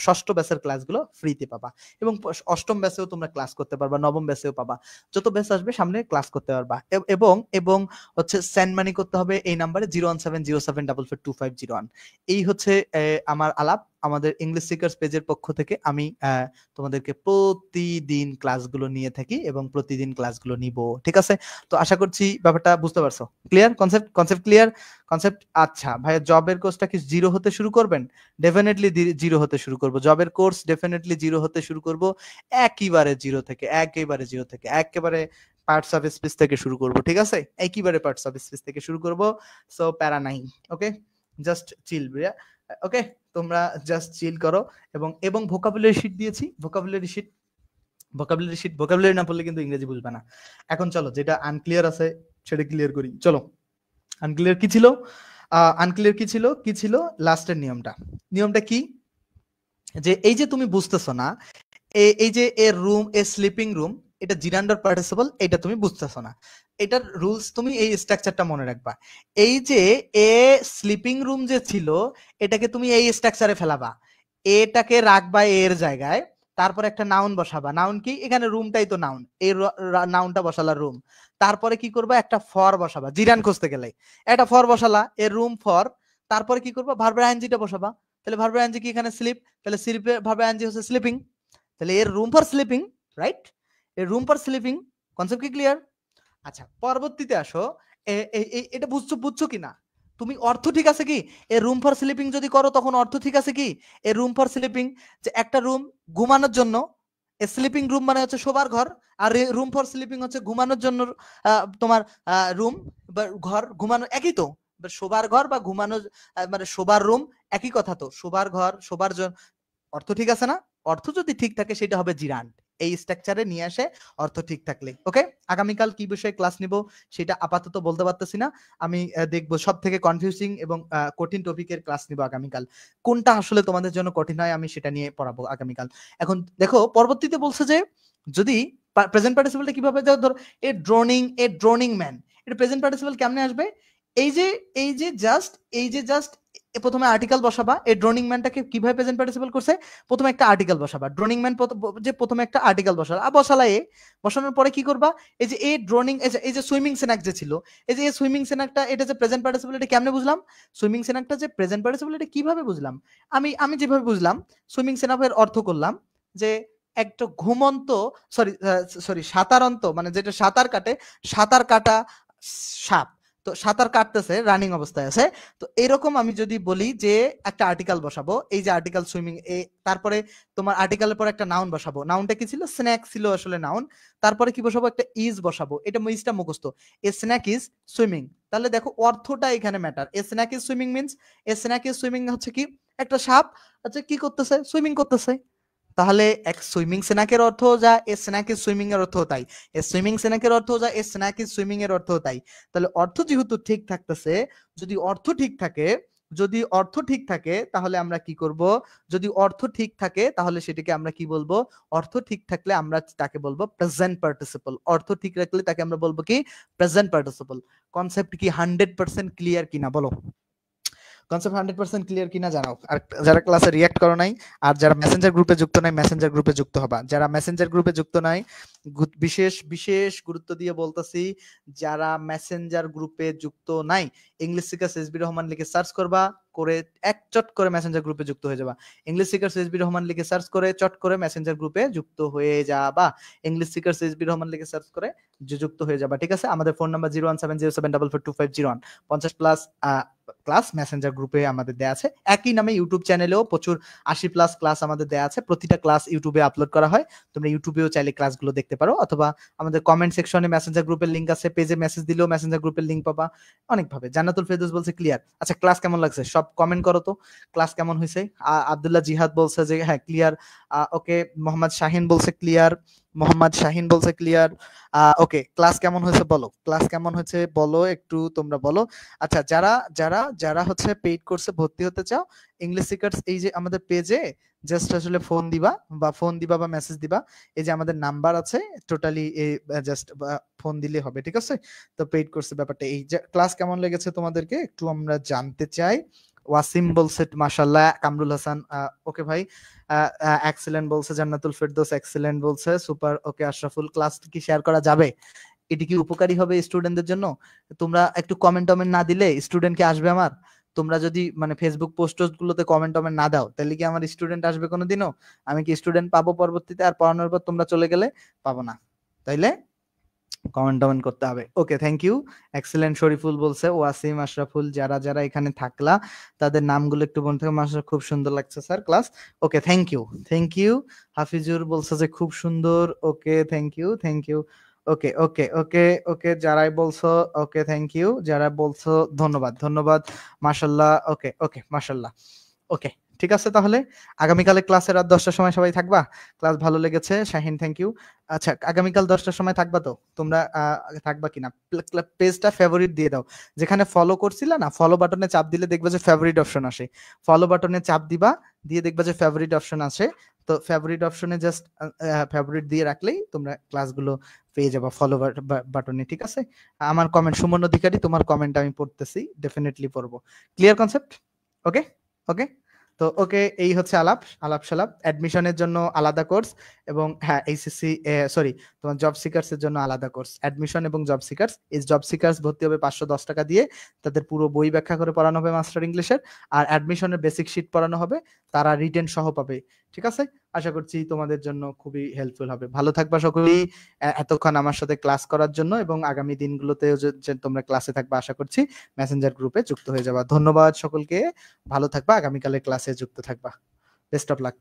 ষষ্ঠ ব্যাচের ক্লাসগুলো ফ্রিতে পাবা, এবং অষ্টম ব্যাচেও তোমরা ক্লাস করতে পারবা, নবম ব্যাচেও পাবা। যত ব্যাচ আসবে সামনে ক্লাস করতে পারবা। এবং এবং হচ্ছে সেন্ড মানি করতে হবে এই নাম্বারে 01707442501। এই হচ্ছে আমার আলাপ। আমাদের ইংলিশ সিকার্স পেজের পক্ষ থেকে আমি তোমাদেরকে প্রতিদিন ক্লাসগুলো নিয়ে থাকি এবং প্রতিদিন ক্লাসগুলো নিব। ঠিক আছে, তো আশা করছি ব্যাপারটা বুঝতে পারছো। ক্লিয়ার? Concept clear? কনসেপ্ট আচ্ছা ভাইয়া, জবের কোর্সটা কি জিরো হতে শুরু করবেন? ডেফিনেটলি জিরো হতে শুরু করব। জবের কোর্স ডেফিনেটলি জিরো হতে শুরু করব, একেবারে জিরো থেকে, একেবারে পার্টস অফ স্পিচ থেকে শুরু করব। ঠিক আছে, একেবারে পার্টস অফ স্পিচ থেকে শুরু করব। সো প্যারা নাই, ওকে, জাস্ট চিল ভাইয়া। ওকে, তোমরা জাস্ট চিল করো। এবং ভোকাবুলারি শিট দিয়েছি, ভোকাবুলারি না পড়লে কিন্তু ইংরেজি বুঝবে না। এখন চলো, যেটা আনক্লিয়ার আছে সেটা ক্লিয়ার করি। চলো, আনক্লিয়ার কি ছিল লাস্টের নিয়মটা কি, যে এই যে তুমি বুঝতেছো না, এই যে এর রুম, এ স্লিপিং রুম, এটা জিরান্ডার পার্টিসিপল, এটা তুমি বুঝতেছো না। এটার রুলস তুমি এই স্ট্রাকচারটা মনে রাখবা। এই যে এ স্লিপিং রুম যে ছিল, এটাকে তুমি এই স্ট্রাকচারে ফেলাবা, এটাকে রাখবা এর জায়গায়, তারপর একটা নাউন বসাবা। নাউন কি? এখানে রুমটাই তো নাউন, এই নাউনটা বসালা রুম। তারপরে কি করবা? একটা ফর বসাবা, জিরান খুঁজতে গেলে একটা ফর বসালা, এর রুম ফর। তারপরে কি করবা? ভার্বের আইএনজিটা বসাবা। তাহলে ভার্বের আইএনজি কি? এখানে স্লিপ, তাহলে স্লিপের ভার্বের আইএনজি হচ্ছে স্লিপিং। তাহলে এর রুম ফর স্লিপিং, রাইট? এর রুম ফর স্লিপিং। কনসেপ্ট কি ক্লিয়ার? আচ্ছা, পরবর্তীতে আসো, এটা বুঝছো কিনা তুমি? অর্থ ঠিক আছে কি? এর রুম ফর স্লিপিং যদি করো তখন অর্থ ঠিক আছে কি? এর রুম ফর স্লিপিং, যে একটা রুম ঘুমানোর জন্য, স্লিপিং রুম মানে হচ্ছে শোবার ঘর, আর রুম ফর স্লিপিং হচ্ছে ঘুমানোর জন্য তোমার রুম বা ঘর, ঘুমানো একই তো, শোবার ঘর বা ঘুমানো মানে শোবার রুম একই কথা তো, শোবার ঘর শোবার জন্য, অর্থ ঠিক আছে না? অর্থ যদি ঠিক থাকে সেটা হবে জিরান্ড, এই স্ট্রাকচারে নিয়ে আসে অর্থ ঠিক থাকলে। ওকে, আগামীকাল কি বিষয়ে ক্লাস নিব সেটা আপাতত বলতে পারতেছি না, আমি দেখবো সব থেকে কনফিউজিং এবং কঠিন টপিকের ক্লাস নিব আগামীকাল, কোনটা আসলে তোমাদের জন্য কঠিন হয় আমি সেটা নিয়ে পড়াবো আগামীকাল। এখন দেখো পরবর্তীতে বলছে যে যদি প্রেজেন্ট পার্টিসিপলটা কিভাবে, ধর এ ড্রোনিং ম্যান, এটা প্রেজেন্ট পার্টিসিপল কেমনে আসবে? এই যে জাস্ট প্রথমে আর্টিকেল বসাবা, এই ড্রোনিং ম্যানটাকে কিভাবে প্রেজেন্ট পার্টিসিপল করছে, প্রথমে একটা আর্টিকেল বসাবা, ড্রোনিং ম্যান যে প্রথমে একটা আর্টিকেল বসালা, বসানোর পরে কি করবা, এই যে এই ড্রোনিং, এই যে সুইমিং সেনাক যে ছিল, এই যে সুইমিং সেনাকটা, এটা যে প্রেজেন্ট পার্টিসিপল, এটা কেমনে বুঝলাম? সুইমিং সেনাকটা যে প্রেজেন্ট পার্টিসিপল, এটা কিভাবে বুঝলাম? আমি যেভাবে বুঝলাম, সুইমিং সেনাকের অর্থ করলাম যে একটা ঘুমন্ত, সরি সরি সাঁতারন্ত, মানে যেটা সাঁতার কাটে, সাঁতার কাটা সাপ, তো সাঁতার কাটতেছে, রানিং অবস্থায় আছে। তো এরকম আমি যদি বলি যে একটা আর্টিকেল বসাবো, এই যে আর্টিকেল সুইমিং, তারপরে তোমার আর্টিকেলের পর একটা নাউন বসাবো, নাউনটা কি ছিল? স্ন্যাক ছিল আসলে নাউন। তারপরে কি বসাবো? একটা ইজ বসাবো, এটা ইজটা মুখস্থ, এ স্ন্যাক ইজ সুইমিং। তাহলে দেখো অর্থটা এখানে matter, A snack is swimming means, A snack is swimming হচ্ছে কি, একটা সাপ আচ্ছা কি করতেছে, সুইমিং করতেছে। তাহলে এক সুইমিং স্ন্যাকের অর্থ যা, এ স্ন্যাক ইজ সুইমিং এর অর্থ তাই, এ সুইমিং স্ন্যাকের অর্থ যা, এ স্ন্যাক ইজ সুইমিং এর অর্থ তাই। তাহলে অর্থ যেহেতু ঠিক থাকতেছে, যদি অর্থ ঠিক থাকে, যদি অর্থ ঠিক থাকে তাহলে আমরা কি করব? যদি অর্থ ঠিক থাকে তাহলে সেটাকে আমরা কি বলবো? অর্থ ঠিক থাকলে আমরা তাকে বলবো প্রেজেন্ট পার্টিসিপল, অর্থ ঠিক রাখলে তাকে আমরা বলবো কি? Present participle. কনসেপ্ট কি 100% ক্লিয়ার কিনা বলো? কনসেপ্ট 100% ক্লিয়ার কিনা জানাও। আর যারা ক্লাসে রিঅ্যাক্ট করো নাই, আর যারা মেসেঞ্জার গ্রুপে যুক্ত নাই, মেসেঞ্জার গ্রুপে যুক্ত হবা। যারা মেসেঞ্জার গ্রুপে যুক্ত নাই, বিশেষ বিশেষ গুরুত্ব দিয়ে বলতেছি, যারা মেসেঞ্জার গ্রুপে যুক্ত নাই, ইংলিশ সিকার্স এসবি রহমান লিখে সার্চ করবা, করে এক চট করে মেসেঞ্জার গ্রুপে যুক্ত হয়ে যাবা। ইংলিশ সিকার্স এসবি রহমান লিখে সার্চ করে চট করে মেসেঞ্জার গ্রুপে যুক্ত হয়ে যাবা। ইংলিশ সিকার্স এসবি রহমান লিখে সার্চ করে যুক্ত হয়ে যাবা, ঠিক আছে? আমাদের ফোন নাম্বার 01707442501, 50+ ক্লাস মেসেঞ্জার গ্রুপে আমাদের দেয়া আছে। একই নামে ইউটিউব চ্যানেলেও প্রচুর 80+ ক্লাস আমাদের দেয়া আছে, প্রতিটা ক্লাস ইউটিউবে আপলোড করা হয়, তোমরা ইউটিউবেও চাইলে ক্লাসগুলো দেখতে পারো, অথবা আমাদের কমেন্ট সেকশনে মেসেঞ্জার গ্রুপের লিংক আছে, পেজে মেসেজ দিলেও মেসেঞ্জার গ্রুপের লিংক পাবা অনেকভাবে। জান্নাতুল ফেরদৌস বলছে ক্লিয়ার। আচ্ছা ক্লাস কেমন লাগছে সব কমেন্ট করো তো, ক্লাস কেমন হয়েছে? আব্দুল্লাহ জিহাদ বলছে যে হ্যাঁ ক্লিয়ার। ওকে, মোহাম্মদ শাহিন বলছে ক্লিয়ার, মোহাম্মদ শাহিন বলছে ক্লিয়ার। ওকে, ক্লাস কেমন হয়েছে বলো, ক্লাস কেমন হয়েছে বলো, একটু তোমরা বলো। আচ্ছা যারা যারা যারা হচ্ছে পেইড কোর্সে ভর্তি হতে চাও, ইংলিশ সিকার্স এই যে আমাদের পেজে জাস্ট আসলে ফোন দিবা বা মেসেজ দিবা, এই যে আমাদের নাম্বার আছে টোটালি, জাস্ট ফোন দিলে হবে, ঠিক আছে? তো পেইড কোর্সের ব্যাপারটা এই যে, ক্লাস কেমন লেগেছে তোমাদেরকে একটু আমরা জানতে চাই। ওয়াসিম বলছে মাশাআল্লাহ, কামরুল হাসান ওকে ভাই, এক্সেলেন্ট বলছে, জান্নাতুল ফেরদৌস এক্সেলেন্ট বলছে, সুপার। ওকে, আশরাফুল ক্লাস কি শেয়ার করা যাবে? এটি কি উপকারী হবে স্টুডেন্টদের জন্য? তোমরা একটু কমেন্ট টমেন্ট না দিলে স্টুডেন্ট কি আসবে আমার? তোমরা যদি মানে ফেসবুক পোস্ট গুলোতে কমেন্ট টমেন্ট না দাও তাহলে কি আমার স্টুডেন্ট আসবে কোনোদিনও? আমি কি স্টুডেন্ট পাবো পরবর্তীতে? আর পড়ানোর পর তোমরা চলে গেলে পাবো না, তাইলে কমেন্ট টমেন্ট করতে হবে। ওকে, থ্যাংক ইউ। এক্সেলেন্ট শরীফুল বলছে, ওয়াসিম, আশরাফুল, যারা যারা এখানে থাকলা তাদের নামগুলো একটু বলতে হবে। মাশাআল্লাহ খুব সুন্দর লাগছে sir class. Okay, thank you, thank you. Hafizur বলছে যে খুব সুন্দর। Okay, thank you, thank you. Okay okay okay okay, যারাই বলছো ওকে থ্যাংক ইউ, যারা বলছো ধন্যবাদ ধন্যবাদ। মাশাআল্লাহ, ওকে ওকে, মাশাআল্লাহ। ওকে, ঠিক আছে তাহলে আগামীকালে ক্লাসে রাত 10টার সময় সবাই থাকবা? ক্লাস ভালো লেগেছে, শাহিন থ্যাংক ইউ। আচ্ছা আগামীকাল 10টার সময় থাকবা তো তোমরা? থাকবা কিনা? পেজটা ফেভারিট দিয়ে দাও, যেখানে ফলো করছিলা না, ফলো বাটনে চাপ দিলে দেখবে যে ফেভারিট অপশন আসে, ফলো বাটনে চাপ দিবা, দিয়ে দেখবা যে ফেভারিট অপশন আছে। তো ফেভারিট অপশনে জাস্ট ফেভারিট দিয়ে রাখলেই তোমরা ক্লাসগুলো পেয়ে যাবা ফলো বাটনে, ঠিক আছে? আমার কমেন্ট, সুমন অধিকারী, তোমার কমেন্ট আমি পড়তেছি, ডেফিনেটলি পড়বো। Clear concept? Okay okay. তো ওকে, এই হচ্ছে আলাপ আলাপ সালাপ। অ্যাডমিশনের জন্য আলাদা কোর্স, এবং হ্যাঁ এইচএসসি সরি তোমার জব সিকার্স এর জন্য আলাদা কোর্স। অ্যাডমিশন এবং জব সিকার্স, এই জব সিকার্স ভর্তি হবে 510 টাকা দিয়ে, তাদের পুরো বই ব্যাখ্যা করে পড়ানো হবে মাস্টার ইংলিশের, আর অ্যাডমিশনের বেসিক শিট পড়ানো হবে, তারা রিটেন সহ পাবে, ঠিক আছে? আশা করছি তোমাদের জন্য খুবই হেল্পফুল হবে। ভালো থাকবা সকলেই এতক্ষণ আমার সাথে ক্লাস করার জন্য, এবং আগামী দিনগুলোতেও যে তোমরা ক্লাসে থাকবা আশা করছি, মেসেঞ্জার গ্রুপে যুক্ত হয়ে যাবা। ধন্যবাদ সকলকে, ভালো থাকবা, আগামীকালের ক্লাসে যুক্ত থাকবা। Best of luck.